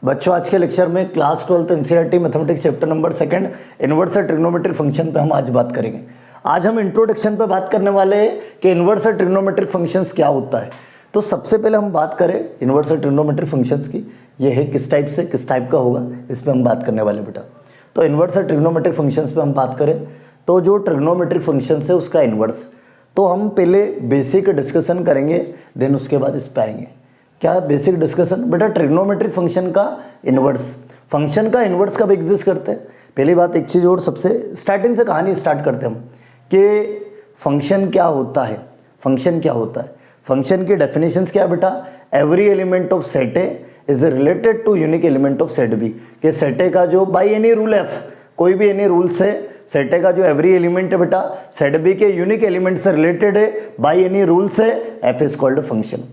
बच्चों आज के लेक्चर में class 12th NCERT mathematics chapter number 2 inverse और ट्रिग्नोमेट्रिक फंक्शन पे हम आज बात करेंगे। आज हम इंट्रोडक्शन पे बात करने वाले हैं कि इनवर्स और ट्रिग्नोमेट्रिक फंक्शंस क्या होता है। तो सबसे पहले हम बात करें इनवर्स और ट्रिग्नोमेट्रिक फंक्शंस की, ये है किस टाइप से किस टाइप का होगा, इस पर हम बात करने वाले बेटा। तो इनवर्स और ट्रिग्नोमेट्रिक फंक्शंस पे हम बात करें तो जो ट्रिग्नोमेट्रिक फंक्शंस है उसका इनवर्स, तो हम पहले बेसिक डिस्कशन करेंगे, देन उसके बाद इस पे आएंगे। क्या बेसिक डिस्कशन बेटा, ट्रिग्नोमेट्रिक फंक्शन का इन्वर्स, फंक्शन का इन्वर्स कब एग्जिस्ट करते हैं। पहली बात एक चीज़ और, सबसे स्टार्टिंग से कहानी स्टार्ट करते हैं हम कि फंक्शन क्या होता है। फंक्शन क्या होता है, फंक्शन की डेफिनेशंस क्या है बेटा। Every element of set A is related to unique element of set B, कि सेट ए का जो बाई एनी रूल एफ, कोई भी एनी रूल से सेट ए का जो एवरी एलिमेंट है बेटा सेट बी के यूनिक एलिमेंट से रिलेटेड है बाई एनी रूल से, एफ इज कॉल्ड फंक्शन।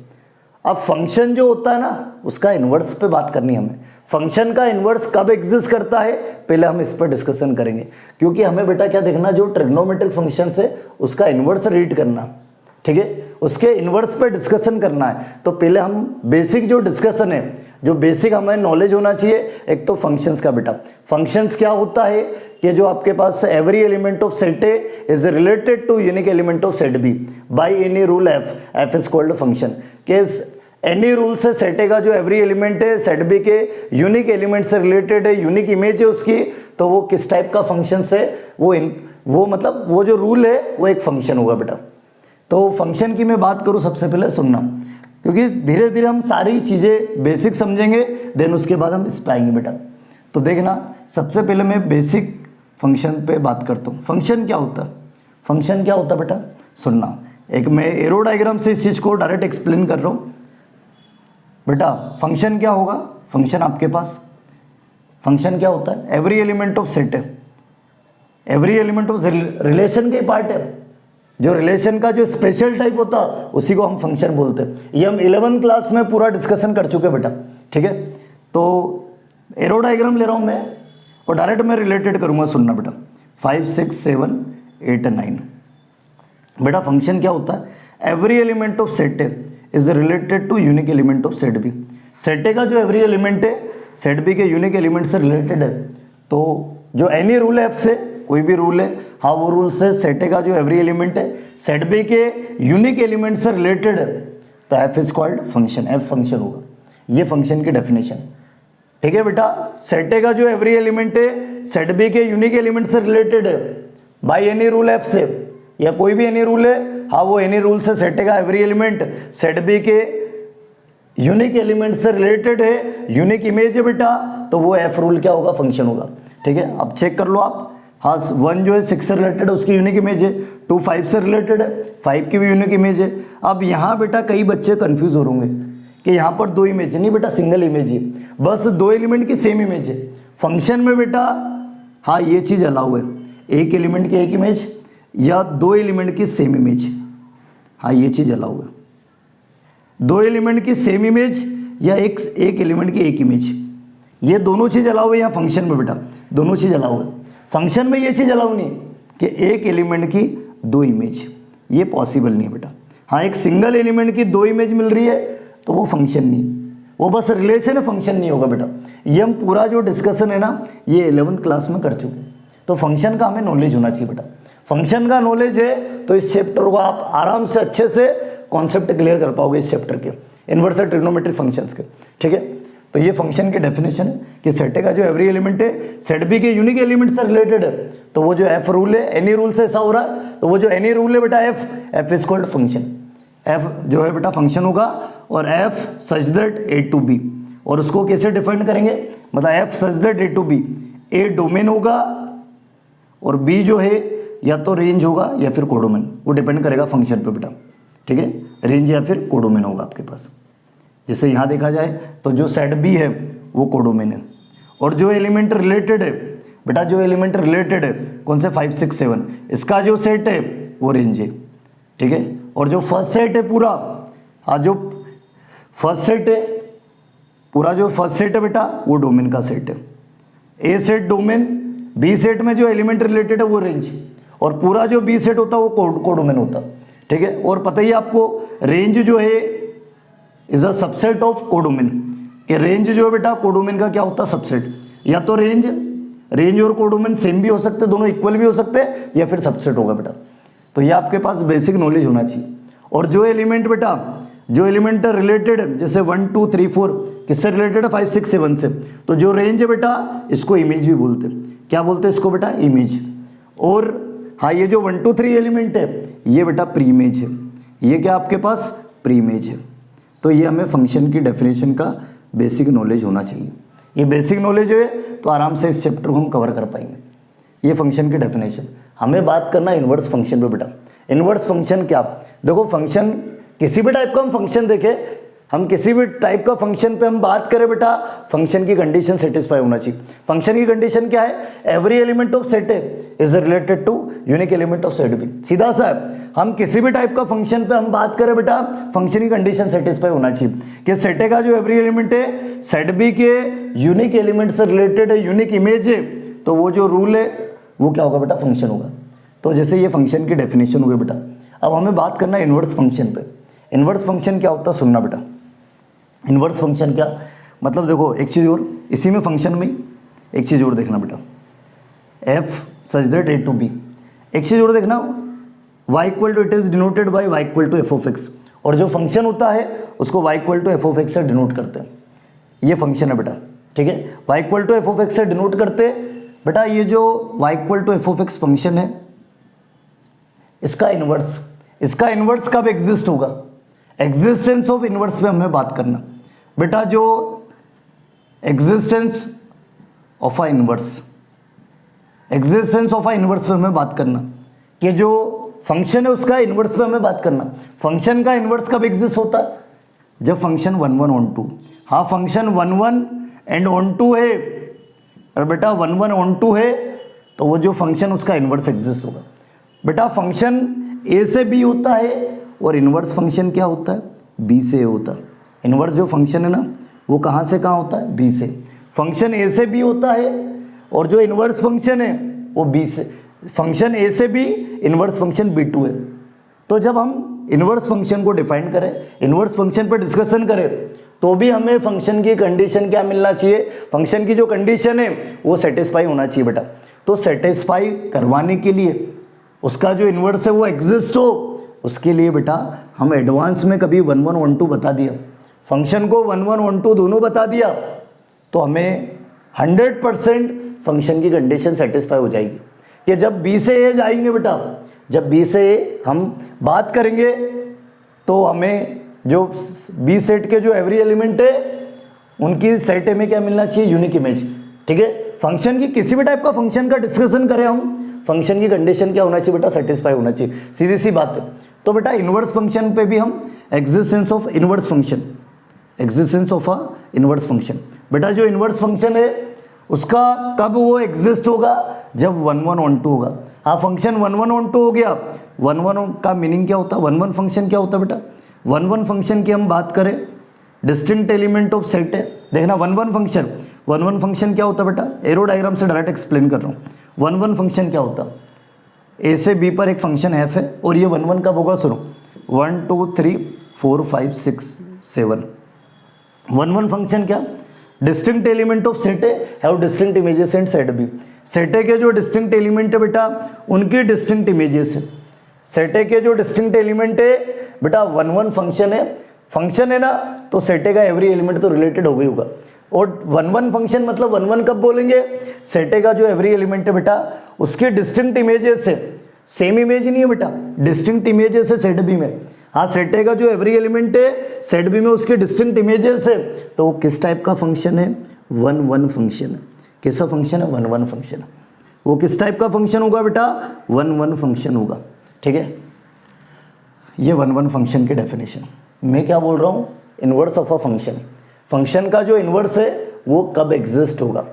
अब फंक्शन जो होता है ना उसका इन्वर्स पे बात करनी है हमें। फंक्शन का इन्वर्स कब एग्जिस्ट करता है पहले हम इस पर डिस्कशन करेंगे, क्योंकि हमें बेटा क्या देखना, जो ट्रिग्नोमेट्रिक फंक्शन है उसका इन्वर्स रीड करना, ठीक है, उसके इन्वर्स पे डिस्कशन करना है। तो पहले हम बेसिक जो डिस्कशन है, जो बेसिक हमें नॉलेज होना चाहिए, एक तो फंक्शंस का बेटा। फंक्शंस क्या होता है कि जो आपके पास every element of set A is related to unique element of set B by any rule F, F is called function. के एनी रूल से सेट ए का जो एवरी एलिमेंट है सेट बी के यूनिक एलिमेंट से related है, unique image है उसकी, तो वो किस टाइप का फंक्शन है, वो मतलब वो जो रूल है वो एक फंक्शन होगा बेटा। तो फंक्शन की मैं बात करूँ सबसे पहले सुनना, क्योंकि धीरे धीरे हम सारी चीज़ें बेसिक समझेंगे, देन उसके बाद हम इस पे आएंगे बेटा। तो देखना, सबसे पहले मैं बेसिक फंक्शन पे बात करता हूँ। फंक्शन क्या होता है, फंक्शन क्या होता है बेटा सुनना। एक मैं एरो डायग्राम से इस चीज़ को डायरेक्ट एक्सप्लेन कर रहा हूँ बेटा। फंक्शन क्या होगा, फंक्शन आपके पास, फंक्शन क्या होता है, एवरी एलिमेंट ऑफ सेट है, एवरी एलिमेंट ऑफ रिलेशन के पार्ट है, जो रिलेशन का जो स्पेशल टाइप होता है उसी को हम फंक्शन बोलते हैं। ये हम 11th क्लास में पूरा डिस्कशन कर चुके बेटा, ठीक है। तो एरो डायग्राम ले रहा हूँ मैं और डायरेक्ट मैं रिलेटेड करूँगा, सुनना बेटा। 5 6 7 8 9 बेटा फंक्शन क्या होता है, every element of set A is related to unique element of set B. Set A का जो एवरी एलिमेंट है सेट बी के यूनिक एलिमेंट से रिलेटेड है, तो जो एनी रूल है एफ से, कोई भी रूल है, हाँ वो रूल से सेट ए का जो एवरी एलिमेंट है सेट बी के यूनिक एलिमेंट से रिलेटेड है, तो F is called function, F function होगा। ये फंक्शन की डेफिनेशन, ठीक है बेटा। सेट ए का जो एवरी एलिमेंट है सेट बी के यूनिक एलिमेंट से रिलेटेड है बाई एनी रूल एफ से, या कोई भी एनी रूल है, हाँ वो एनी रूल से सेट ए का एवरी एलिमेंट सेट बी के यूनिक एलिमेंट से रिलेटेड है, यूनिक इमेज है बेटा, तो वो एफ रूल क्या होगा, फंक्शन होगा, ठीक है। अब चेक कर लो आप, हाँ 1 जो है 6 से रिलेटेड है उसकी यूनिक इमेज है, 2 5 से रिलेटेड है, 5 की भी यूनिक इमेज है। अब यहाँ बेटा कई बच्चे कंफ्यूज हो होंगे कि यहाँ पर 2 इमेज है, नहीं बेटा सिंगल इमेज है, बस 2 एलिमेंट की सेम इमेज है। फंक्शन में बेटा हाँ ये चीज़ अलाउ है, एक एलिमेंट की एक इमेज या 2 एलिमेंट की सेम इमेज, हाँ ये चीज़ अलाउ है। 2 एलिमेंट की सेम इमेज या एक एलिमेंट की एक इमेज, ये दोनों चीज़ अलाउ है यहाँ फंक्शन में बेटा, दोनों चीज़ अलाउ है। फंक्शन में ये चीज़ अलाउ नहीं कि एक एलिमेंट की 2 इमेज, ये पॉसिबल नहीं है बेटा। हाँ एक सिंगल एलिमेंट की 2 इमेज मिल रही है तो वो फंक्शन नहीं, वो बस रिलेशन है, फंक्शन नहीं होगा बेटा। ये हम पूरा जो डिस्कशन है ना ये 11th क्लास में कर चुके हैं। तो फंक्शन का हमें नॉलेज होना चाहिए बेटा। फंक्शन का नॉलेज है तो इस चैप्टर को आप आराम से अच्छे से कॉन्सेप्ट क्लियर कर पाओगे इस चैप्टर के, इनवर्स और ट्रिग्नोमेट्रिक फंक्शंस के, ठीक है। तो ये फंक्शन की डेफिनेशन है कि सेट ए का जो एवरी एलिमेंट है सेट बी के यूनिक एलिमेंट से रिलेटेड है, तो वो जो एफ रूल है, एनी रूल से ऐसा हो रहा है, तो वो जो एनी रूल है बेटा F is called function. F जो है बेटा फंक्शन होगा, और F such that A to B, और उसको कैसे डिफाइन करेंगे, मतलब F such that A to B, A domain होगा और बी जो है या तो रेंज होगा या फिर कोडोमेन, वो डिपेंड करेगा फंक्शन पे बेटा, ठीक है। रेंज या फिर कोडोमेन होगा आपके पास। जैसे यहाँ देखा जाए तो जो सेट बी है वो कोडोमेन है, और जो एलिमेंट रिलेटेड है बेटा, जो एलिमेंट रिलेटेड है कौन से 5 6 7, इसका जो सेट है वो रेंज है, ठीक है। और जो फर्स्ट सेट है पूरा, हाँ जो फर्स्ट सेट है पूरा, जो फर्स्ट सेट है बेटा वो डोमेन का सेट है। ए सेट डोमेन, बी सेट में जो एलिमेंट रिलेटेड है वो रेंज, और पूरा जो बी सेट होता है वो कोडोमेन होता है, ठीक है। और पता ही आपको रेंज जो है is a subset of codomain, कि रेंज जो है बेटा कोडोमेन का क्या होता है, सबसेट। या तो रेंज और कोडोमेन सेम भी हो सकते हैं, दोनों इक्वल भी हो सकते हैं, या फिर सबसेट होगा बेटा। तो ये आपके पास बेसिक नॉलेज होना चाहिए। और जो एलिमेंट बेटा, जो एलिमेंट रिलेटेड है, जैसे 1 2 3 4 किससे रिलेटेड है, 5 6 7 से, तो जो रेंज है बेटा इसको इमेज भी बोलते हैं। क्या बोलते हैं इसको बेटा, इमेज। और हाँ, ये जो 1 2 3 एलिमेंट है ये बेटा प्री इमेज है। ये क्या आपके पास, प्री इमेज है। तो ये हमें फंक्शन की डेफिनेशन का बेसिक नॉलेज होना चाहिए। ये बेसिक नॉलेज है तो आराम से इस चैप्टर को हम कवर कर पाएंगे। ये फंक्शन की डेफिनेशन। हमें बात करना इन्वर्स फंक्शन पे बेटा। इन्वर्स फंक्शन क्या, देखो फंक्शन किसी भी टाइप का हम फंक्शन देखें, हम किसी भी टाइप का फंक्शन पे हम बात करें बेटा, फंक्शन की कंडीशन सेटिस्फाई होना चाहिए। फंक्शन की कंडीशन क्या है, every element of set A is related to unique element of set B. सीधा सा है, हम किसी भी टाइप का फंक्शन पे हम बात करें बेटा, फंक्शन की कंडीशन सेटिस्फाई होना चाहिए कि सेट ए का जो एवरी एलिमेंट है सेट बी के यूनिक एलिमेंट से रिलेटेड है, यूनिक इमेज है, तो वो जो रूल है वो क्या होगा बेटा, फंक्शन होगा। तो जैसे ये फंक्शन की डेफिनेशन हो गई बेटा। अब हमें बात करना है इन्वर्स फंक्शन पे। इन्वर्स फंक्शन क्या होता है, सुनना बेटा। इन्वर्स फंक्शन क्या मतलब, देखो एक चीज़ और, इसी में फंक्शन में एक चीज़ और देखना बेटा, F such that A to B. एक चीज़ और देखना, y equal to it is denoted by y equal to F of x. और जो फंक्शन होता है उसको y equal to F of X से डिनोट करते हैं। ये फंक्शन है बेटा, ठीक है। y equal to F of X से डिनोट करते बेटा। ये जो y equal to F of x function है, इसका इन्वर्स कब एग्जिस्ट होगा, एग्जिस्टेंस ऑफ इन्वर्स पे हमें बात करना बेटा। जो एग्जिस्टेंस ऑफ अ इन्वर्स पे हमें बात करना कि जो फंक्शन है उसका इन्वर्स पे हमें बात करना। फंक्शन का इन्वर्स कब एग्जिस्ट होता है, जब फंक्शन 1 1 ऑन 2। हाँ, फंक्शन 1 1 एंड ऑन 2 है, और बेटा 1 1 ऑन 2 है, तो वो जो फंक्शन उसका इन्वर्स एग्जिस्ट होगा बेटा। फंक्शन ए से बी होता है और इन्वर्स फंक्शन क्या होता है, बी से ए होता है। इन्वर्स जो फंक्शन है ना वो कहाँ से कहाँ होता है, बी से। फंक्शन ए से बी होता है और जो इन्वर्स फंक्शन है वो बी से, फंक्शन ए से B, inverse function B to है। तो जब हम इन्वर्स फंक्शन को डिफाइन करें, इन्वर्स फंक्शन पर डिस्कशन करें, तो भी हमें फंक्शन की कंडीशन क्या मिलना चाहिए, फंक्शन की जो कंडीशन है वो सेटिस्फाई होना चाहिए बेटा। तो सेटिस्फाई करवाने के लिए उसका जो इन्वर्स है वो एग्जिस्ट हो, उसके लिए बेटा हम एडवांस में कभी 1 1 1 2 बता दिया, फंक्शन को 1 1 1 2 दोनों बता दिया, तो हमें 100% फंक्शन की कंडीशन सेटिस्फाई हो जाएगी कि जब बी से ए जाएंगे बेटा, जब बी से ए हम बात करेंगे तो हमें जो बी सेट के जो एवरी एलिमेंट है उनकी सेट ए में क्या मिलना चाहिए, यूनिक इमेज, ठीक है। फंक्शन की किसी भी टाइप का फंक्शन का डिस्कशन करें हम, फंक्शन की कंडीशन क्या होना चाहिए बेटा, सेटिस्फाई होना चाहिए, सीधी सी बात है। तो बेटा इन्वर्स फंक्शन पे भी हम existence of inverse function, existence of a inverse function, बेटा जो इन्वर्स फंक्शन है उसका कब वो एग्जिस्ट होगा, जब 1 1 ऑन 2 होगा। हाँ, फंक्शन 1 1 ऑन 2 हो गया। 1 1 का मीनिंग क्या होता है, 1 1 फंक्शन क्या होता है बेटा, 1 1 फंक्शन की हम बात करें, डिस्टिंक्ट एलिमेंट ऑफ सेट है। देखना 1 1 फंक्शन क्या होता है बेटा, एरो डायग्राम से डायरेक्ट एक्सप्लेन कर रहा हूँ। 1 1 फंक्शन क्या होता है, ए से बी पर एक फंक्शन एफ है और ये 1 1 कब होगा, सुनो, 1 2 3 4 5 6 7। 1 1 फंक्शन क्या, distinct element of set A have distinct images and set B. Set A के जो डिस्टिंक्ट एलिमेंट है बेटा उनकी डिस्टिंक्ट इमेजेस है। सेट ए के जो डिस्टिंक्ट एलिमेंट है बेटा 1 1 फंक्शन है ना, तो सेट ए का एवरी एलिमेंट तो रिलेटेड हो गई होगा। और 1 1 फंक्शन मतलब 1 1 कब बोलेंगे, सेट ए का जो एवरी एलिमेंट है बेटा उसके डिस्टिंक्ट इमेजेस है, सेम इमेज नहीं है बेटा, डिस्टिंक्ट इमेजेस है सेट बी में। हाँ, सेट ए का जो एवरी एलिमेंट है सेट बी में उसके डिस्टिंक्ट इमेजेस है, तो वो किस टाइप का फंक्शन है, 1 1 फंक्शन है। कैसा फंक्शन है, 1 1 फंक्शन है। वो किस टाइप का फंक्शन होगा बेटा, 1 1 फंक्शन होगा, ठीक है। ये 1 1 फंक्शन की डेफिनेशन। मैं क्या बोल रहा हूँ, inverse of a function, function का जो इन्वर्स है वो कब एग्जिस्ट होगा,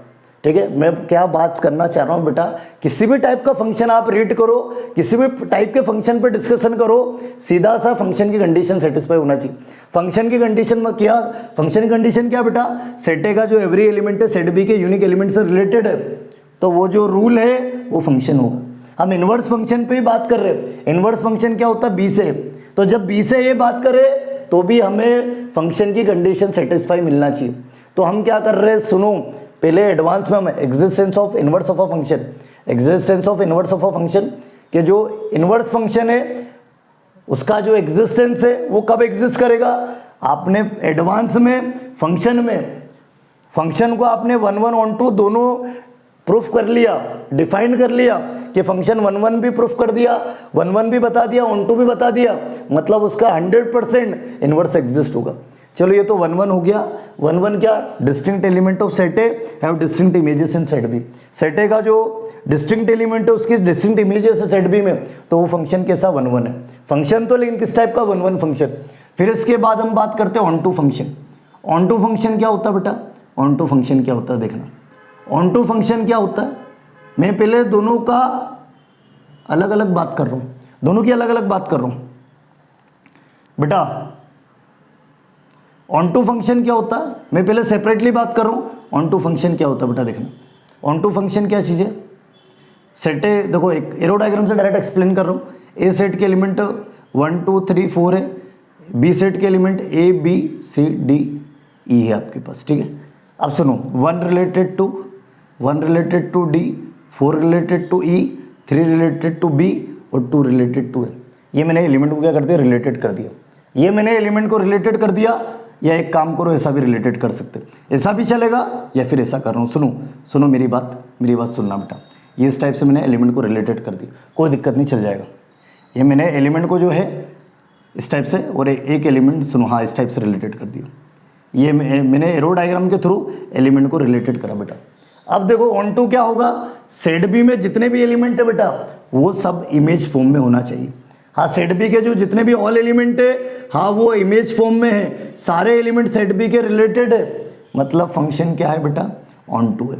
ठीक है। मैं क्या बात करना चाह रहा हूँ बेटा, किसी भी टाइप का फंक्शन आप रीड करो, किसी भी टाइप के फंक्शन पे डिस्कशन करो, सीधा सा फंक्शन की कंडीशन सेटिस्फाई होना चाहिए। फंक्शन की कंडीशन में क्या, फंक्शन की कंडीशन क्या बेटा, सेट ए का जो एवरी एलिमेंट है सेट बी के यूनिक एलिमेंट से रिलेटेड है, तो वो जो रूल है वो फंक्शन होगा। हम इन्वर्स फंक्शन पे ही बात कर रहे हैं। इन्वर्स फंक्शन क्या होता है, बी से, तो जब बी से ये बात करें तो भी हमें फंक्शन की कंडीशन सेटिस्फाई मिलना चाहिए। तो हम क्या कर रहे हैं, सुनो, पहले एडवांस में हम existence of inverse of a function, existence of inverse of a function के जो इनवर्स फंक्शन है उसका जो एग्जिस्टेंस है वो कब एग्जिस्ट करेगा, आपने एडवांस में फंक्शन को आपने 1 1 ऑन 2 दोनों प्रूफ कर लिया, डिफाइन कर लिया कि फंक्शन 1 1 भी प्रूफ कर दिया, 1 1 भी बता दिया, ऑन 2 भी बता दिया, मतलब उसका 100% इनवर्स एग्जिस्ट होगा। चलो ये तो 1 1 हो गया। 1 1 क्या, distinct element of set A have distinct images in set B. Set A का जो डिस्टिंक्ट एलिमेंट है उसकी डिस्टिंक्ट इमेजेस है सेट बी में, तो वो फंक्शन कैसा 1 1 है। फंक्शन तो लेकिन किस टाइप का, 1 1 फंक्शन। फिर इसके बाद हम बात करते हैं onto function. Onto function क्या होता है बेटा, ऑन टू फंक्शन क्या होता है देखना। ऑन टू फंक्शन क्या होता है, मैं पहले दोनों का अलग अलग बात कर रहा हूँ, दोनों की अलग अलग बात कर रहा हूँ बेटा। ऑन टू फंक्शन क्या होता है, मैं पहले सेपरेटली बात कर रहा हूँ। ऑन टू फंक्शन क्या होता है बेटा देखना। ऑन टू फंक्शन क्या चीज़ है, सेट है, देखो एक एरो डायग्राम से डायरेक्ट एक्सप्लेन कर रहा हूँ। ए सेट के एलिमेंट 1 2 3 4 है, बी सेट के element A B C D E है आपके पास, ठीक है। अब सुनो, 1 related to D, 4 related to E, 3 related to B और 2 रिलेटेड टू ए। ये मैंने एलिमेंट को क्या कर दिया, रिलेटेड कर दिया। ये मैंने एलिमेंट को रिलेटेड कर दिया, या एक काम करो ऐसा भी रिलेटेड कर सकते, ऐसा भी चलेगा या फिर ऐसा कर रहा हूँ। सुनो मेरी बात सुनना बेटा। ये इस टाइप से मैंने एलिमेंट को रिलेटेड कर दिया, कोई दिक्कत नहीं, चल जाएगा। ये मैंने एलिमेंट को जो है इस टाइप से और एक एलिमेंट सुनो, हाँ इस टाइप से रिलेटेड कर दिया। ये मैंने एरो डायग्राम के थ्रू एलिमेंट को रिलेटेड करा बेटा। अब देखो ऑन टू क्या होगा, सेट बी में जितने भी एलिमेंट है बेटा वो सब इमेज फॉर्म में होना चाहिए। हाँ, सेट बी के जो जितने भी ऑल एलिमेंट है, हाँ वो इमेज फॉर्म में है, सारे एलिमेंट सेट बी के रिलेटेड है, मतलब फंक्शन क्या है बेटा, ऑन टू है।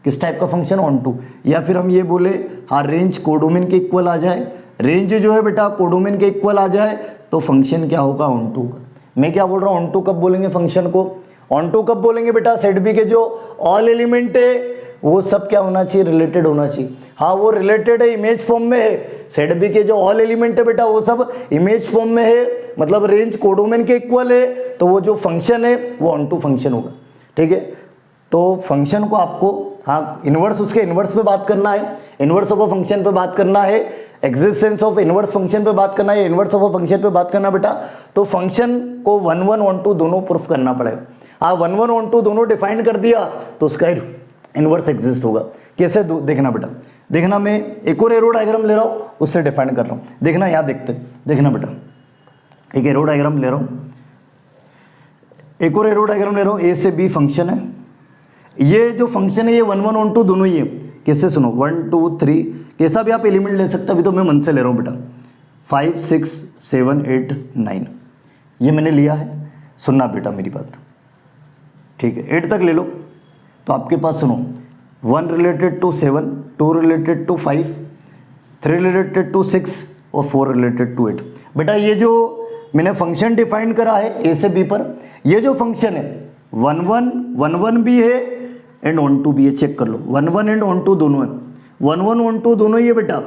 किस टाइप का फंक्शन, ऑन टू। या फिर हम ये बोले, हाँ रेंज कोडोमेन के इक्वल आ जाए, रेंज जो है बेटा कोडोमेन के इक्वल आ जाए तो फंक्शन क्या होगा, ऑन टू का। मैं क्या बोल रहा हूँ, ऑन टू कब बोलेंगे फंक्शन को, ऑन टू कब बोलेंगे बेटा, सेट बी के जो ऑल एलिमेंट है वो सब क्या होना चाहिए, रिलेटेड होना चाहिए। हाँ वो रिलेटेड है, इमेज फॉर्म में है, सेट बी के जो ऑल एलिमेंट है बेटा वो सब इमेज फॉर्म में है, मतलब रेंज कोडोमेन के इक्वल है, तो वो जो फंक्शन है वो ऑन टू फंक्शन होगा, ठीक है। तो फंक्शन को आपको, हाँ इनवर्स, उसके इनवर्स पे बात करना है, इनवर्स ऑफ अ फंक्शन पे बात करना है, एग्जिस्टेंस ऑफ इनवर्स फंक्शन पे बात करना है, इनवर्स ऑफ अ फंक्शन पे बात करना बेटा। तो फंक्शन को 1 1 ऑन टू दोनों प्रूफ करना पड़ेगा। हाँ 1 1 ऑन टू दोनों डिफाइन कर दिया तो उसका इनवर्स एग्जिस्ट होगा। कैसे देखना बेटा, देखना मैं एक और एरो डायग्राम ले रहा हूँ, उससे डिफाइन कर रहा हूँ। देखना यहाँ देखते, देखना बेटा, एक एरो डायग्राम ले रहा हूँ, एक और एरो डायग्राम ले रहा हूँ। ए से बी फंक्शन है, ये जो फंक्शन है ये 1 1 ऑन टू दोनों ही है। कैसे सुनो, 1 2 3 कैसा भी आप एलिमेंट ले सकते हो, अभी तो मैं मन से ले रहा हूँ बेटा। 5 6 7 8 9 ये मैंने लिया है, सुनना बेटा मेरी बात, ठीक है। 8 तक ले लो तो आपके पास सुनो, 1 related to 7, 2 related to 5, 3 related to 6 और 4 रिलेटेड टू 8। बेटा ये जो मैंने फंक्शन डिफाइन करा है ए से बी पर, ये जो फंक्शन है 1 1 भी है एंड ऑन टू भी है, चेक कर लो। 1 1 एंड ऑन टू दोनों है, 1 1 ऑन टू दोनों ही है बेटा।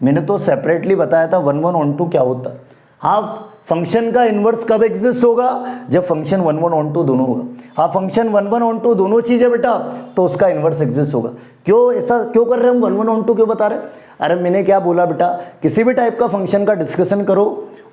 मैंने तो सेपरेटली बताया था 1 1 ऑन टू क्या होता है। हाँ फंक्शन का इनवर्स कब एग्जिस्ट होगा, जब फंक्शन 1 1 ऑन टू दोनों होगा। हाँ फंक्शन 1 1 ऑन टू दोनों चीज़ें बेटा तो उसका इनवर्स एग्जिस्ट होगा। क्यों ऐसा क्यों कर रहे हैं हम, 1 1 ऑन टू क्यों बता रहे हैं? अरे मैंने क्या बोला बेटा, किसी भी टाइप का फंक्शन का डिस्कशन करो,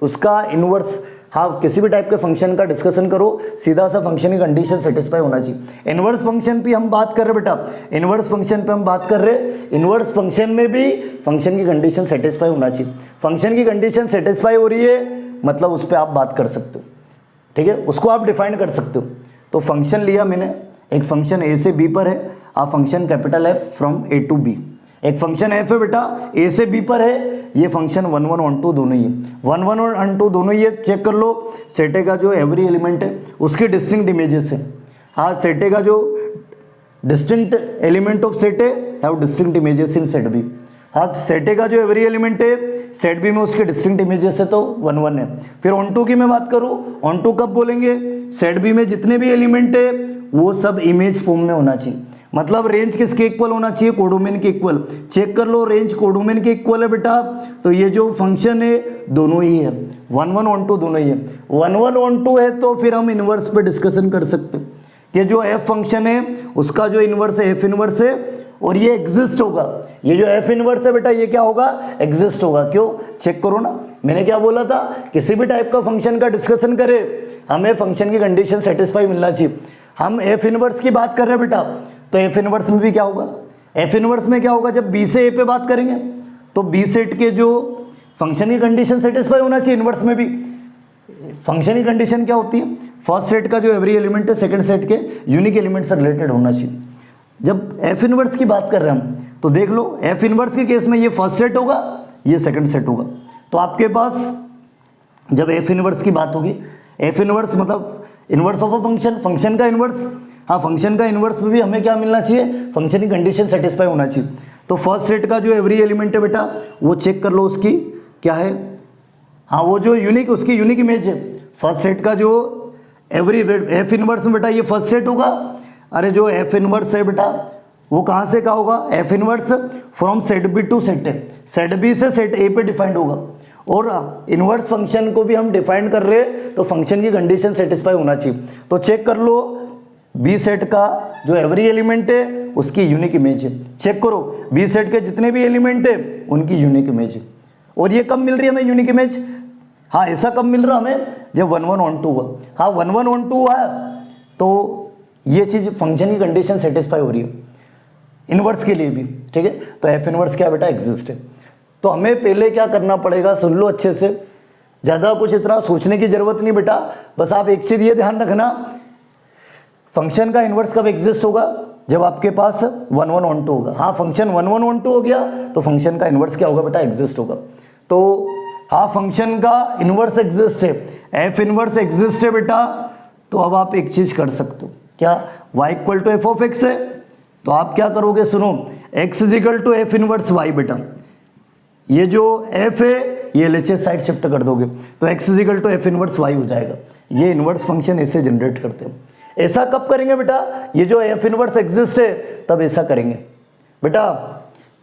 उसका इनवर्स, हाँ किसी भी टाइप के फंक्शन का डिस्कशन करो, सीधा सा फंक्शन की कंडीशन सेटिस्फाई होना चाहिए। इनवर्स फंक्शन पे हम बात कर रहे बेटा, इनवर्स फंक्शन पे हम बात कर रहे, इनवर्स फंक्शन में भी फंक्शन की कंडीशन सेटिस्फाई होना चाहिए। फंक्शन की कंडीशन सेटिस्फाई हो रही है मतलब उस पर आप बात कर सकते हो, ठीक है, उसको आप डिफाइन कर सकते हो। तो फंक्शन लिया मैंने, एक फंक्शन ए से बी पर है, आप function capital F from A to B, एक फंक्शन एफ है बेटा ए से बी पर है, ये फंक्शन 1 1 ऑन टू दोनों ही है, 1 1 ऑन टू दोनों ही है। चेक कर लो, सेटे का जो एवरी एलिमेंट है उसके डिस्टिंक्ट इमेजेस है। हाँ सेटे का जो डिस्टिंक्ट एलिमेंट ऑफ सेट है have distinct images in set B. हाँ सेटे का जो एवरी एलिमेंट है सेट बी में उसके डिस्टिंक्ट इमेजेस है तो 1 1 है। फिर ऑन टू की मैं बात करूँ, ऑन टू कब बोलेंगे, सेट बी में जितने भी एलिमेंट है वो सब इमेज फॉर्म में होना चाहिए, मतलब रेंज किसके इक्वल होना चाहिए, कोडोमेन के इक्वल। चेक कर लो रेंज कोडोमेन के इक्वल है बेटा, तो ये जो फंक्शन है दोनों ही है, 1 1 ऑन टू दोनों ही है। 1 1 ऑन टू है तो फिर हम इनवर्स पे डिस्कशन कर सकते हैं, कि जो एफ फंक्शन है उसका जो इन्वर्स है एफ इन्वर्स है और ये एग्जिस्ट होगा। ये जो एफ इन्वर्स है बेटा ये क्या होगा, एग्जिस्ट होगा। क्यों, चेक करो ना, मैंने क्या बोला था, किसी भी टाइप का फंक्शन का डिस्कशन करें हमें फंक्शन की कंडीशन सेटिस्फाई मिलना चाहिए। हम एफ इन्वर्स की बात कर रहे हैं बेटा, तो एफ इन्वर्स में भी क्या होगा, एफ इन्वर्स में क्या होगा, जब बी से ए पे बात करेंगे तो बी सेट के जो फंक्शन की कंडीशन सेटिस्फाई होना चाहिए, इन्वर्स में भी फंक्शन की कंडीशन क्या होती है, फर्स्ट सेट का जो एवरी एलिमेंट है सेकंड सेट के यूनिक एलिमेंट से रिलेटेड होना चाहिए। जब एफ इन्वर्स की बात कर रहे हैं हम तो देख लो एफ इन्वर्स के केस में ये फर्स्ट सेट होगा, ये सेकंड सेट होगा। तो आपके पास जब एफ इन्वर्स की बात होगी, एफ इन्वर्स मतलब inverse of a function, function का इन्वर्स, हाँ फंक्शन का इन्वर्स में भी हमें क्या मिलना चाहिए, फंक्शन की कंडीशन सेटिस्फाई होना चाहिए। तो फर्स्ट सेट का जो एवरी एलिमेंट है बेटा वो चेक कर लो उसकी क्या है, हाँ वो जो यूनिक उसकी यूनिक इमेज है। फर्स्ट सेट का जो एवरी एफ इन्वर्स में बेटा ये फर्स्ट सेट होगा। अरे जो एफ इन्वर्स है बेटा वो कहाँ से क्या होगा, F inverse from set B to set A, set B से सेट ए पे डिफाइंड होगा। और इन्वर्स फंक्शन को भी हम डिफाइन कर रहे हैं तो फंक्शन की कंडीशन सेटिस्फाई होना चाहिए। तो चेक कर लो बी सेट का जो एवरी एलिमेंट है उसकी यूनिक इमेज है। चेक करो बी सेट के जितने भी एलिमेंट है उनकी यूनिक इमेज है। और ये कब मिल रही है हमें यूनिक इमेज, हाँ ऐसा कब मिल रहा हमें, जब 1 1 1 2 हुआ। हाँ 1 1 1 2 हुआ तो ये चीज़ फंक्शन की कंडीशन सेटिस्फाई हो रही है इन्वर्स के लिए भी, ठीक है। तो एफ इन्वर्स क्या बेटा, एग्जिस्ट है। तो हमें पहले क्या करना पड़ेगा, सुन लो अच्छे से, ज़्यादा कुछ इतना सोचने की जरूरत नहीं बेटा, बस आप एक चीज़ ये ध्यान रखना, फंक्शन का इन्वर्स कब एग्जिस्ट होगा, जब आपके पास 1 1 1 2 होगा। हाँ फंक्शन 1 1 1 2 हो गया तो फंक्शन का इन्वर्स क्या होगा बेटा, एग्जिस्ट होगा। तो हाँ फंक्शन का इन्वर्स एग्जिस्ट है, एफ इन्वर्स एग्जिस्ट है बेटा। तो अब आप एक चीज़ कर सकते हो, क्या y equal to F of x है, तो आप क्या करोगे, सुनो x is equal to F inverse y बेटा, ये जो f है ये LHS साइड शिफ्ट कर दोगे तो x is equal to F inverse y हो जाएगा। ये इनवर्स फंक्शन ऐसे जनरेट करते हैं। ऐसा कब करेंगे बेटा, ये जो एफ इनवर्स एग्जिस्ट है तब ऐसा करेंगे बेटा,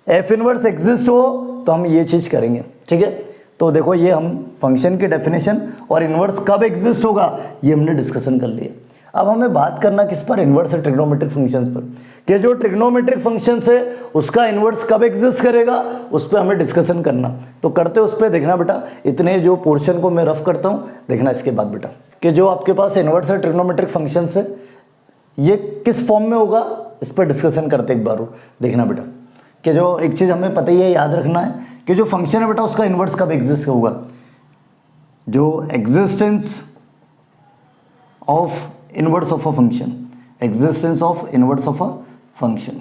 एफ इनवर्स एग्जिस्ट हो तो हम ये चीज़ करेंगे, ठीक है। तो देखो ये हम फंक्शन की डेफिनेशन और इन्वर्स कब एग्जिस्ट होगा ये हमने डिस्कशन कर लिया। अब हमें बात करना किस पर, इन्वर्स ट्रिग्नोमेट्रिक फंक्शंस पर, कि जो ट्रिग्नोमेट्रिक फंक्शंस है उसका इन्वर्स कब एग्जिस्ट करेगा उस पर हमें डिस्कशन करना। तो करते उस पर देखना बेटा, इतने जो पोर्शन को मैं रफ करता हूँ देखना इसके बाद बेटा, कि जो आपके पास इन्वर्स और ट्रिग्नोमेट्रिक फंक्शंस है ये किस फॉर्म में होगा इस पर डिस्कशन करते एक बार और देखना बेटा, कि जो एक चीज़ हमें पता ही है, याद रखना है कि जो फंक्शन है बेटा उसका इन्वर्स कब एग्जिस्ट होगा, जो existence of inverse of a function, existence of inverse of a function,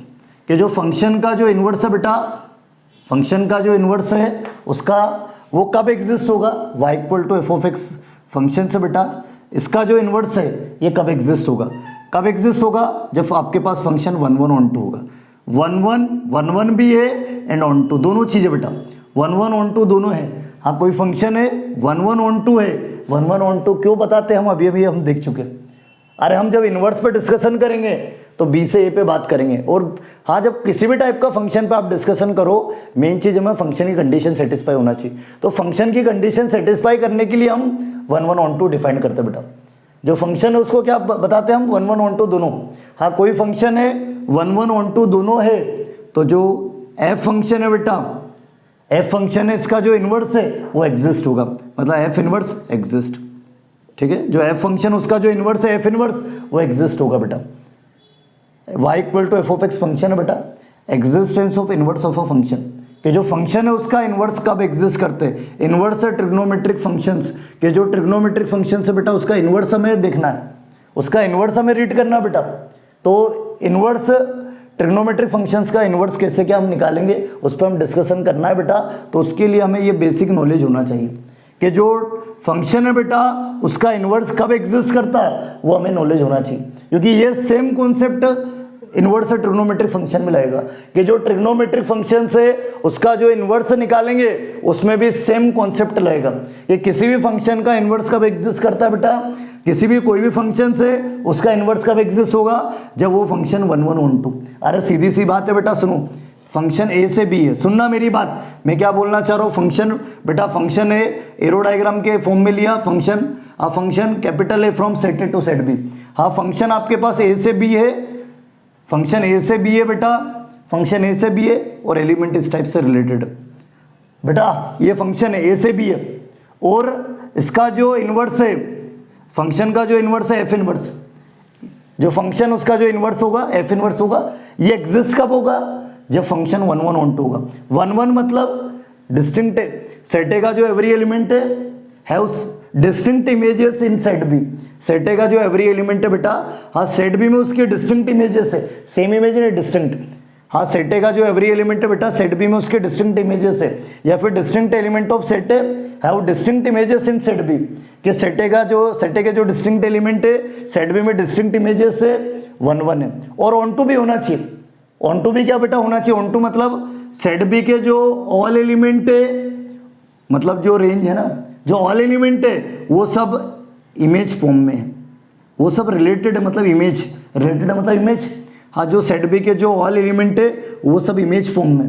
कि जो फंक्शन का जो इन्वर्स है बेटा, फंक्शन का जो इन्वर्स है उसका वो कब एग्जिस्ट होगा, y equal to F of x function से बेटा इसका जो इन्वर्स है ये कब एग्जिस्ट होगा, कब एग्जिस्ट होगा, जब आपके पास फंक्शन 1 1 1 2 होगा। 1 1 भी है एंड ऑन टू दोनों चीज़ें बेटा, 1 1 1 2 दोनों है। हाँ कोई फंक्शन है 1 1 1 2 है, 1 1 1 2 क्यों बताते हैं हम, अभी हम देख चुके। अरे हम जब इन्वर्स पे डिस्कशन करेंगे तो बी से ए पे बात करेंगे। और हाँ जब किसी भी टाइप का फंक्शन पे आप डिस्कशन करो मेन चीज़ हमें फंक्शन की कंडीशन सेटिस्फाई होना चाहिए। तो फंक्शन की कंडीशन सेटिस्फाई करने के लिए हम 1 1 1 2 डिफाइन करते बेटा। जो फंक्शन है उसको क्या बताते हैं हम, 1 1 1 2 दोनों। हाँ कोई फंक्शन है 1 1 1 2 दोनों है तो जो एफ फंक्शन है बेटा, एफ फंक्शन है इसका जो इन्वर्स है वो एग्जिस्ट होगा, मतलब एफ इन्वर्स एग्जिस्ट, ठीक है। जो एफ फंक्शन उसका जो इन्वर्स है एफ इन्वर्स वो एग्जिस्ट होगा बेटा। y equal to F of x function है बेटा, existence of inverse of a function, कि जो फंक्शन है उसका इन्वर्स कब एग्जिस्ट करते हैं, इन्वर्स है ट्रिग्नोमेट्रिक फंक्शंस, के जो ट्रिग्नोमेट्रिक फंक्शन है बेटा उसका इन्वर्स हमें देखना है, उसका इन्वर्स हमें रीड करना बेटा। तो इन्वर्स ट्रिग्नोमेट्रिक फंक्शंस का इन्वर्स कैसे क्या हम निकालेंगे उस पर हम डिस्कशन करना है बेटा। तो उसके लिए हमें ये बेसिक नॉलेज होना चाहिए कि जो फंक्शन है बेटा उसका इन्वर्स कब एग्जिस्ट करता है वो हमें नॉलेज होना चाहिए, क्योंकि ये same concept inverse trigonometric function में लगेगा कि जो ट्रिग्नोमेट्रिक फंक्शन से उसका जो इन्वर्स निकालेंगे उसमें भी सेम कॉन्सेप्ट लगेगा कि किसी भी फंक्शन का इन्वर्स कब एग्जिस्ट करता है बेटा, किसी भी कोई भी फंक्शन से उसका इन्वर्स कब एग्जिस्ट होगा, जब वो फंक्शन 1 1 1 2। अरे सीधी सी बात है बेटा, सुनो फंक्शन ए से बी है, सुनना मेरी बात, मैं क्या बोलना चाह रहा हूँ, फंक्शन बेटा फंक्शन है एरो डायग्राम के फॉर्म में लिया function, function capital A from set A to set B. हाँ फंक्शन आपके पास ए से बी है, फंक्शन ए से बी है बेटा, फंक्शन ए से बी है और एलिमेंट इस टाइप से रिलेटेड। बेटा ये फंक्शन है ए से बी है और इसका जो इन्वर्स है, फंक्शन का जो इन्वर्स है एफ इन्वर्स, जो फंक्शन उसका जो इन्वर्स होगा एफ इन्वर्स होगा, ये एग्जिस्ट कब होगा, जब फंक्शन 1 1 ऑन 2 होगा। 1 1 मतलब डिस्टिंक्ट सेट ए का जो एवरी एलिमेंट है उस distinct images in set B. Set A का जो एवरी एलिमेंट है बेटा, हाँ सेट बी में उसके डिस्टिंक्ट इमेजेस है, सेम इमेज नहीं डिस्टिंक्ट। हाँ सेट ए का जो एवरी एलिमेंट है बेटा सेट बी में उसके डिस्टिंक्ट इमेजेस है, या फिर distinct element of set A have distinct images in set B, कि सेट ए के जो डिस्टिंक्ट एलिमेंट है सेट बी में डिस्टिंक्ट इमेजेस है 1 1 है। और ऑन टू भी होना चाहिए, ऑन टू भी क्या बेटा होना चाहिए, ऑन टू मतलब सेट बी के जो ऑल एलिमेंट है, मतलब जो रेंज है ना, जो ऑल एलिमेंट है वो सब इमेज फॉर्म में है, वो सब रिलेटेड है, मतलब इमेज रिलेटेड है मतलब इमेज। हाँ जो सेट बी के जो ऑल एलिमेंट है वो सब इमेज फॉर्म में,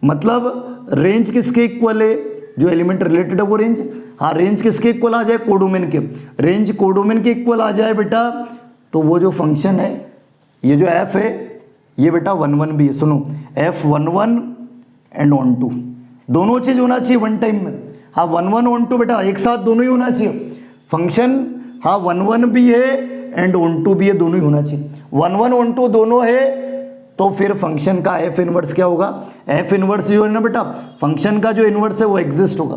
मतलब रेंज किसके इक्वल है, जो एलिमेंट रिलेटेड है वो रेंज। हाँ रेंज किसके इक्वल आ जाए, कोडोमेन के, रेंज कोडोमेन के इक्वल आ जाए बेटा, तो वो जो फंक्शन है ये जो एफ है ये बेटा 1 1 भी है। सुनो एफ 1 1 एंड ऑन टू दोनों चीज होना चाहिए वन टाइम में। हाँ 1 1 ऑन टू बेटा एक साथ दोनों ही होना चाहिए फंक्शन। हाँ 1 1 भी है एंड ऑन टू भी है, दोनों ही होना चाहिए। 1 1 ऑन टू दोनों है तो फिर फंक्शन का एफ इनवर्स क्या होगा, एफ इनवर्स जो है ना बेटा फंक्शन का जो इनवर्स है वो एग्जिस्ट होगा।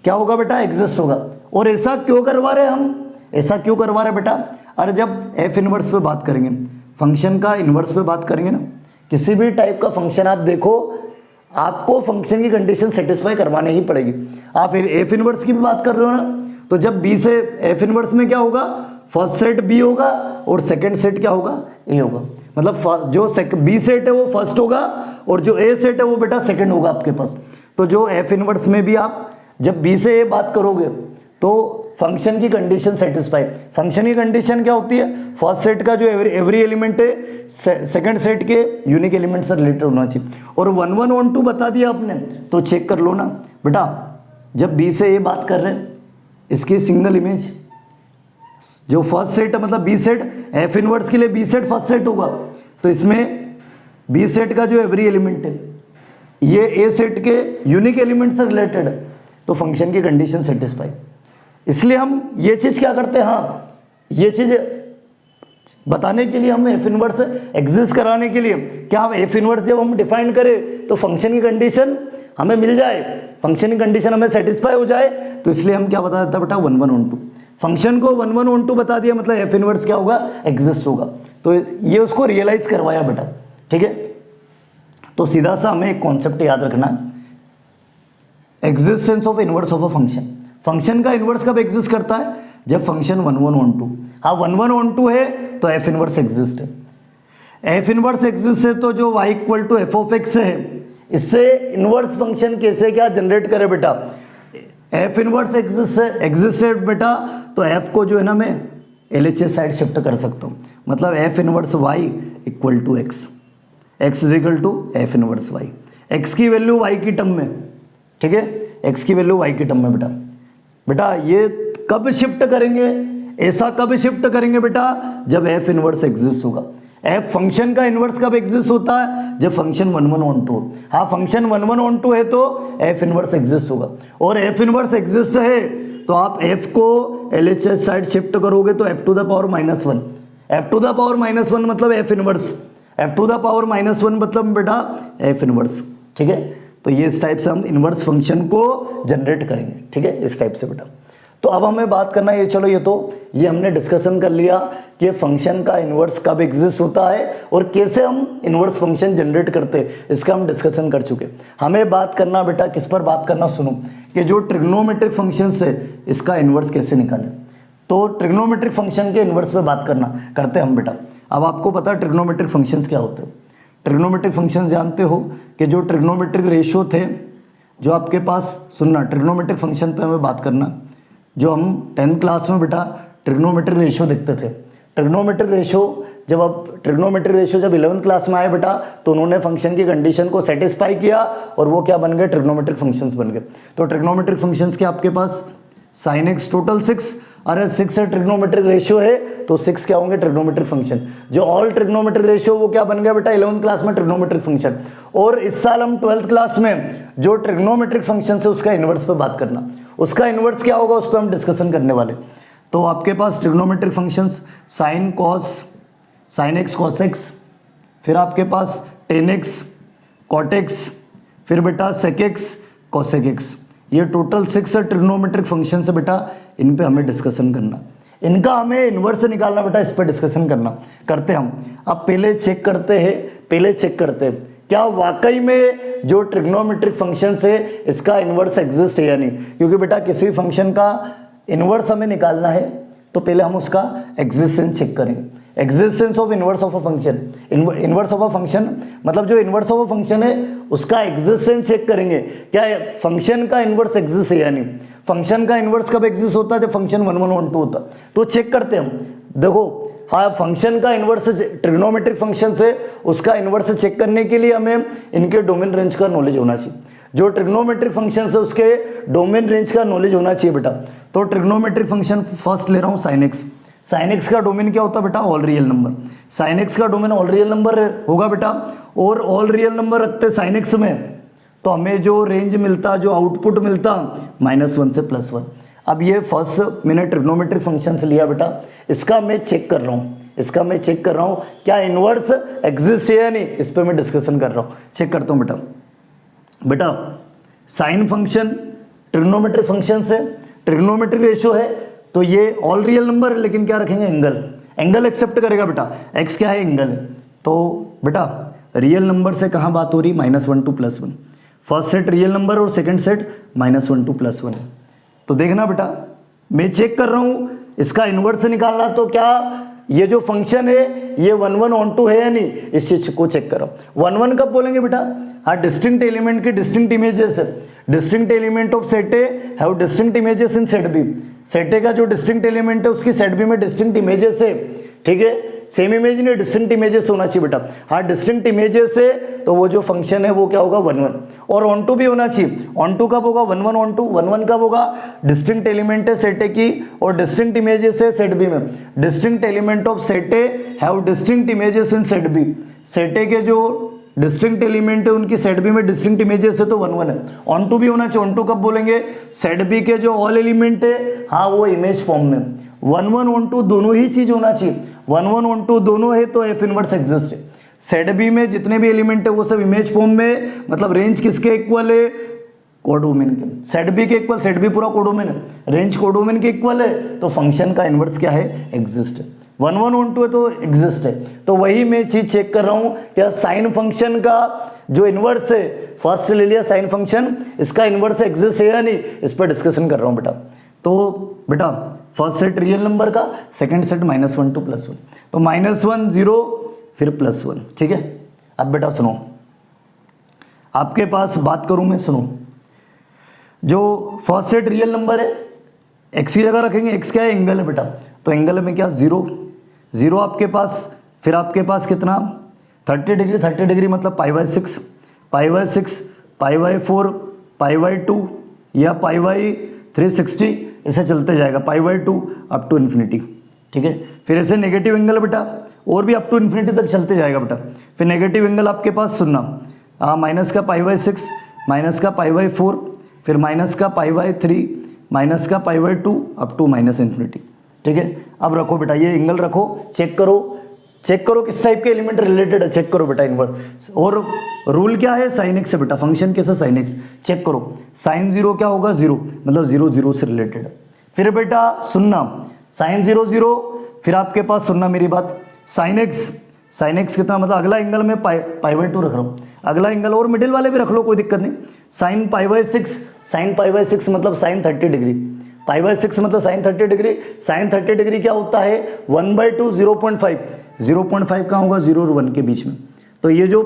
क्या होगा बेटा, एग्जिस्ट होगा। और ऐसा क्यों करवा रहे हम, ऐसा क्यों करवा रहे बेटा, अरे जब एफ इनवर्स पे बात करेंगे, फंक्शन का इनवर्स पे बात करेंगे ना, किसी भी टाइप का फंक्शन आप देखो आपको फंक्शन की कंडीशन सेटिस्फाई करवानी ही पड़ेगी। आप फिर एफ इनवर्स की भी बात कर रहे हो ना, तो जब बी से एफ इनवर्स में क्या होगा, फर्स्ट सेट बी होगा और सेकंड सेट क्या होगा, ए होगा। मतलब जो बी सेट है वो फर्स्ट होगा और जो ए सेट है वो बेटा सेकंड होगा आपके पास। तो जो एफ इनवर्स में भी आप जब बी से ए बात करोगे तो फंक्शन की कंडीशन सेटिस्फाई। फंक्शन की कंडीशन क्या होती है, फर्स्ट सेट का जो एवरी एलिमेंट है सेकंड सेट के यूनिक एलिमेंट से रिलेटेड होना चाहिए। और 1 1 ऑन 2 बता दिया आपने तो चेक कर लो ना बेटा, जब बी से ए बात कर रहे हैं इसकी सिंगल इमेज जो फर्स्ट सेट है, मतलब बी सेट एफ इनवर्स के लिए बी सेट फर्स्ट सेट होगा, तो इसमें बी सेट का जो एवरी एलिमेंट है ये ए सेट के यूनिक एलिमेंट से रिलेटेड है, तो फंक्शन की कंडीशन सेटिस्फाई। इसलिए हम ये चीज क्या करते हैं, हाँ ये चीज बताने के लिए हम एफ इनवर्स एग्जिस्ट कराने के लिए क्या हम एफ इनवर्स जब हम डिफाइन करें तो फंक्शन की कंडीशन हमें मिल जाए, फंक्शन की कंडीशन हमें सेटिस्फाई हो जाए, तो इसलिए हम क्या बता देता बेटा 1 1 ऑन 2। फंक्शन को 1 1 ऑन 2 बता दिया मतलब एफ इनवर्स क्या होगा, एग्जिस्ट होगा। तो ये उसको रियलाइज करवाया बेटा, ठीक है। तो सीधा सा हमें एक कॉन्सेप्ट याद रखना है, existence of inverse of a function. Function का इनवर्स कब एग्जिस्ट करता है, जब फंक्शन 1 1 ऑन 2। हाँ 1 1 ऑन 2 है तो एफ इनवर्स एग्जिस्ट है। एफ इनवर्स एग्जिस्ट है तो जो y equal to F of x है, इससे इनवर्स फंक्शन कैसे क्या जनरेट करे बेटा, एफ इनवर्स एग्जिस्ट है बेटा, तो एफ को जो है ना मैं LHS साइड शिफ्ट कर सकता हूँ। मतलब f inverse y equal to x, x is equal to F inverse y। X की वैल्यू y की टर्म में, ठीक है, एक्स की वैल्यू y की टर्म में बेटा ये कब शिफ्ट करेंगे, ऐसा कब शिफ्ट करेंगे बेटा, जब एफ इनवर्स एग्जिस्ट होगा। एफ फंक्शन का इनवर्स कब एग्जिस्ट होता है, जब फंक्शन 1 1 ऑन 2। हाँ फंक्शन 1 1 ऑन 2 है तो एफ इनवर्स एग्जिस्ट होगा। और एफ इनवर्स एग्जिस्ट है तो आप एफ को LHS साइड शिफ्ट करोगे तो F two the power -1, F two the power -1 मतलब f inverse, F two the power -1 मतलब बेटा एफ इनवर्स, ठीक है। तो ये इस टाइप से हम इनवर्स फंक्शन को जनरेट करेंगे, ठीक है, इस टाइप से बेटा। तो अब हमें बात करना है, चलो ये हमने डिस्कशन कर लिया कि फंक्शन का इनवर्स कब एग्जिस्ट होता है और कैसे हम इनवर्स फंक्शन जनरेट करते हैं, इसका हम डिस्कशन कर चुके। हमें बात करना बेटा किस पर बात करना, सुनो, कि जो ट्रिग्नोमेट्रिक फंक्शंस है इसका इनवर्स कैसे निकालें। तो ट्रिग्नोमेट्रिक फंक्शन के इनवर्स पे बात करते हैं हम बेटा। अब आपको पता है ट्रिग्नोमेट्रिक फंक्शंस क्या होते हैं। ट्रिग्नोमेट्रिक फंक्शंस जानते हो कि जो ट्रिग्नोमेट्रिक रेशियो थे, जो आपके पास, सुनना, ट्रिग्नोमेट्रिक फंक्शन पे हमें बात करना, जो हम 10th क्लास में बेटा ट्रिग्नोमेट्रिक रेशियो देखते थे। ट्रिग्नोमेट्रिक रेशियो जब अब ट्रिग्नोमेट्री रेशियो जब 11th क्लास में आए बेटा तो उन्होंने फंक्शन की कंडीशन को सेटिस्फाई किया और वो क्या बन गए, ट्रिग्नोमेट्रिक फंक्शंस बन गए। तो ट्रिग्नोमेट्रिक फंक्शंस के आपके पास साइन एक्स टोटल 6, अरे 6 से ट्रिग्नोमेट्रिक रेशियो है तो 6 क्या होंगे, ट्रिग्नोमेट्रिक फंक्शन। जो ऑल ट्रिग्नोमेट्रिक रेशियो वो क्या बन गया बेटा 11th क्लास में, ट्रिग्नोमेट्रिक फंक्शन। और इस साल हम 12th क्लास में जो ट्रिग्नोमेट्रिक फंक्शन है उसका इनवर्स पे बात करना, उसका इनवर्स क्या होगा उस पर हम डिस्कशन करने वाले। तो आपके पास trigonometric functions sine cos, sine x cos x, फिर आपके पास टेन एक्स कॉट एक्स, फिर बेटा सेक एक्स कॉसेक एक्स, ये टोटल 6 ट्रिग्नोमेट्रिक फंक्शन है बेटा, इन पे हमें डिस्कशन करना, इनका हमें इन्वर्स निकालना बेटा, इस पर डिस्कशन करना करते हम। अब पहले चेक करते हैं क्या वाकई में जो ट्रिग्नोमेट्रिक फंक्शन है इसका इन्वर्स एग्जिस्ट है या नहीं, क्योंकि बेटा किसी फंक्शन का इन्वर्स हमें निकालना है तो पहले हम उसका एग्जिस्टेंस चेक करेंगे, existence of inverse of a function. Inverse of a function मतलब जो इन्वर्स ऑफ अ फंक्शन है उसका एग्जिस्टेंस चेक करेंगे, क्या फंक्शन का इन्वर्स एग्जिस्ट है या नहीं। फंक्शन का इन्वर्स कब एग्जिस्ट होता है, जब फंक्शन 1 1 1 2 होता, तो चेक करते हैं हम। देखो हाँ, फंक्शन का इन्वर्स ट्रिग्नोमेट्रिक फंक्शन से उसका इन्वर्स चेक करने के लिए हमें इनके डोमेन रेंज का नॉलेज होना चाहिए। जो ट्रिग्नोमेट्रिक फंक्शन है उसके डोमेन रेंज का नॉलेज होना चाहिए बेटा। तो ट्रिग्नोमेट्रिक फंक्शन फर्स्ट ले रहा हूँ साइन एक्स, साइन एक्स का डोमेन क्या होता है बेटा, all real number. Sine x का डोमेन ऑल रियल नंबर होगा बेटा, और ऑल रियल नंबर रखते साइन एक्स में तो हमें जो रेंज मिलता, जो आउटपुट मिलता -1 से +1। अब ये फर्स्ट मैंने ट्रिग्नोमेट्रिक फंक्शन से लिया बेटा, इसका मैं चेक कर रहा हूँ क्या इन्वर्स एग्जिस्ट है या नहीं, इस पर मैं डिस्कशन कर रहा हूँ, चेक करता हूँ बेटा साइन फंक्शन ट्रिग्नोमेट्रिक फंक्शन से ट्रिग्नोमेट्रिक रेशियो है तो ये ऑल रियल नंबर है, लेकिन क्या रखेंगे, एंगल एक्सेप्ट करेगा बेटा, एक्स क्या है, एंगल है। तो बेटा रियल नंबर से कहाँ बात हो रही, -1 to +1, first set real number और सेकंड सेट -1 to +1 है। तो देखना बेटा मैं चेक कर रहा हूँ इसका इन्वर्स निकालना, तो क्या ये जो फंक्शन है ये 1 1 on 2 है या नहीं, इस चीज को चेक करो। 1 1 कब बोलेंगे बेटा, हाँ डिस्टिंक्ट एलिमेंट के डिस्टिंक्ट इमेजेस है, distinct element of set A have distinct images in set B. Set A का जो डिस्टिंक्ट एलिमेंट है उसकी सेट बी में डिस्टिंक्ट इमेजेस है, ठीक है, सेम इमेज नहीं डिस्टिंक्ट इमेजेस होना चाहिए बेटा। हाँ डिस्टिंक्ट इमेजेस है तो वो जो फंक्शन है वो क्या होगा 1 1, और ऑन टू भी होना चाहिए। ऑन टू कब होगा, 1 1 on 2, 1 1 कब होगा, डिस्टिंक्ट एलिमेंट है सेट ए की और डिस्टिंक्ट इमेजेस है सेट बी में। Distinct element of set A have distinct images in set B, set A के जो डिस्टिंक्ट एलिमेंट है उनकी सेट बी में डिस्टिंक्ट इमेजेस है तो 1 1 है। ऑन टू भी होना चाहिए, ऑन टू कब बोलेंगे, सेट बी के जो ऑल एलिमेंट है हाँ वो इमेज फॉर्म में, 1 1 on 2 दोनों ही चीज होना चाहिए, 1 1 on 2 दोनों है तो एफ इनवर्स एग्जिस्ट है। सेट बी में जितने भी एलिमेंट है वो सब इमेज फॉर्म में, मतलब रेंज किसके इक्वल है, कोडोमेन के। सेट बी के इक्वल, सेट बी पूरा कोडोमेन है, रेंज कोडोमेन के इक्वल है तो फंक्शन का इनवर्स क्या है, एग्जिस्ट है। 1 1 on 2 है तो एग्जिस्ट है। तो वही मैं चीज चेक कर रहा हूँ क्या साइन फंक्शन का जो इनवर्स है, फर्स्ट ले लिया साइन फंक्शन, इसका इनवर्स एग्जिस्ट है या नहीं, इस पर डिस्कशन कर रहा हूँ बेटा। तो बेटा फर्स्ट सेट रियल नंबर का, सेकंड सेट -1 to +1, तो -1 0 फिर +1, ठीक है। अब बेटा सुनो, आपके पास बात करूं मैं, सुनो, जो फर्स्ट सेट रियल नंबर है एक्स की जगह रखेंगे, एक्स क्या है, एंगल है बेटा, तो एंगल में क्या 0 0 आपके पास, फिर आपके पास कितना 30 डिग्री, 30 डिग्री मतलब π/6, π/6, π/4, π/2 या π/360, ऐसे चलते जाएगा π/2 अप टू इन्फिनिटी, ठीक है। फिर ऐसे नेगेटिव एंगल बेटा और भी अप टू इन्फिनिटी तक चलते जाएगा बेटा। फिर नेगेटिव एंगल आपके पास सुनना, माइनस का π/6, माइनस का π/4, फिर माइनस का π/3, माइनस का π/2 अप टू -इन्फिनिटी, ठीक है। अब रखो बेटा ये एंगल रखो, चेक करो किस टाइप के एलिमेंट रिलेटेड है, चेक करो बेटा इनवर्स। और रूल क्या है, साइन एक्स है बेटा, फंक्शन कैसा साइन एक्स, चेक करो साइन 0 क्या होगा 0, मतलब 0 0 से रिलेटेड है। फिर बेटा सुनना साइन 0 0, फिर आपके पास सुनना मेरी बात, साइन एक्स कितना, मतलब अगला एंगल में π/2 रख रहा हूँ, अगला एंगल और मिडिल वाले भी रख लो कोई दिक्कत नहीं। साइन π/6 मतलब साइन 30 डिग्री, π/6 मतलब साइन 30 डिग्री, साइन 30 डिग्री क्या होता है 1/2 0.5, 0.5 कहाँ होगा 0 और 1 के बीच में। तो ये जो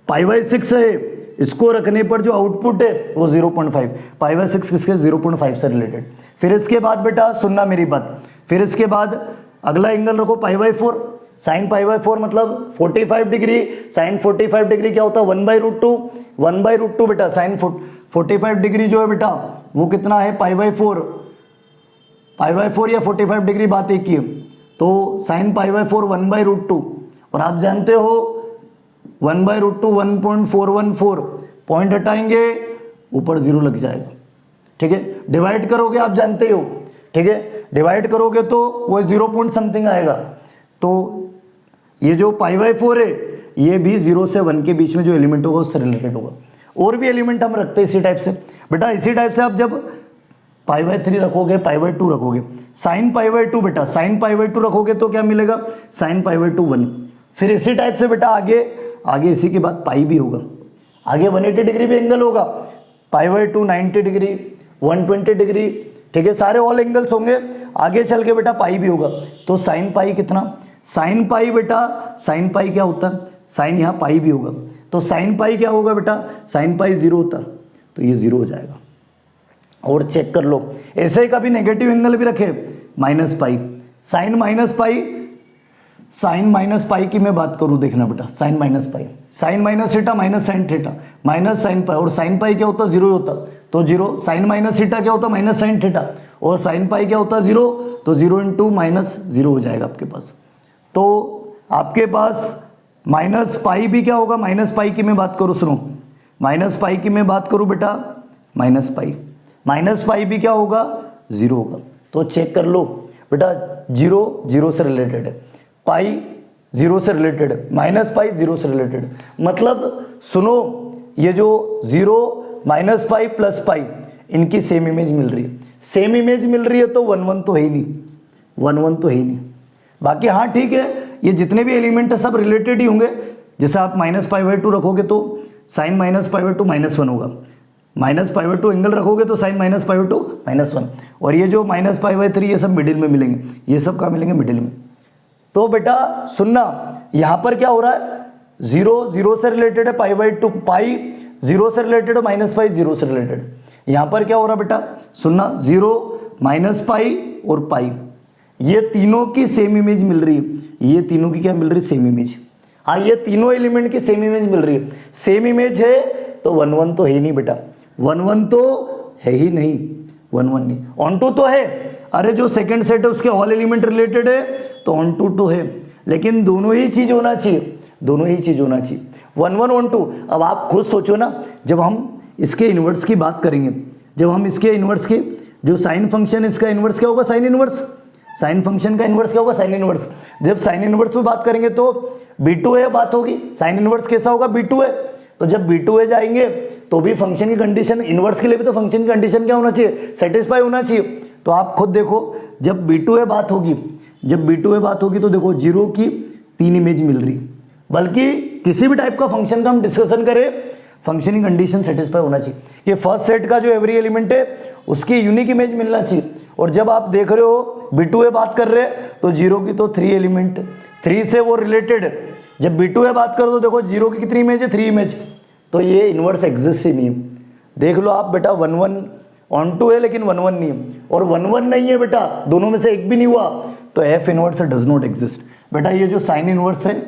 π/6 है इसको रखने पर जो आउटपुट है वो 0.5, π/6 किसके 0.5 से रिलेटेड। फिर इसके बाद बेटा सुनना मेरी बात, फिर इसके बाद अगला एंगल रखो π/4, साइन पाई बाय 4 मतलब 45 डिग्री, साइन 45 डिग्री क्या होता है 1/√2, 1/√2 बेटा साइन 45 डिग्री जो है बेटा वो कितना है पाई बाय 4 या 45 डिग्री, बात एक ही है। तो साइन पाई बाय 4 1/√2, और आप जानते हो 1/√2 1.414, पॉइंट हटाएंगे ऊपर 0 लग जाएगा, ठीक है। डिवाइड करोगे आप जानते हो, ठीक है, डिवाइड करोगे तो वो 0 पॉइंट समथिंग आएगा। तो ये जो पाई बाय 4 है ये भी 0 से 1 के बीच में जो एलिमेंट होगा उससे रिलेटेड होगा। और भी एलिमेंट हम रखते हैं इसी टाइप से बेटा, इसी टाइप से आप जब पाई बाय 3 रखोगे, पाई बाय 2 रखोगे, साइन पाई बाय 2 बेटा साइन पाई बाय 2 रखोगे तो क्या मिलेगा साइन पाई बाय 2 1। फिर इसी टाइप से बेटा आगे इसी के बाद पाई भी होगा, आगे 180 डिग्री भी एंगल होगा, पाई बाय 2 90 डिग्री 120 डिग्री, ठीक है, सारे ऑल एंगल्स होंगे। आगे चल के बेटा पाई भी होगा, तो साइन पाई कितना, साइन पाई बेटा साइन पाई क्या होता है, साइन यहाँ पाई भी होगा, तो साइन पाई क्या होगा बेटा साइन पाई 0 होता, तो ये 0 हो जाएगा। और चेक कर लो, ऐसे ही कभी नेगेटिव एंगल भी रखे minus pi, sine minus pi की मैं बात करूँ, देखना बेटा sine minus pi, sine minus theta minus sine theta minus sine pi, और साइन पाई क्या होता 0 होता, तो 0, साइन माइनस थीटा क्या होता माइनस साइन थीटा, और साइन पाई क्या होता 0, तो 0 इंटू माइनस 0 हो जाएगा आपके पास। तो आपके पास माइनस पाई भी क्या होगा, माइनस पाई की मैं बात करूँ, सुनो माइनस पाई की मैं बात करूँ बेटा, माइनस पाई भी क्या होगा 0 होगा। तो चेक कर लो बेटा 0 से रिलेटेड है, पाई 0 से रिलेटेड है, माइनस पाई 0 से रिलेटेड है, मतलब सुनो ये जो 0 माइनस पाई प्लस पाई इनकी सेम इमेज मिल रही है, सेम इमेज मिल रही है तो 1 1 तो है ही नहीं, 1 1 तो है ही नहीं। बाकी हाँ ठीक है, ये जितने भी एलिमेंट है सब रिलेटेड ही होंगे। जैसे आप माइनस पाई बाय 2 रखोगे तो साइन माइनस पाई बाय 2 -1 होगा, माइनस पाई बाय 2 एंगल रखोगे तो साइन माइनस पाई बाय 2 -1, और ये जो माइनस पाई बाय 3 ये सब मिडिल में मिलेंगे, ये सब कहाँ मिलेंगे मिडिल में। तो बेटा सुनना यहाँ पर क्या हो रहा है 0 से रिलेटेड है, पाई बाय 2 पाई 0 से रिलेटेड है, माइनस पाई 0 से रिलेटेड। यहाँ पर क्या हो रहा है बेटा सुनना 0 माइनस पाई और पाई ये तीनों की सेम इमेज मिल रही है, ये तीनों की क्या मिल रही है सेम इमेज। हाँ ये तीनों एलिमेंट की सेम इमेज मिल रही है, सेम इमेज है तो 1 1 तो है ही नहीं बेटा, 1 1 तो है ही नहीं, 1 1 नहीं, ऑन टू तो है। अरे जो सेकंड सेट है उसके ऑल एलिमेंट रिलेटेड है तो ऑन टू तो है, लेकिन दोनों ही चीज होना चाहिए, दोनों ही चीज होना चाहिए 1 1 ऑन टू। अब आप खुद सोचो ना, जब हम इसके इन्वर्स की बात करेंगे, जब हम इसके इन्वर्स की जो साइन फंक्शन इसका इन्वर्स क्या होगा साइन इन्वर्स, साइन फंक्शन का इन्वर्स क्या होगा साइन इन्वर्स। जब साइन इन्वर्स पे बात करेंगे तो B2 है बात होगी, साइन इन्वर्स कैसा होगा B2 है। तो जब B2 है जाएंगे तो भी फंक्शन की कंडीशन इन्वर्स के लिए भी तो फंक्शन की कंडीशन क्या होना चाहिए सेटिस्फाई होना चाहिए। तो आप खुद देखो जब B2 है बात होगी, जब B2 है बात होगी तो देखो 0 की 3 इमेज मिल रही, बल्कि किसी भी टाइप का फंक्शन का हम डिस्कशन करें फंक्शन की कंडीशन सेटिस्फाई होना चाहिए कि फर्स्ट सेट का जो एवरी एलिमेंट है उसकी यूनिक इमेज मिलना चाहिए। और जब आप देख रहे हो B2 है बात कर रहे हैं तो 0 की तो 3 एलिमेंट 3 से वो रिलेटेड है। जब B2 है बात करो तो देखो 0 की कितनी इमेज है 3 इमेज, तो ये इन्वर्स एग्जिस्ट ही नहीं है। देख लो आप बेटा 1 1 ऑन टू है लेकिन 1 1 नहीं है, और 1 1 नहीं है बेटा, दोनों में से एक भी नहीं हुआ तो F inverse does not exist. बेटा ये जो साइन इन्वर्स है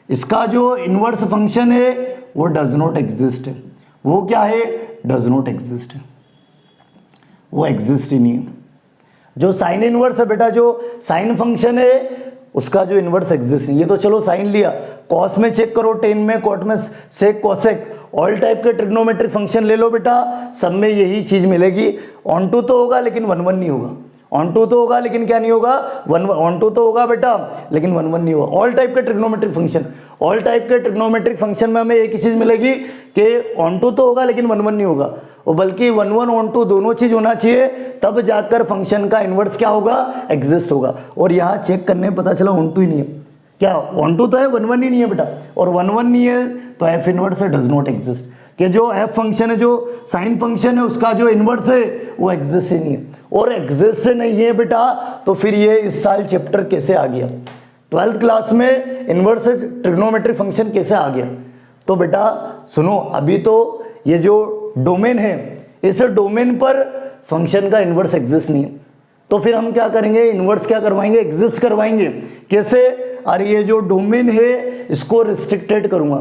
इसका जो इन्वर्स फंक्शन है वो डज नॉट एग्जिस्ट है। वो क्या है डज नॉट एग्जिस्ट है, वो एग्जिस्ट ही नहीं है। जो साइन इन्वर्स है बेटा, जो साइन फंक्शन है उसका जो इन्वर्स एग्जिस्ट है। ये तो चलो साइन लिया, कॉस में चेक करो, टेन में, कॉट में, सेक, कोसेक, ऑल टाइप के ट्रिग्नोमेट्रिक फंक्शन ले लो बेटा, सब में यही चीज मिलेगी। ऑन टू तो होगा लेकिन 1 1 नहीं होगा, ऑन टू तो होगा लेकिन क्या नहीं होगा 1 ऑन टू तो होगा बेटा लेकिन 1 1 नहीं होगा। ऑल टाइप के ट्रिग्नोमेट्रिक फंक्शन, ऑल टाइप के ट्रिग्नोमेट्रिक फंक्शन में हमें एक ही चीज मिलेगी कि ऑन टू तो होगा लेकिन 1 1 नहीं होगा, और बल्कि 1 1 ऑन टू दोनों चीज होना चाहिए, तब जाकर फंक्शन का इन्वर्स क्या होगा एग्जिस्ट होगा। और यहाँ चेक करने पता चला ऑन टू ही नहीं है, क्या ऑन टू तो है 1 1 ही नहीं है बेटा, और 1 1 नहीं है तो एफ इन्वर्स है डज नॉट एग्जिस्ट, कि जो एफ फंक्शन है, जो साइन फंक्शन है उसका जो इन्वर्स है वो एग्जिस्ट ही नहीं है। और एग्जिस्ट से नहीं है बेटा तो फिर ये इस साल चैप्टर कैसे आ गया, 12th क्लास में इन्वर्स ट्रिग्नोमेट्रिक फंक्शन कैसे आ गया। तो बेटा सुनो, अभी तो ये जो डोमेन है इस डोमेन पर फंक्शन का इन्वर्स एग्जिस्ट नहीं है, तो फिर हम क्या करेंगे, इन्वर्स क्या करवाएंगे, एग्जिस्ट करवाएंगे। कैसे, अरे ये जो डोमेन है इसको रिस्ट्रिक्टेड करूंगा।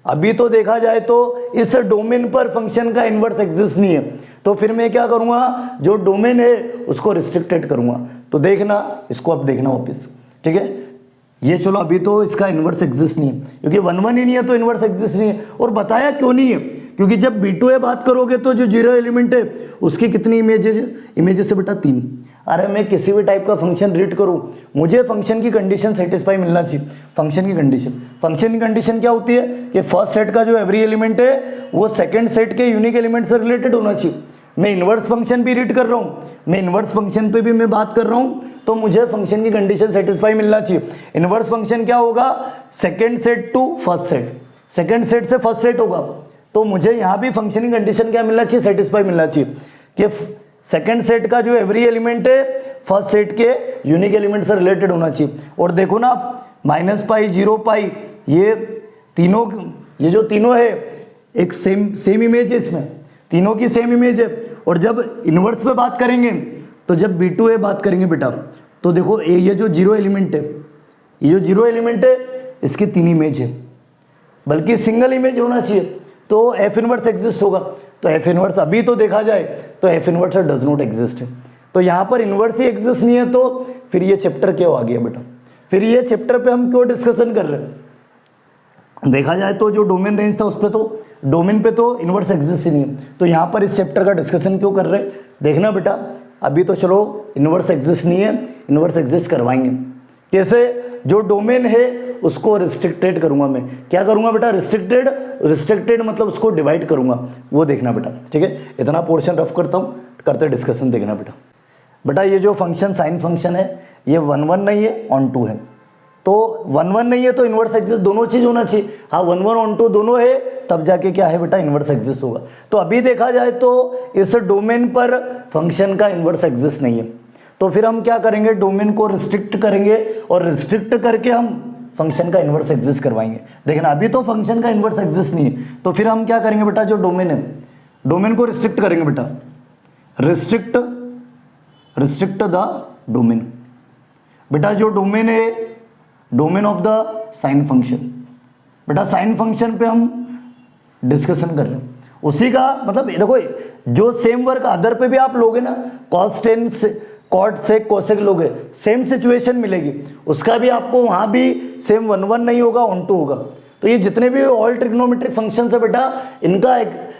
अभी तो देखा जाए तो इस डोमेन पर फंक्शन का इन्वर्स एग्जिस्ट नहीं है, तो फिर मैं क्या करूंगा, जो डोमेन है उसको रिस्ट्रिक्टेड करूंगा। तो देखना, इसको अब देखना वापस, ठीक है। ये चलो अभी तो इसका इन्वर्स एग्जिस्ट नहीं है, क्योंकि 1 1 ही नहीं है तो इन्वर्स एग्जिस्ट नहीं है। और बताया क्यों नहीं है, क्योंकि जब B2A बात करोगे तो जो 0 एलिमेंट है उसकी कितनी इमेजेस है बेटा, 3। अरे मैं किसी भी टाइप का फंक्शन रीड करूं, मुझे फंक्शन की कंडीशन सेटिस्फाई मिलना चाहिए। फंक्शन की कंडीशन क्या होती है कि फर्स्ट सेट का जो एवरी एलिमेंट है वो सेकंड सेट के यूनिक एलिमेंट से रिलेटेड होना चाहिए। मैं इन्वर्स फंक्शन भी रीड कर रहा हूँ, मैं इन्वर्स फंक्शन पे भी मैं बात कर रहा हूँ, तो मुझे फंक्शन की कंडीशन सेटिस्फाई मिलना चाहिए। इन्वर्स फंक्शन क्या होगा, second set to first set, second set से फर्स्ट सेट होगा, तो मुझे यहाँ भी फंक्शन की कंडीशन क्या मिलना चाहिए, सेटिस्फाई मिलना चाहिए कि सेकंड सेट का जो एवरी एलिमेंट है फर्स्ट सेट के यूनिक एलिमेंट से रिलेटेड होना चाहिए। और देखो ना आप, -π 0π ये तीनों, ये जो तीनों है एक सेम इमेज है, इसमें तीनों की सेम इमेज है। और जब इन्वर्स पे बात करेंगे तो जब B2A बात करेंगे बेटा, तो देखो ये जो 0 एलिमेंट है, ये जो 0 एलिमेंट है इसकी 3 इमेज है, बल्कि सिंगल इमेज होना चाहिए, तो F इनवर्स एग्जिस्ट होगा। तो F इनवर्स अभी तो देखा जाए तो F inverse does not exist है, तो यहाँ पर इन्वर्स ही एग्जिस्ट नहीं है, तो फिर ये चैप्टर क्यों आ गया बेटा, फिर ये चैप्टर पे हम क्यों डिस्कशन कर रहे हैं। देखा जाए तो जो डोमेन रेंज था उस पर तो डोमेन पे तो इन्वर्स एग्जिस्ट ही नहीं है, तो यहाँ पर इस चैप्टर का डिस्कशन क्यों कर रहे हैं। देखना बेटा, अभी तो चलो इन्वर्स एग्जिस्ट नहीं है, इन्वर्स एग्जिस्ट करवाएंगे। कैसे, जो डोमेन है उसको रिस्ट्रिक्टेड करूंगा मैं, क्या करूंगा बेटा, रिस्ट्रिक्टेड मतलब उसको डिवाइड करूंगा, वो देखना बेटा, ठीक है। इतना पोर्शन रफ करता हूँ, करते डिस्कशन देखना बेटा। ये जो फंक्शन साइन फंक्शन है ये 1 1 नहीं है, ऑन 2 है, तो 1 1 नहीं है तो इन्वर्स एग्जिस्ट दोनों चीज होना चाहिए। हाँ 1 1 ऑन 2 दोनों है, तब जाके क्या है बेटा, इन्वर्स एग्जिस्ट होगा। तो अभी देखा जाए तो इस डोमेन पर फंक्शन का इन्वर्स एग्जिस्ट नहीं है, तो फिर हम क्या करेंगे, डोमेन को रिस्ट्रिक्ट करेंगे और रिस्ट्रिक्ट करके हम फंक्शन का इन्वर्स एग्जिस्ट करवाएंगे। देखना अभी तो फंक्शन का इन्वर्स एग्जिस्ट नहीं है, तो फिर हम क्या करेंगे बेटा, जो डोमेन है डोमेन को रिस्ट्रिक्ट करेंगे बेटा, रिस्ट्रिक्ट द डोमेन। बेटा जो डोमेन है, domain of the sine function, बेटा साइन फंक्शन पे हम डिस्कशन कर रहे हैं, उसी का मतलब देखो जो सेम वर्क अदर पे भी आप लोगे ना, कॉस टेन से कॉट से कोसेक लोगे, सेम सिचुएशन मिलेगी, उसका भी आपको वहाँ भी सेम 1 1 नहीं होगा, ऑन 2 होगा। तो ये जितने भी ऑल ट्रिग्नोमेट्रिक फंक्शंस है बेटा, इनका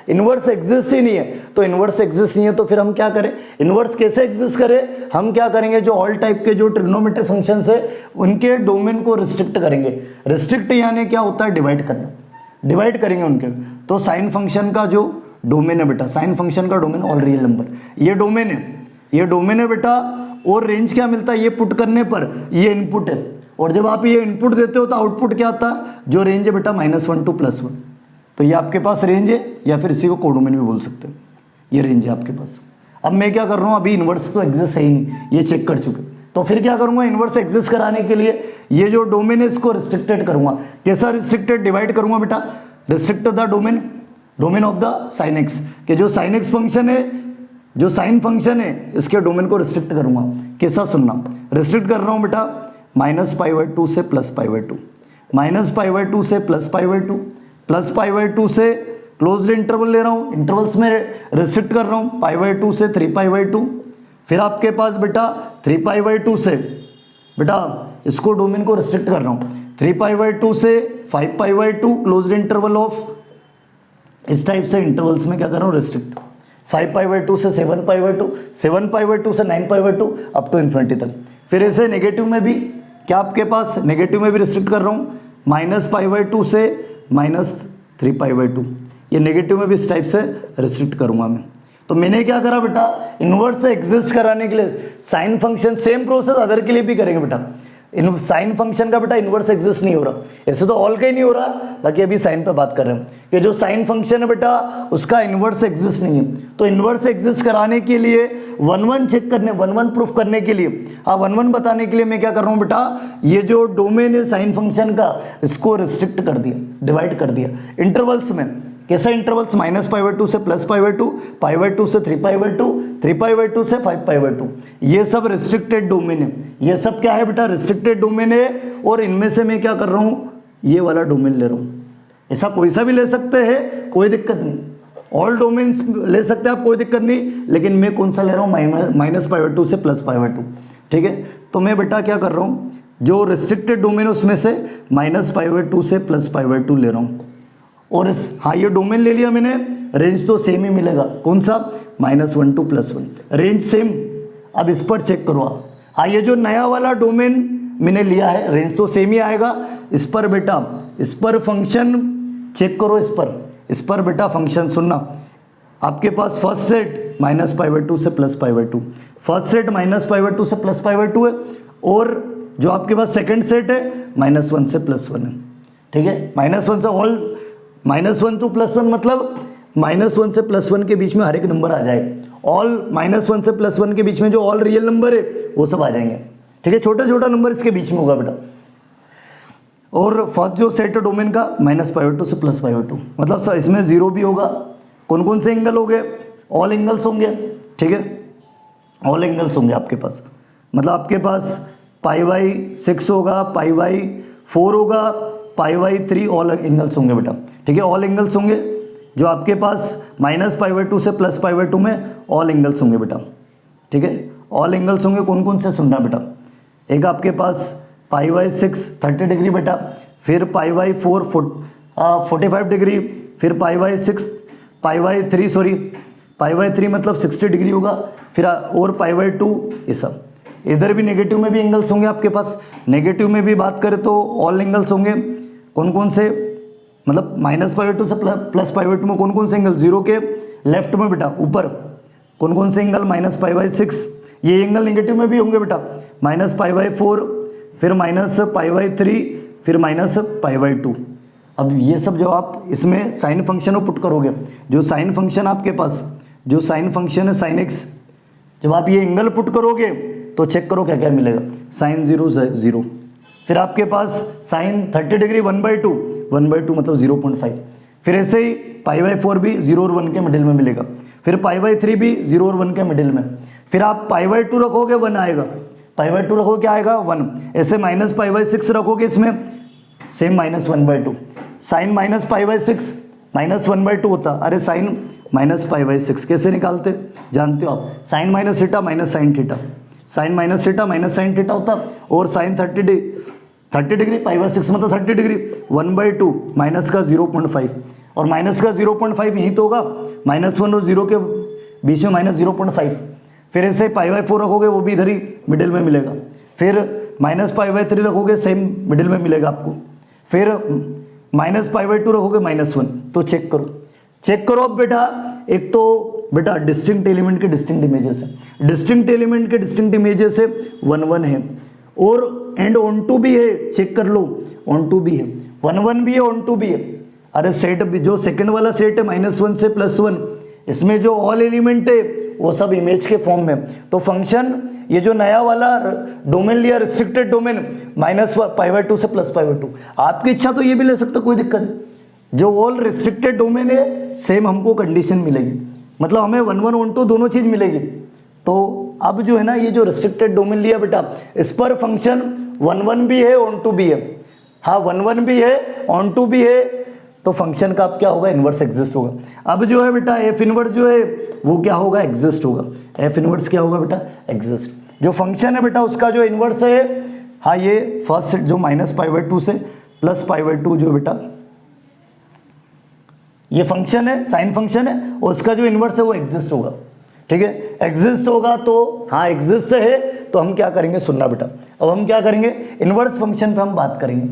इन्वर्स एग्जिस्ट ही नहीं है, तो इन्वर्स एग्जिस्ट नहीं है तो फिर हम क्या करें, इन्वर्स कैसे एग्जिस्ट करें, हम क्या करेंगे, जो ऑल टाइप के जो ट्रिग्नोमेट्रिक फंक्शंस है उनके डोमेन को रिस्ट्रिक्ट करेंगे। रिस्ट्रिक्ट यानी क्या होता है, डिवाइड करना, डिवाइड करेंगे उनके। तो साइन फंक्शन का जो डोमेन है बेटा, साइन फंक्शन का डोमेन ऑल रियल नंबर, ये डोमेन है, ये डोमेन है बेटा। और रेंज क्या मिलता है, ये पुट करने पर ये इनपुट है, और जब आप ये इनपुट देते हो तो आउटपुट क्या आता है, जो रेंज है बेटा -1 to +1, तो ये आपके पास रेंज है, या फिर इसी को कोडोमेन भी बोल सकते हैं, ये रेंज है आपके पास। अब मैं क्या कर रहा हूँ, अभी इन्वर्स तो एग्जिस्ट है ही नहीं, ये चेक कर चुके, तो फिर क्या करूँगा, इन्वर्स एग्जिस्ट कराने के लिए ये जो डोमेन है इसको रिस्ट्रिक्टेड करूँगा। कैसा रिस्ट्रिक्टेड, डिवाइड करूँगा बेटा, restrict the domain, domain of the sine x, के जो साइन एक्स फंक्शन है, जो साइन फंक्शन है इसके डोमेन को रिस्ट्रिक्ट करूँगा। कैसा सुनना, रिस्ट्रिक्ट कर रहा हूँ बेटा -π/2 से +π/2, -π/2 से +π/2, +π/2 से क्लोज्ड इंटरवल ले रहा हूँ, इंटरवल्स में रिस्ट्रिक्ट कर रहा हूँ, π/2 से 3π/2, फिर आपके पास बेटा 3π/2 से बेटा इसको डोमेन को रिस्ट्रिक्ट कर रहा हूँ, 3π/2 से 5π/2 क्लोज्ड इंटरवल ऑफ, इस टाइप से इंटरवल्स में क्या कर रहा हूँ, रिस्ट्रिक्ट। 5π/2 से 7π/2, 7π/2 से 9π/2 अप टू इन्फिनिटी तक। फिर ऐसे नेगेटिव में भी क्या आपके पास, नेगेटिव में भी रिस्ट्रिक्ट कर रहा हूँ, -π/2 से -3π/2, ये नेगेटिव में भी इस टाइप से रिस्ट्रिक्ट करूँगा मैं। तो मैंने क्या करा बेटा, इन्वर्स एग्जिस्ट कराने के लिए sine function, same process other के लिए भी करेंगे बेटा। इन साइन फंक्शन का बेटा इन्वर्स एग्जिस्ट नहीं हो रहा, ऐसे तो ऑल का ही नहीं हो रहा, बाकी अभी साइन पे बात कर रहे हैं कि जो साइन फंक्शन है बेटा उसका इन्वर्स एग्जिस्ट नहीं है। तो इन्वर्स एग्जिस्ट कराने के लिए 1 1 चेक करने, 1 1 प्रूफ करने के लिए, हाँ 1 1 बताने के लिए मैं क्या कर रहा हूँ बेटा, ये जो डोमेन है साइन फंक्शन का इसको रिस्ट्रिक्ट कर दिया, डिवाइड कर दिया इंटरवल्स में। कैसा इंटरवल्स, -π/2 से +π/2, π/2 से 3π/2, 3π/2 से 5π/2, ये सब रिस्ट्रिक्टेड डोमेन है। ये सब क्या है बेटा, रिस्ट्रिक्टेड डोमेन है। और इनमें से मैं क्या कर रहा हूँ, ये वाला डोमेन ले रहा हूँ। ऐसा कोई सा भी ले सकते हैं, कोई दिक्कत नहीं, ऑल डोमेन्स ले सकते हैं आप, कोई दिक्कत नहीं, लेकिन मैं कौन सा ले रहा हूँ, -π/2 से +π/2, ठीक है। तो मैं बेटा क्या कर रहा हूँ, जो रिस्ट्रिक्टेड डोमेन है उसमें से -π/2 से +π/2 ले रहा हूँ। और इस, हाँ ये डोमेन ले लिया मैंने, रेंज तो सेम ही मिलेगा, कौन सा, -1 to +1, रेंज सेम। अब इस पर चेक करो आप, हाँ ये जो नया वाला डोमेन मैंने लिया है, रेंज तो सेम ही आएगा। इस पर बेटा, इस पर फंक्शन चेक करो, इस पर बेटा फंक्शन सुनना, आपके पास फर्स्ट सेट -π/2 से +π/2, फर्स्ट सेट -π/2 से +π/2 है, और जो आपके पास सेकंड सेट है -1 से +1 है, ठीक है। -1 से ऑल, -1 to +1 मतलब -1 से +1 के बीच में हर एक नंबर आ जाएगा। ऑल -1 से +1 के बीच में जो ऑल रियल नंबर है वो सब आ जाएंगे, ठीक है। छोटा छोटा नंबर इसके बीच में होगा बेटा। और फर्स्ट जो सेट है डोमेन का -π/2 से +π/2, मतलब इसमें 0 भी होगा। कौन कौन से एंगल हो गए, ऑल एंगल्स होंगे, ठीक है, ऑल एंगल्स होंगे आपके पास। मतलब आपके पास π/6 होगा, π/4 होगा, π/3 ऑल एंगल्स होंगे बेटा, ठीक है, ऑल एंगल्स होंगे। जो आपके पास -π/2 से +π/2 में ऑल एंगल्स होंगे बेटा, ठीक है, ऑल एंगल्स होंगे। कौन कौन से सुनना बेटा, एक आपके पास π/6 30 डिग्री बेटा, फिर π/4 45 डिग्री, फिर π/3 मतलब 60 डिग्री होगा, फिर और π/2 ये सब। इधर भी नेगेटिव में भी एंगल्स होंगे आपके पास। नेगेटिव में भी बात करें तो ऑल एंगल्स होंगे। कौन कौन से, मतलब -π/2 से +π/2 में कौन कौन से एंगल, 0 के लेफ्ट में बेटा ऊपर कौन कौन से एंगल, -π/6, ये एंगल नेगेटिव में भी होंगे बेटा, -π/4, फिर -π/3, फिर -π/2। अब ये सब जब आप इसमें साइन फंक्शन को पुट करोगे, जो साइन फंक्शन आपके पास, जो साइन फंक्शन है sin x, जब आप ये एंगल पुट करोगे तो चेक करो क्या क्या मिलेगा, sin 0 0, फिर आपके पास sin 30 डिग्री 1/2 मतलब 0.5, फिर ऐसे ही π/4 भी 0 और 1 के मिडिल में मिलेगा, फिर π/3 भी 0 और 1 के मिडिल में, फिर आप π/2 रखोगे 1 आएगा, π/2 रखोगे क्या आएगा 1, ऐसे -π/6 रखोगे इसमें सेम -1/2, साइन -π/6 -1/2 होता, अरे साइन -π/6 कैसे निकालते जानते हो आप, साइन -θ -sin θ, साइन -θ -sin θ होता, और साइन 30 डिग्री π/6 मतलब 30 डिग्री 1/2 माइनस का 0.5, और माइनस का 0.5 यही तो होगा, -1 और 0 के बीच में -0.5, फिर ऐसे π/4 रखोगे वो भी इधर ही मिडिल में मिलेगा, फिर -π/3 रखोगे सेम मिडिल में मिलेगा आपको, फिर -π/2 रखोगे -1। तो चेक करो अब बेटा, एक तो बेटा डिस्टिंक्ट एलिमेंट के डिस्टिंक्ट इमेजेस है, डिस्टिंक्ट एलिमेंट के डिस्टिंक्ट इमेजेस है 1 1 है, और एंड ऑन टू भी है, चेक कर लो ऑन टू भी है, 1 1 भी है ऑन टू भी है। अरे सेट जो सेकंड वाला सेट है -1 से +1, इसमें जो ऑल एलिमेंट है वो सब इमेज के फॉर्म में। तो फंक्शन ये जो नया वाला डोमेन लिया रिस्ट्रिक्टेड डोमेन -π/2 से +π/2, आपकी इच्छा तो ये भी ले सकते, कोई दिक्कत नहीं। जो ऑल रिस्ट्रिक्टेड डोमेन है सेम हमको कंडीशन मिलेगी, मतलब हमें 1 1 1 2 दोनों चीज मिलेगी। तो अब जो है ना ये जो रिस्ट्रिक्टेड डोमेन लिया बेटा, इस पर फंक्शन 1 1 भी है ऑन टू भी है, हाँ 1 1 भी है ऑन टू भी है, तो फंक्शन का अब क्या होगा, इनवर्स एग्जिस्ट होगा। अब जो है बेटा एफ इनवर्स जो है वो क्या होगा, एग्जिस्ट होगा। एफ इनवर्स क्या होगा बेटा, एग्जिस्ट। जो फंक्शन है बेटा उसका जो इनवर्स है, हाँ ये फर्स्ट जो -π/2 से +π/2 जो बेटा ये फंक्शन है, साइन फंक्शन है, और उसका जो इनवर्स है वो एग्जिस्ट होगा, ठीक है। एग्जिस्ट होगा तो हाँ एग्जिस्ट है, तो हम क्या करेंगे सुनना बेटा, अब हम क्या करेंगे, इनवर्स फंक्शन पे हम बात करेंगे।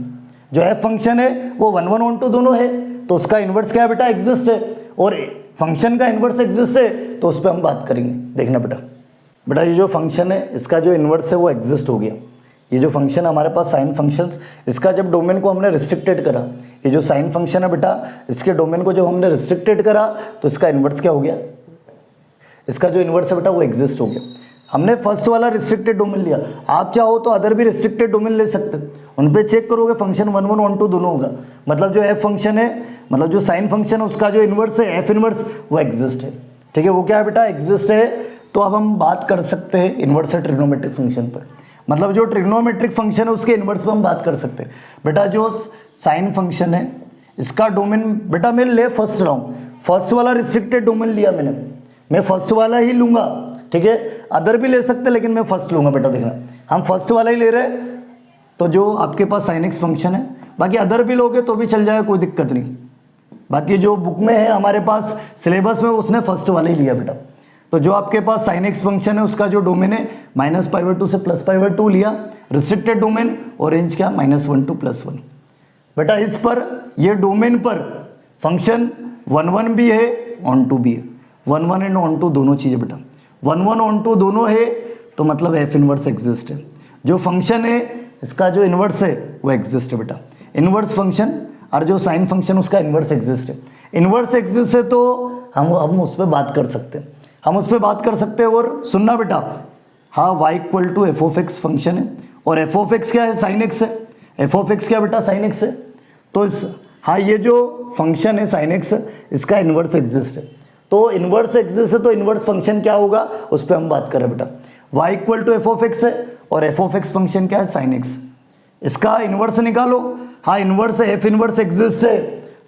जो एफ फंक्शन है वो 1 1 1 2 दोनों है, तो उसका इनवर्स क्या है बेटा, एग्जिस्ट है, और फंक्शन का इनवर्स एग्जिस्ट है, तो उस पर हम बात करेंगे। देखना बेटा ये जो फंक्शन है इसका जो इनवर्स है वो एग्जिस्ट हो गया। ये जो फंक्शन हमारे पास साइन फंक्शंस, इसका जब डोमेन को हमने रिस्ट्रिक्टेड करा, ये जो साइन फंक्शन है बेटा इसके डोमेन को जब हमने रिस्ट्रिक्टेड करा तो इसका इनवर्स क्या हो गया, इसका जो इनवर्स है बेटा वो एग्जिस्ट हो गया। हमने फर्स्ट वाला रिस्ट्रिक्टेड डोमेन लिया, आप चाहो तो अदर भी रिस्ट्रिक्टेड डोमेन ले सकते, उन पे चेक करोगे फंक्शन 1 1 1 2 दोनों होगा। मतलब जो एफ फंक्शन है मतलब जो साइन फंक्शन है उसका जो इन्वर्स है एफ इन्वर्स वो एग्जिस्ट है। ठीक है, वो क्या है बेटा, एग्जिस्ट है। तो अब हम बात कर सकते हैं इन्वर्स ट्रिग्नोमेट्रिक फंक्शन पर, मतलब जो ट्रिग्नोमेट्रिक फंक्शन है उसके इन्वर्स पर हम बात कर सकते हैं। बेटा जो साइन फंक्शन है इसका डोमेन, बेटा मैं ले फर्स्ट रहा हूँ, फर्स्ट वाला रिस्ट्रिक्टेड डोमेन लिया मैंने, मैं फर्स्ट वाला ही लूंगा। ठीक है, अदर भी ले सकते लेकिन मैं फर्स्ट लूंगा। बेटा देखना, हम फर्स्ट वाला ही ले रहे हैं, तो जो आपके पास साइन एक्स फंक्शन है, बाकी अदर भी लोगे तो भी चल जाएगा, कोई दिक्कत नहीं। बाकी जो बुक में है हमारे पास सिलेबस में उसने फर्स्ट वाला ही लिया बेटा। तो जो आपके पास साइन एक्स फंक्शन है उसका जो डोमेन है -π/2 से +π/2 लिया, रिस्ट्रिक्टेड डोमेन, और रेंज क्या -1 to +1। बेटा इस पर ये डोमेन पर फंक्शन 1 भी है ऑन टू भी है, 1 एंड ऑन टू दोनों चीज़ें बेटा, 1 ऑन टू दोनों है, तो मतलब एफ इनवर्स एग्जिस्ट है। जो फंक्शन है इसका जो इन्वर्स है वो एग्जिस्ट है बेटा, इन्वर्स फंक्शन, और जो साइन फंक्शन उसका इन्वर्स एग्जिस्ट है। इन्वर्स एग्जिस्ट है तो हम उस पर बात कर सकते हैं, हम उस पर बात कर सकते हैं। और सुनना बेटा, हाँ y = f(x) फंक्शन है, और f(x) क्या है, साइन एक्स है। f(x) क्या बेटा, साइन एक्स है। तो इस, हाँ ये जो फंक्शन है साइन एक्स, इसका इन्वर्स एग्जिस्ट है। तो इन्वर्स एग्जिस्ट है तो इन्वर्स फंक्शन क्या होगा उस पर हम बात करें बेटा। y = f(x) है और f(x) फंक्शन क्या है, साइन एक्स। इसका इन्वर्स निकालो, हाँ इन्वर्स है, एफ इन्वर्स एग्जिस्ट है,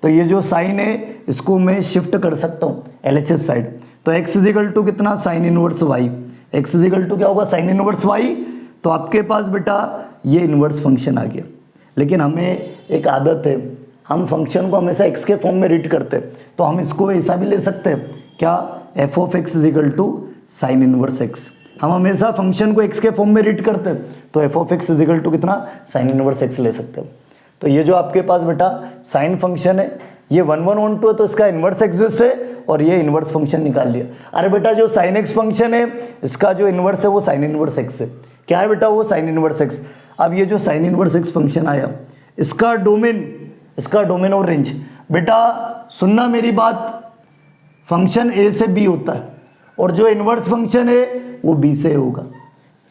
तो ये जो साइन है इसको मैं शिफ्ट कर सकता हूँ LHS साइड। तो x = कितना, साइन इनवर्स y, x = क्या होगा, साइन इनवर्स y। तो आपके पास बेटा ये इन्वर्स फंक्शन आ गया। लेकिन हमें एक आदत है, हम फंक्शन को हमेशा x के फॉर्म में रीड करते हैं, तो हम इसको ऐसा भी ले सकते हैं क्या, f(x) = साइन इनवर्स x। हम हमेशा फंक्शन को x के फॉर्म में रीड करते हैं, तो f(x) = कितना, साइन इनवर्स x ले सकते हैं। तो ये जो आपके पास बेटा साइन फंक्शन है ये 1 ऑन टू है, तो इसका इन्वर्स एग्जिस्ट है, और ये इन्वर्स फंक्शन निकाल लिया। अरे बेटा जो साइन एक्स फंक्शन है इसका जो इन्वर्स है वो साइन इन्वर्स एक्स है। क्या है बेटा, वो साइन इन्वर्स एक्स। अब ये जो साइन इन्वर्स एक्स फंक्शन आया, इसका डोमेन और रेंज, बेटा सुनना मेरी बात, फंक्शन ए से बी होता है, और जो इन्वर्स फंक्शन है वो बी से होगा।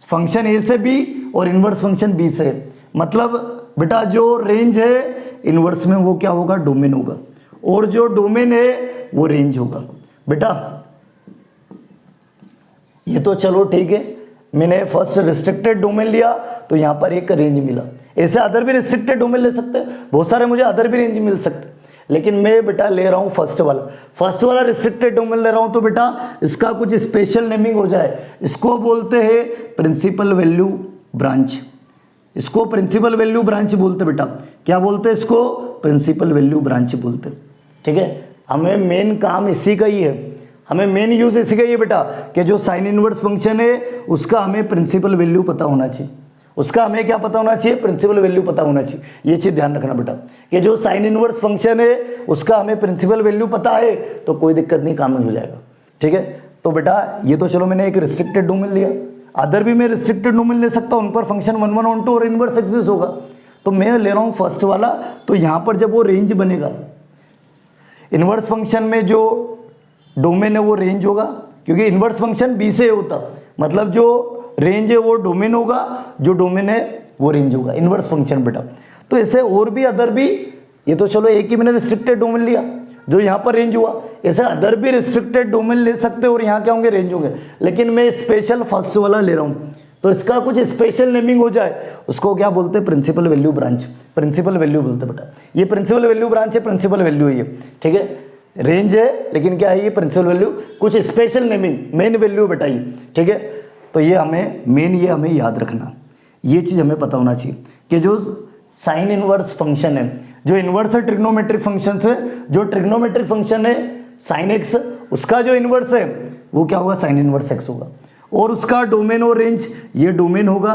फंक्शन ए से बी और इन्वर्स फंक्शन बी से है, मतलब बेटा जो रेंज है इन्वर्स में वो क्या होगा, डोमेन होगा, और जो डोमेन है वो रेंज होगा। बेटा ये तो चलो ठीक है, मैंने फर्स्ट रिस्ट्रिक्टेड डोमेन लिया तो यहाँ पर एक रेंज मिला। ऐसे अदर भी रिस्ट्रिक्टेड डोमेन ले सकते हैं, बहुत सारे मुझे अदर भी रेंज मिल सकते हैं, लेकिन मैं बेटा ले रहा हूँ फर्स्ट वाला रिस्ट्रिक्टेड डोमेन ले रहा हूँ। तो बेटा इसका कुछ स्पेशल नेमिंग हो जाए, इसको बोलते हैं प्रिंसिपल वैल्यू ब्रांच, इसको प्रिंसिपल वैल्यू ब्रांच बोलते बेटा। क्या बोलते हैं इसको, प्रिंसिपल वैल्यू ब्रांच बोलते। ठीक है, हमें मेन काम इसी का ही है, हमें मेन यूज इसी का ही है बेटा, कि जो साइन इनवर्स फंक्शन है उसका हमें प्रिंसिपल वैल्यू पता होना चाहिए, उसका हमें क्या पता होना चाहिए, प्रिंसिपल वैल्यू पता होना चाहिए। ये चीज़ ध्यान रखना बेटा, कि जो साइन इनवर्स फंक्शन है उसका हमें प्रिंसिपल वैल्यू पता है तो कोई दिक्कत नहीं, काम हो जाएगा। ठीक है, तो बेटा ये तो चलो मैंने एक रिस्ट्रिक्टेड डोमेन लिया, अदर भी मैं रिस्ट्रिक्टेड डोमेन ले सकता हूँ, उन पर फंक्शन 1 ऑन टू और इनवर्स एग्जिस्ट होगा। तो मैं ले रहा हूँ फर्स्ट वाला, तो यहाँ पर जब वो रेंज बनेगा, इन्वर्स फंक्शन में जो डोमेन है वो रेंज होगा, क्योंकि इन्वर्स फंक्शन बी से होता, मतलब जो रेंज है वो डोमेन होगा, जो डोमेन है वो रेंज होगा, इन्वर्स फंक्शन बेटा। तो ऐसे और भी अदर भी, ये तो चलो एक ही मैंने रिस्ट्रिक्टेड डोमेन लिया जो यहाँ पर रेंज हुआ, ऐसे अदर भी रिस्ट्रिक्टेड डोमेन ले सकते और यहाँ क्या होंगे, रेंज होंगे। लेकिन मैं स्पेशल फर्स्ट वाला ले रहा हूँ, तो इसका कुछ स्पेशल नेमिंग हो जाए, उसको क्या बोलते हैं, principal value branch, principal value बोलते बेटा। ये प्रिंसिपल वैल्यू ब्रांच है, प्रिंसिपल वैल्यू है ये। ठीक है, रेंज है लेकिन क्या है ये प्रिंसिपल वैल्यू, कुछ स्पेशल नेमिंग, मेन वैल्यू बेटा ये। ठीक है, तो ये हमें मेन, ये हमें याद रखना, ये चीज़ हमें पता होना चाहिए कि जो साइन इनवर्स फंक्शन है, जो इन्वर्स है ट्रिग्नोमेट्रिक फंक्शन से, जो ट्रिग्नोमेट्रिक फंक्शन है साइन एक्स, उसका जो इन्वर्स है वो क्या होगा, साइन इनवर्स एक्स होगा, और उसका डोमेन और रेंज, ये डोमेन होगा,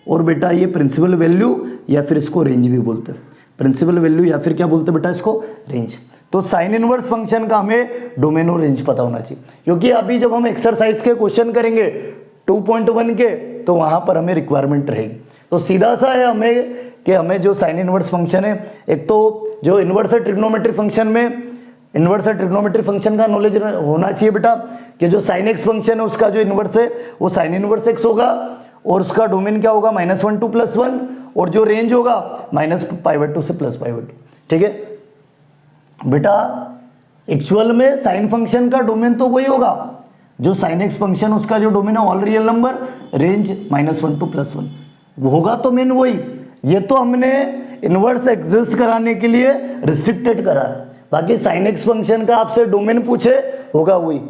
और बेटा ये प्रिंसिपल वैल्यू या फिर इसको रेंज भी बोलते हैं, प्रिंसिपल वैल्यू या फिर क्या बोलते हैं बेटा इसको, रेंज। तो साइन इनवर्स फंक्शन का हमें डोमेन और रेंज पता होना चाहिए, क्योंकि अभी जब हम एक्सरसाइज के क्वेश्चन करेंगे 2.1 के, तो वहाँ पर हमें रिक्वायरमेंट रहेगी। तो सीधा सा है हमें कि हमें जो साइन इनवर्स फंक्शन है, एक तो जो इन्वर्स है ट्रिग्नोमेट्रिक फंक्शन में, इन्वर्स है ट्रिग्नोमेट्रिक फंक्शन का नॉलेज होना चाहिए बेटा, कि जो साइन एक्स फंक्शन है उसका जो इन्वर्स है वो साइन इनवर्स एक्स होगा, और उसका डोमेन क्या होगा, -1 to +1, और जो रेंज होगा -π/2 से +π/2। ठीक है, बेटा एक्चुअल में साइन फंक्शन का डोमेन तो वही होगा, जो साइन एक्स फंक्शन उसका जो डोमेन है all real number, range -1 to +1 होगा, तो मेन वही। ये तो हमने इनवर्स एग्जिस्ट कराने के लिए रिस्ट्रिक्टेड करा है, बाकी साइन एक्स फंक्शन का आपसे डोमेन पूछे होगा वही।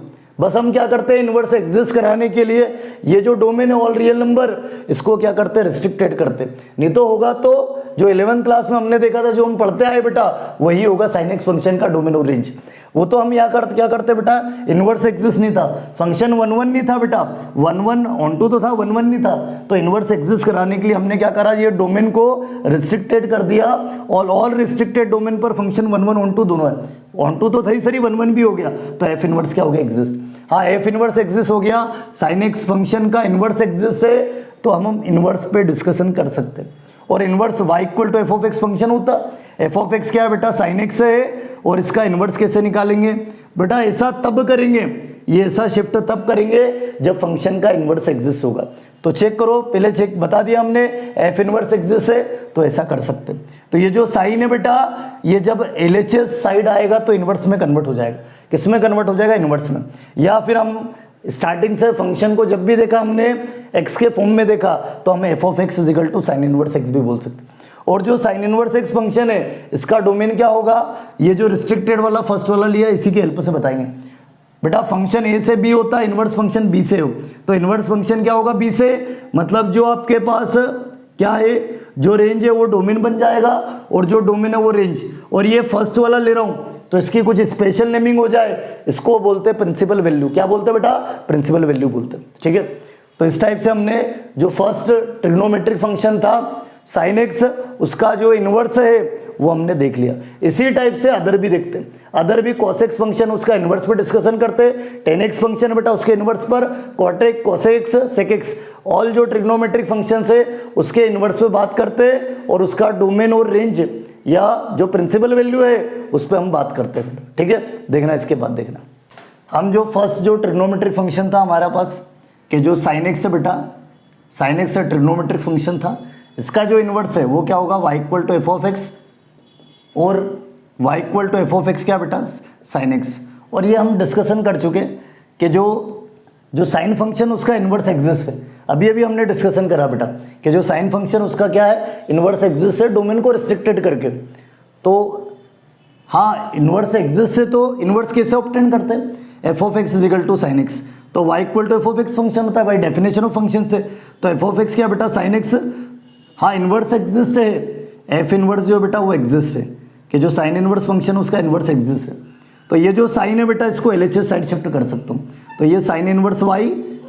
बस हम क्या करते हैं, इनवर्स एग्जिस्ट कराने के लिए ये जो डोमेन है ऑल रियल नंबर, इसको क्या करते हैं, रिस्ट्रिक्टेड करते। नहीं तो होगा तो जो 11th क्लास में हमने देखा था, जो हम पढ़ते आए बेटा, वही होगा साइन एक्स फंक्शन का डोमेन और रेंज। वो तो हम यहाँ क्या करते बेटा, इनवर्स एग्जिस्ट नहीं था, फंक्शन 1 1 नहीं था बेटा, 1 1 ऑन टू तो था, 1 1 नहीं था, तो इनवर्स एग्जिस्ट कराने के लिए हमने क्या करा, ये डोमेन को रिस्ट्रिक्टेड कर दिया। और ऑल रिस्ट्रिक्टेड डोमेन पर फंक्शन 1 1 ऑन टू दोनों है, ऑन टू तो था ही सही, 1 1 भी हो गया, तो एफ इनवर्स क्या हो गया, एग्जिस्ट। हाँ, एफ इनवर्स एग्जिस्ट हो गया, साइन एक्स फंक्शन का इनवर्स एग्जिस्ट है, तो हम इनवर्स पे डिस्कशन कर सकते हैं। और inverse y equal to F of x function होता, एफ ऑफ एक्स क्या है बेटा, साइन एक्स है, और इसका इनवर्स कैसे निकालेंगे बेटा, ऐसा तब करेंगे, ये ऐसा शिफ्ट तब करेंगे जब फंक्शन का इनवर्स एग्जिस्ट होगा। तो चेक करो, पहले चेक बता दिया हमने, एफ इनवर्स एग्जिस्ट है तो ऐसा कर सकते हैं। तो ये जो साइन है बेटा, ये जब LHS साइड आएगा तो इनवर्स में कन्वर्ट हो जाएगा। किस में कन्वर्ट हो जाएगा, इनवर्स में। या फिर हम स्टार्टिंग से फंक्शन को जब भी देखा हमने x के फॉर्म में देखा, तो हमें f of x is equal to sine inverse x भी बोल सकते हैं। और जो साइन इनवर्स एक्स फंक्शन है, इसका डोमेन क्या होगा, ये जो रिस्ट्रिक्टेड वाला फर्स्ट वाला लिया, इसी की हेल्प से बताएंगे बेटा। फंक्शन a से b होता है, इनवर्स फंक्शन b से हो, तो इनवर्स फंक्शन क्या होगा, b से, मतलब जो आपके पास क्या है, जो रेंज है वो डोमेन बन जाएगा, और जो डोमेन है वो रेंज। और ये फर्स्ट वाला ले रहा हूँ, तो इसकी कुछ स्पेशल नेमिंग हो जाए, इसको बोलते हैं प्रिंसिपल वैल्यू। क्या बोलते हैं बेटा, प्रिंसिपल वैल्यू बोलते हैं, ठीक है। तो इस टाइप से हमने जो फर्स्ट ट्रिग्नोमेट्रिक फंक्शन था साइन एक्स, उसका जो इनवर्स है वो हमने देख लिया। इसी टाइप से अदर भी देखते हैं, अदर भी cos x फंक्शन उसका इनवर्स पर डिस्कशन करते हैं, tan x फंक्शन बेटा उसके इनवर्स पर, cot x, cos x, sec x, all जो ट्रिग्नोमेट्रिक फंक्शन है उसके इनवर्स पे बात करते हैं, और उसका डोमेन और रेंज या जो प्रिंसिपल वैल्यू है उस पर हम बात करते हैं, ठीक है। देखना, इसके बाद देखना, हम जो फर्स्ट जो ट्रिग्नोमेट्रिक फंक्शन था हमारे पास, कि जो साइन एक्स है बेटा, साइन एक्स से ट्रिग्नोमेट्रिक फंक्शन था, इसका जो इनवर्स है वो क्या होगा, y equal to F of x, और y equal to F of x क्या बेटा, साइन एक्स। और ये हम डिस्कशन कर चुके कि जो साइन फंक्शन उसका इनवर्स एग्जिस्ट है, अभी अभी हमने डिस्कशन करा बेटा, कि जो साइन फंक्शन उसका क्या है, इनवर्स एग्जिस्ट है, डोमेन को रिस्ट्रिक्टेड करके। तो हाँ, इनवर्स एग्जिस्ट है, तो इनवर्स कैसे ऑब्टेन करते हैं, f of x is equal to sine x, तो y equal to F of x function होता है बाई डेफिनेशन ऑफ फंक्शन से। तो एफ ऑफ एक्स क्या बेटा, साइन एक्स, हाँ इनवर्स एग्जिस्ट है, एफ इनवर्स जो बेटा वो एग्जिस्ट है, कि जो साइन इनवर्स फंक्शन उसका इनवर्स एग्जिस्ट है। तो ये जो साइन है बेटा, इसको LHS साइड शिफ्ट कर सकता हूँ, तो ये sine inverse y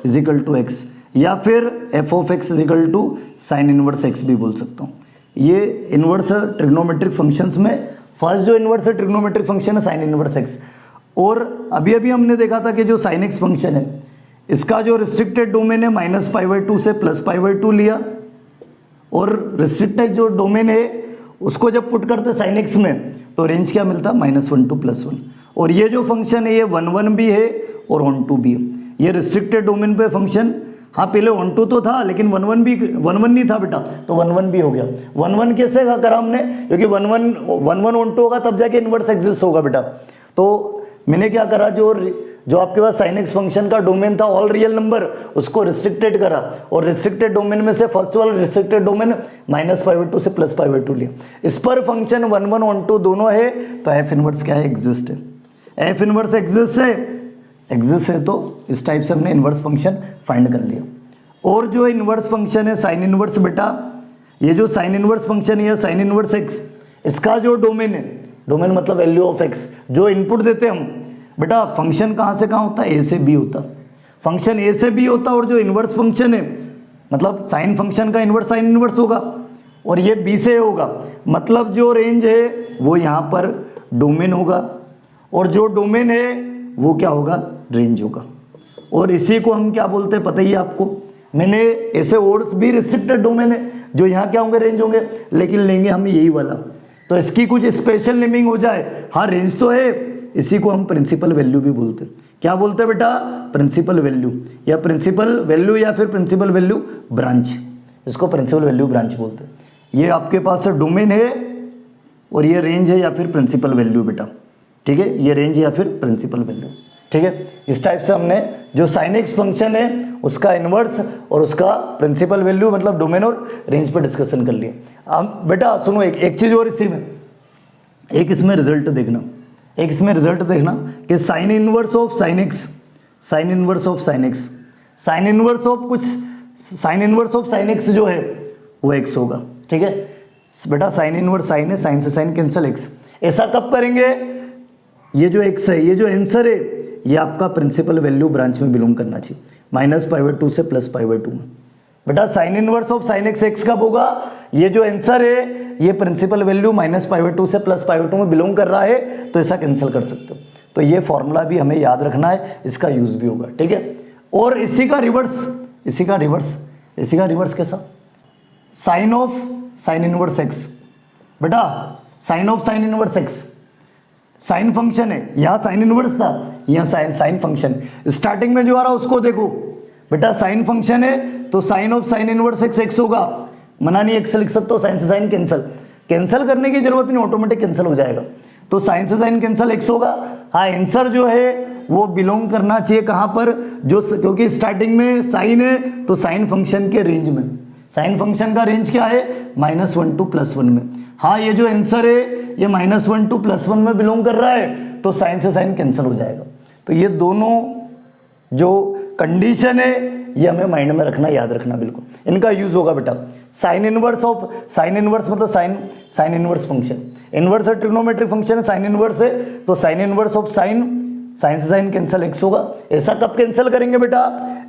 is equal to x, या फिर f of x is equal to sine inverse x भी बोल सकता हूँ। ये इनवर्स ट्रिग्नोमेट्रिक फंक्शंस में फर्स्ट जो इनवर्स है ट्रिग्नोमेट्रिक फंक्शन है साइन इनवर्स एक्स। और अभी अभी हमने देखा था कि जो साइन एक्स फंक्शन है, इसका जो रिस्ट्रिक्टेड डोमेन है -π/2 से +π/2 लिया, और रिस्ट्रिक्टेड जो डोमेन है उसको जब पुट करते साइन एक्स में, तो रेंज क्या मिलता है, -1 to +1। और ये जो फंक्शन है ये 1 1 भी है और ऑन टू भी है, ये रिस्ट्रिक्टेड डोमेन पे फंक्शन, हाँ पहले ऑन टू तो था लेकिन 1 1 नहीं था बेटा, तो 1 1 भी हो गया। 1 1 कैसे करा हमने, क्योंकि 1 1 ऑन टू होगा तब जाके इनवर्स एग्जिस्ट होगा बेटा। तो मैंने क्या करा, जो आपके पास साइन एक्स फंक्शन का डोमेन था ऑल रियल नंबर, उसको रिस्ट्रिक्टेड करा, और रिस्ट्रिक्टेड डोमेन में से फर्स्ट वाला रिस्ट्रिक्टेड डोमेन -π/2 से +π/2 लिया। इस पर फंक्शन 1 1 ऑन टू दोनों है, तो एफ इनवर्स क्या है, एग्जिस्ट है। एफ इनवर्स एग्जिस्ट है, तो इस टाइप से हमने इनवर्स फंक्शन फाइंड कर लिया। और जो इनवर्स फंक्शन है साइन इनवर्स बेटा, ये जो साइन इनवर्स फंक्शन है साइन इनवर्स एक्स, इसका जो डोमेन है, डोमेन मतलब वैल्यू ऑफ एक्स, जो इनपुट देते हम बेटा, फंक्शन कहाँ से कहाँ होता है, ए से बी होता, फंक्शन ए से बी होता, और जो इनवर्स फंक्शन है मतलब साइन फंक्शन का इनवर्स साइन इनवर्स होगा, और ये बी से होगा, मतलब जो रेंज है वो यहाँ पर डोमेन होगा, और जो डोमेन है वो क्या होगा, रेंज होगा। और इसी को हम क्या बोलते हैं पता ही है आपको, मैंने ऐसे और भी रिस्ट्रिक्टेड डोमेन है जो यहाँ क्या होंगे, रेंज होंगे, लेकिन लेंगे हम यही वाला, तो इसकी कुछ स्पेशल नेमिंग हो जाए। हाँ रेंज तो है, इसी को हम प्रिंसिपल वैल्यू भी बोलते हैं। क्या बोलते हैं बेटा, प्रिंसिपल वैल्यू, या प्रिंसिपल वैल्यू, या फिर प्रिंसिपल वैल्यू ब्रांच, इसको प्रिंसिपल वैल्यू ब्रांच बोलते हैं। ये आपके पास डोमेन है और ये रेंज है या फिर प्रिंसिपल वैल्यू बेटा, ठीक है, ये रेंज या फिर प्रिंसिपल वैल्यू। ठीक है, इस टाइप से हमने जो साइन एक्स फंक्शन है उसका इन्वर्स और उसका प्रिंसिपल वैल्यू मतलब डोमेन और रेंज पर डिस्कशन कर लिया। अब बेटा सुनो, एक चीज़ और इसी में, एक इसमें रिजल्ट देखना, एक इसमें रिजल्ट देखना कि sine inverse of sine x, sine inverse of sine x, sine inverse of कुछ, sine inverse of sine x जो है वो एक्स होगा। ठीक है बेटा, साइन इनवर्स साइन है, साइन से साइन कैंसिल एक्स। ऐसा कब करेंगे, ये जो एक्स है, ये जो आंसर है, ये आपका प्रिंसिपल वैल्यू ब्रांच में बिलोंग करना चाहिए, -π/2 से +π/2 में। बेटा sine inverse of sine x x कब होगा, ये जो आंसर है ये प्रिंसिपल वैल्यू -π/2 से +π/2 में बिलोंग कर रहा है, तो ऐसा कैंसिल कर सकते हो। तो ये फॉर्मूला भी हमें याद रखना है, इसका यूज भी होगा। ठीक है, और इसी का रिवर्स, इसी का रिवर्स कैसा, sine of sine inverse x. बेटा sine of sine inverse x sine function है, यहाँ साइन इनवर्स था, यहाँ साइन फंक्शन, स्टार्टिंग में जो आ रहा है उसको देखो। बेटा साइन फंक्शन है तो sine of sine inverse x x होगा, मना नहीं एक्स लिख सकते हो, साइन से साइन कैंसिल करने की जरूरत नहीं, ऑटोमेटिक कैंसिल हो जाएगा। तो साइन से साइन कैंसिल एक्स होगा। हाँ, आंसर जो है वो बिलोंग करना चाहिए कहाँ पर, जो क्योंकि स्टार्टिंग में साइन है तो साइन फंक्शन के रेंज में, साइन फंक्शन का रेंज क्या है -1 to +1 में। हाँ, ये जो आंसर है ये -1 to +1 में बिलोंग कर रहा है, तो साइन से साइन कैंसिल हो जाएगा। तो ये दोनों जो कंडीशन है ये हमें माइंड में रखना, याद रखना बिल्कुल, इनका यूज होगा बेटा। Sine inverse of, sine inverse मतलब sine inverse function, inverse trigonometric function है, साइन इनवर्स है तो sine inverse of sine, sine से साइन कैंसिल एक्स होगा। ऐसा कब कैंसिल करेंगे बेटा,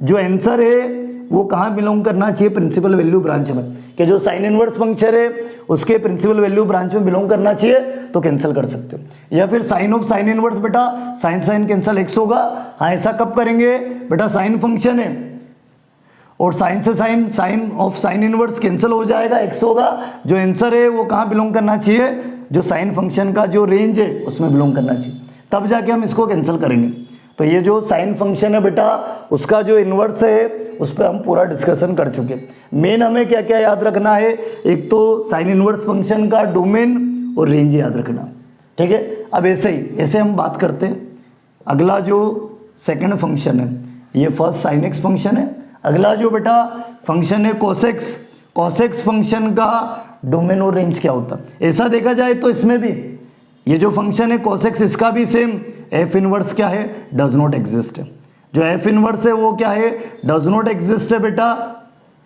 जो आंसर है वो कहाँ बिलोंग करना चाहिए, प्रिंसिपल वैल्यू ब्रांच में, कि जो साइन इनवर्स फंक्शन है उसके प्रिंसिपल वैल्यू ब्रांच में बिलोंग करना चाहिए, तो कैंसिल कर सकते हो। या फिर साइन ऑफ साइन इनवर्स, बेटा साइन साइन कैंसिल एक्स होगा। हाँ, ऐसा कब करेंगे बेटा, साइन फंक्शन है और साइन से sine, sine of sine inverse cancel हो जाएगा, एक्स होगा। जो आंसर है वो कहाँ बिलोंग करना चाहिए, जो साइन फंक्शन का जो रेंज है उसमें बिलोंग करना चाहिए, तब जाके हम इसको कैंसिल करेंगे। तो ये जो साइन फंक्शन है बेटा उसका जो इन्वर्स है उस पर हम पूरा डिस्कशन कर चुके। मेन हमें क्या क्या याद रखना है, एक तो साइन इनवर्स फंक्शन का डोमेन और रेंज याद रखना। ठीक है, अब ऐसे हम बात करते हैं। अगला जो सेकंड फंक्शन है, ये फर्स्ट साइन एक्स फंक्शन है। अगला जो बेटा फंक्शन है कोसेक्स, कोसेक्स फंक्शन का डोमेन और रेंज क्या होता है। ऐसा देखा जाए तो इसमें भी ये जो फंक्शन है कोसेक्स, इसका भी सेम एफ इनवर्स क्या है, डज नॉट एग्जिस्ट है। जो एफ इनवर्स है वो क्या है, डज नॉट एग्जिस्ट है बेटा।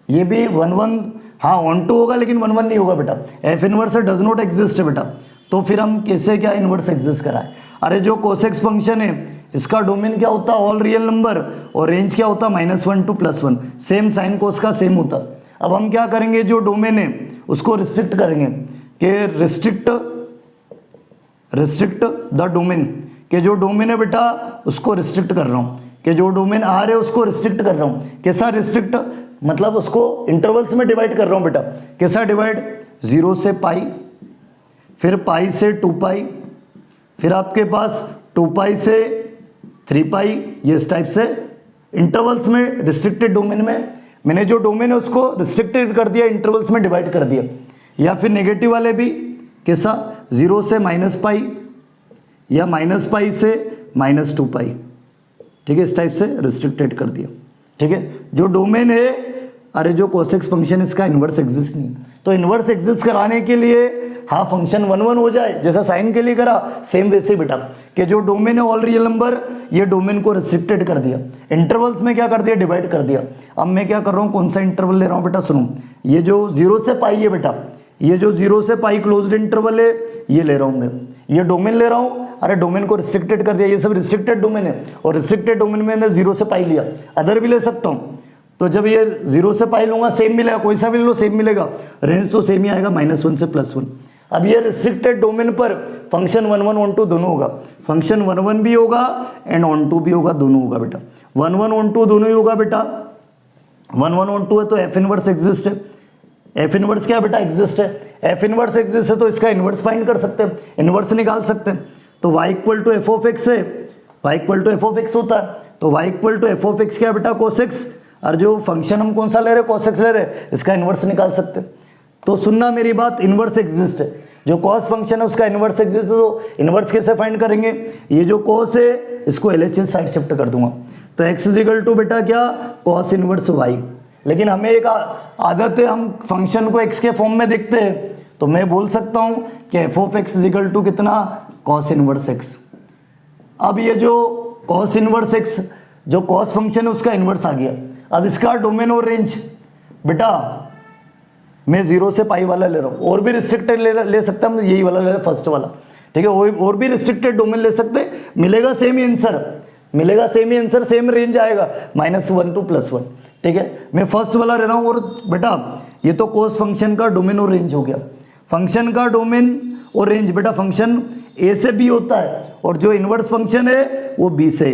ये भी 1 हाँ 1 2 होगा लेकिन 1 1 नहीं होगा बेटा, एफ इनवर्स है, डज नॉट एग्जिस्ट है बेटा। तो फिर हम कैसे क्या इनवर्स एग्जिस्ट कराए। अरे जो कोसेक्स फंक्शन है इसका डोमेन क्या होता है, ऑल रियल नंबर, और रेंज क्या होता है -1 to +1, सेम साइन कोस का सेम होता। अब हम क्या करेंगे, जो डोमेन है उसको रिस्ट्रिक्ट करेंगे कि रिस्ट्रिक्ट द डोमेन, कि जो डोमेन है बेटा उसको रिस्ट्रिक्ट कर रहा हूँ, कि जो डोमेन आ रहे उसको रिस्ट्रिक्ट कर रहा हूँ। कैसा रिस्ट्रिक्ट, मतलब उसको इंटरवल्स में डिवाइड कर रहा हूँ बेटा। कैसा डिवाइड, 0 से पाई, फिर पाई से 2 पाई, फिर आपके पास 2 पाई से 3 पाई, ये इस टाइप से इंटरवल्स में रिस्ट्रिक्टेड डोमेन में मैंने जो डोमेन है उसको रिस्ट्रिक्टेड कर दिया, इंटरवल्स में डिवाइड कर दिया। या फिर नेगेटिव वाले भी कैसा, 0 से -π या -π से -2 पाई, ठीक है, इस टाइप से रिस्ट्रिक्टेड कर दिया। ठीक है, जो डोमेन है, अरे जो कोसेक्स फंक्शन इसका इन्वर्स एग्जिस्ट नहीं, तो इन्वर्स एग्जिस्ट कराने के लिए हाँ फंक्शन 1 1 हो जाए, जैसा साइन के लिए करा सेम वैसे बेटा, कि जो डोमेन है ऑल रियल नंबर, ये डोमेन को रिस्ट्रिक्टेड कर दिया, इंटरवल्स में क्या कर दिया, डिवाइड कर दिया। अब मैं क्या कर रहा हूँ, कौन सा इंटरवल ले रहा हूँ बेटा, सुनो, ये जो 0 से पाई है बेटा, ये जो 0 से पाई क्लोज्ड इंटरवल है ये ले रहा हूँ मैं, ये डोमेन ले रहा हूँ। अरे डोमेन को रिस्ट्रिक्टेड कर दिया, ये सब रिस्ट्रिक्टेड डोमेन है, और रिस्ट्रिक्टेड डोमेन में 0 से पाई लिया, अदर भी ले सकता हूँ। तो जब ये 0 से पाई लूंगा सेम मिलेगा, कोई सा भी ले लो सेम मिलेगा, रेंज तो सेम ही आएगा -1 से +1। अब ये रिस्ट्रिक्टेड डोमेन पर फंक्शन 1 1 1 2 दोनों होगा, फंक्शन 1 1 भी होगा एंड 1 2 भी होगा, दोनों होगा बेटा, 1 1 1 2 दोनों ही होगा बेटा। 1 1 1 2 है तो एफ इनवर्स एग्जिस्ट है, एफ इनवर्स क्या बेटा एग्जिस्ट है, एफ इनवर्स एग्जिस्ट है तो इसका इनवर्स फाइंड कर सकते हैं, इनवर्स निकाल सकते हैं। तो y equal to F of x है, y equal to F of x होता है, तो y equal to F of x क्या बेटा कोसेक्स, और जो फंक्शन हम कौन सा ले रहे हैं, कोसेक्स ले रहे हैं, इसका इनवर्स निकाल सकते हैं। तो सुनना मेरी बात, इनवर्स एग्जिस्ट है, जो कॉस फंक्शन है उसका इन्वर्स एग्जिस्ट, तो इन्वर्स कैसे फाइंड करेंगे, ये जो कॉस है इसको LHS साइड शिफ्ट कर दूंगा, तो x इजिकल टू बेटा क्या कॉस इन्वर्स y। लेकिन हमें एक आदत है, हम फंक्शन को x के फॉर्म में देखते हैं, तो मैं बोल सकता हूँ कि f of x is equal to कितना कॉस इनवर्स एक्स। अब ये जो कॉस इनवर्स एक्स जो कॉस फंक्शन है उसका इन्वर्स आ गया। अब इसका डोमेन और रेंज बेटा मैं 0 से पाई वाला ले रहा हूँ, और भी रिस्ट्रिक्टेड ले सकता हूँ, यही वाला ले रहा फर्स्ट वाला, ठीक है, और भी रिस्ट्रिक्टेड डोमेन ले सकते, मिलेगा सेम ही आंसर, सेम रेंज आएगा -1 to +1, ठीक है। मैं फर्स्ट वाला ले रहा हूँ, और बेटा ये तो कॉस फंक्शन का डोमेन और रेंज हो गया। फंक्शन का डोमेन और रेंज बेटा फंक्शन a से b होता है, और जो इन्वर्स फंक्शन है वो b से,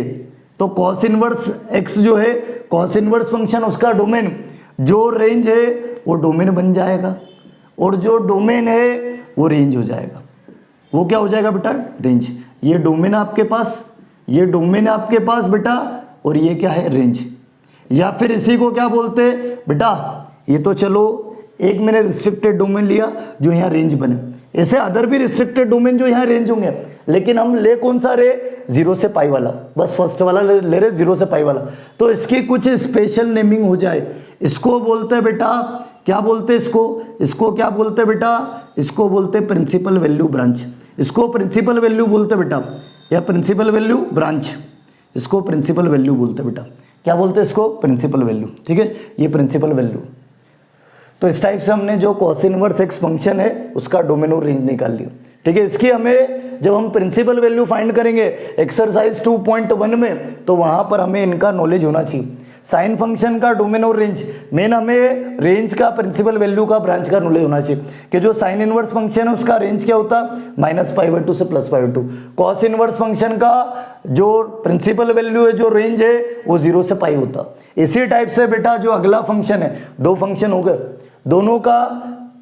तो कॉस इन्वर्स x जो है कॉस इन्वर्स फंक्शन उसका डोमेन, जो रेंज है वो डोमेन बन जाएगा, और जो डोमेन है वो रेंज हो जाएगा। वो क्या हो जाएगा बेटा रेंज। ये डोमेन आपके पास, ये डोमेन आपके पास बेटा, और ये क्या है रेंज। या फिर इसी को क्या बोलते हैं बेटा, ये तो चलो एक मैंने रिस्ट्रिक्टेड डोमेन लिया जो यहाँ रेंज बने, ऐसे अदर भी रिस्ट्रिक्टेड डोमेन जो यहाँ रेंज होंगे, लेकिन हम ले कौन सा रहे 0 से पाई वाला, बस फर्स्ट वाला ले रहे 0 से पाई वाला। तो इसकी कुछ स्पेशल नेमिंग हो जाए, इसको बोलते हैं बेटा क्या बोलते हैं इसको क्या बोलते हैं बेटा, इसको बोलते हैं प्रिंसिपल वैल्यू ब्रांच, इसको प्रिंसिपल वैल्यू बोलते हैं बेटा, या प्रिंसिपल वैल्यू ब्रांच, इसको प्रिंसिपल वैल्यू बोलते हैं बेटा। क्या बोलते हैं इसको प्रिंसिपल वैल्यू, ठीक है, ये प्रिंसिपल वैल्यू। तो इस टाइप से हमने जो कॉस इनवर्स एक्स फंक्शन है उसका डोमेन और रेंज निकाल लिया, ठीक है। इसकी हमें जब हम प्रिंसिपल वैल्यू फाइंड करेंगे एक्सरसाइज 2.1 में, तो वहां पर हमें इनका नॉलेज होना चाहिए। साइन फंक्शन का डोमेन और रेंज, मेन हमें रेंज का प्रिंसिपल वैल्यू का ब्रांच का नॉलेज होना चाहिए कि जो साइन इनवर्स फंक्शन है उसका रेंज क्या होता है -π/2 से +π/2। कॉस इनवर्स फंक्शन का जो प्रिंसिपल वैल्यू है जो रेंज है वो 0 से पाई होता। इसी टाइप से बेटा जो अगला फंक्शन है, दो फंक्शन हो गए, दोनों का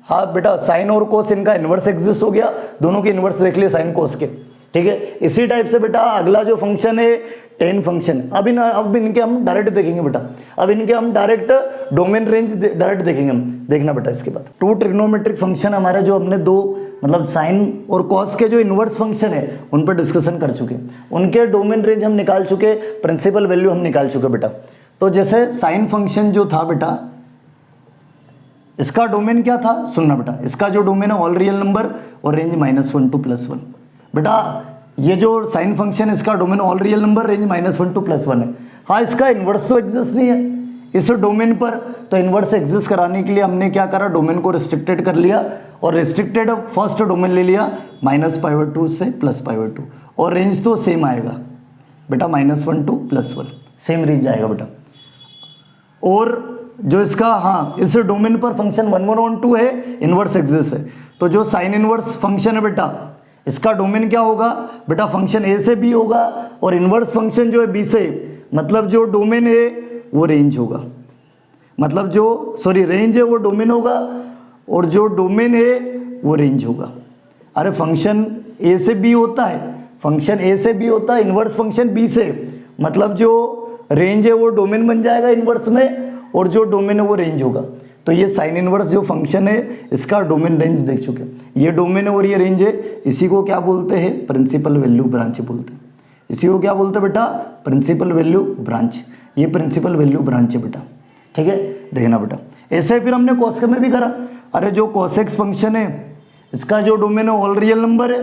हाँ बेटा साइन और कोस इनका इन्वर्स एग्जिस्ट हो गया, दोनों के इन्वर्स देख लिए साइन कोस के, ठीक है। इसी टाइप से बेटा अगला जो फंक्शन है टेन फंक्शन, अब इनके हम डायरेक्ट देखेंगे बेटा, अब इनके हम डायरेक्ट डोमेन रेंज डायरेक्ट देखेंगे हम, देखना बेटा इसके बाद। 2 ट्रिग्नोमेट्रिक फंक्शन हमारे जो हमने दो मतलब साइन और कॉस के जो इन्वर्स फंक्शन है उन पर डिस्कशन कर चुके, उनके डोमेन रेंज हम निकाल चुके, प्रिंसिपल वैल्यू हम निकाल चुके बेटा। तो जैसे साइन फंक्शन जो था बेटा, इसका डोमेन क्या था सुनना बेटा, इसका जो डोमेन है ऑल रियल नंबर और रेंज -1 to +1। बेटा ये जो साइन फंक्शन इसका domain all real number range -1 to +1 है। हाँ इसका इन्वर्स तो एग्जिस्ट नहीं है इस डोमेन पर, तो इन्वर्स एग्जिस्ट कराने के लिए हमने क्या करा, डोमेन को रिस्ट्रिक्टेड कर लिया, और रिस्ट्रिक्टेड फर्स्ट डोमेन ले लिया -π/2 से +π/2, और रेंज तो सेम आएगा बेटा -1 to +1, सेम रेंज आएगा बेटा। और जो इसका हाँ इस डोमेन पर फंक्शन 1 1 1 2 है, इन्वर्स एग्जिस्ट है, तो जो साइन इन्वर्स फंक्शन है बेटा इसका डोमेन क्या होगा बेटा, फंक्शन a से b होगा, और इन्वर्स फंक्शन जो है b से, मतलब जो डोमेन है वो रेंज होगा, मतलब जो रेंज है वो डोमेन होगा, और जो डोमेन है वो रेंज होगा। अरे फंक्शन a से b होता है, फंक्शन a से b होता है, इन्वर्स फंक्शन b से, मतलब जो रेंज है वो डोमेन बन जाएगा इन्वर्स में, और जो डोमेन है वो रेंज होगा। तो ये साइन इनवर्स जो फंक्शन है इसका डोमेन रेंज देख चुके, ये डोमेन है और ये रेंज है, इसी को क्या बोलते हैं प्रिंसिपल वैल्यू ब्रांच बोलते हैं, इसी को क्या बोलते हैं बेटा प्रिंसिपल वैल्यू ब्रांच, ये प्रिंसिपल वैल्यू ब्रांच है बेटा, ठीक है। देखना बेटा ऐसे फिर हमने कॉस में भी करा, अरे जो cos x फंक्शन है इसका जो डोमेन है ऑल रियल नंबर है,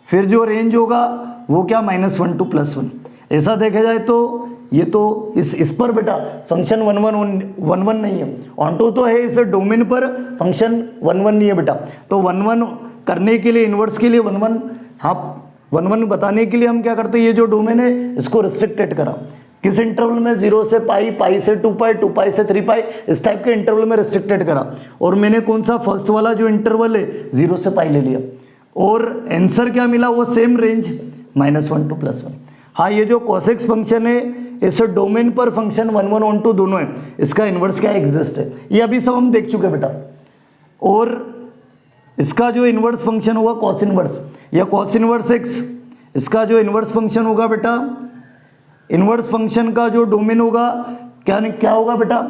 फिर जो रेंज होगा वो क्या -1 to +1। ऐसा देखा जाए तो ये तो इस पर बेटा फंक्शन 1 1 नहीं है, ऑन तो है इस डोमेन पर फंक्शन 1 1 नहीं है बेटा। तो 1 1 करने के लिए इन्वर्स के लिए 1 1 हाँ 1 1 बताने के लिए हम क्या करते हैं, ये जो डोमेन है इसको रिस्ट्रिक्टेड करा, किस इंटरवल में 0 से पाई, पाई से 2 पाई, 2 पाई से 3 पाई, इस टाइप के इंटरवल में रिस्ट्रिक्टेड करा, और मैंने कौन सा फर्स्ट वाला जो इंटरवल है 0 से पाई ले लिया, और आंसर क्या मिला वो सेम रेंज -1 to +1। हाँ ये जो cos x फंक्शन है इस डोमेन पर फंक्शन 1 1 1 2 दोनों है, इसका इन्वर्स क्या एग्जिस्ट है, ये अभी सब हम देख चुके बेटा। और इसका जो इन्वर्स फंक्शन होगा cos इन्वर्स या cos इन्वर्स x, इसका जो इन्वर्स फंक्शन होगा बेटा, इन्वर्स फंक्शन का जो डोमेन होगा क्या होगा बेटा,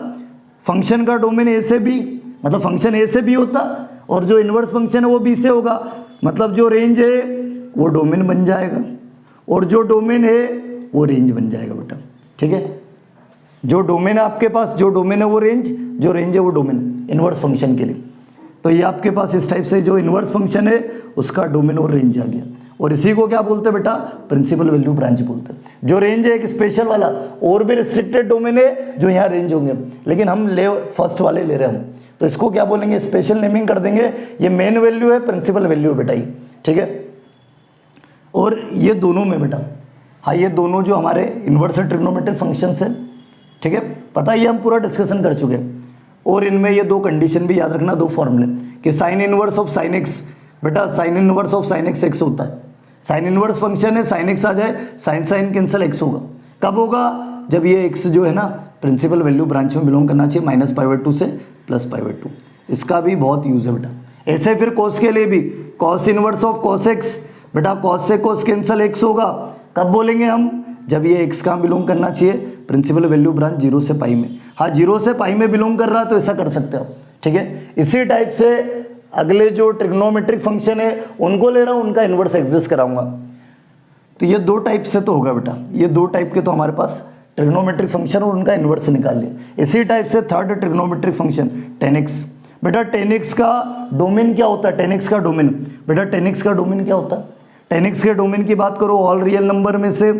फंक्शन का डोमेन a से b, मतलब फंक्शन a से b होता, और जो इन्वर्स फंक्शन है वो b से होगा, मतलब जो रेंज है वो डोमेन बन जाएगा और जो डोमेन है वो रेंज बन जाएगा बेटा। ठीक है, जो डोमेन है आपके पास, जो डोमेन है वो रेंज, जो रेंज है वो डोमेन इन्वर्स फंक्शन के लिए। तो ये आपके पास इस टाइप से जो इन्वर्स फंक्शन है उसका डोमेन और रेंज आ गया, और इसी को क्या बोलते हैं बेटा, प्रिंसिपल वैल्यू ब्रांच बोलते हैं। जो रेंज है एक स्पेशल वाला, और भी रिस्ट्रिक्टेड डोमेन है जो यहाँ रेंज होंगे, लेकिन हम फर्स्ट वाले ले रहे हैं हम, तो इसको क्या बोलेंगे, स्पेशल नेमिंग कर देंगे। ये मेन वैल्यू है, प्रिंसिपल वैल्यू है बेटा ये। ठीक है, और ये दोनों में बेटा, हाँ ये दोनों जो हमारे इन्वर्स ट्रिग्नोमेट्रिक फंक्शंस हैं, ठीक है, पता है ये हम पूरा डिस्कशन कर चुके हैं। और इनमें ये दो कंडीशन भी याद रखना, दो फॉर्मूले, कि sine inverse of sine x, बेटा sine inverse of sine x x होता है। साइन इनवर्स फंक्शन है, साइन एक्स आ जाए, साइन साइन कैंसिल एक्स होगा। कब होगा, जब ये एक्स जो है ना प्रिंसिपल वैल्यू ब्रांच में बिलोंग करना चाहिए, -π/2 से +π/2। इसका भी बहुत यूज है बेटा। ऐसे फिर कॉस के लिए भी, cos inverse of cos x, बेटा कॉस से कॉस कैंसिल एक्स होगा। कब बोलेंगे हम, जब ये एक्स का बिलोंग करना चाहिए प्रिंसिपल वैल्यू ब्रांच 0 से π में। हाँ 0 से π में बिलोंग कर रहा है तो ऐसा कर सकते हो। ठीक है, इसी टाइप से अगले जो ट्रिग्नोमेट्रिक फंक्शन है उनको ले रहा हूँ, उनका इन्वर्स एग्जिस्ट कराऊंगा। तो ये दो टाइप से तो होगा बेटा, ये दो टाइप के तो हमारे पास ट्रिग्नोमेट्रिक फंक्शन और उनका इन्वर्स निकाल लिया। इसी टाइप से third trigonometric function tan x, बेटा tan x का डोमेन क्या होता है, tan x का डोमेन, बेटा tan x का डोमेन क्या होता है, tan x के डोमेन की बात करो, ऑल रियल नंबर में से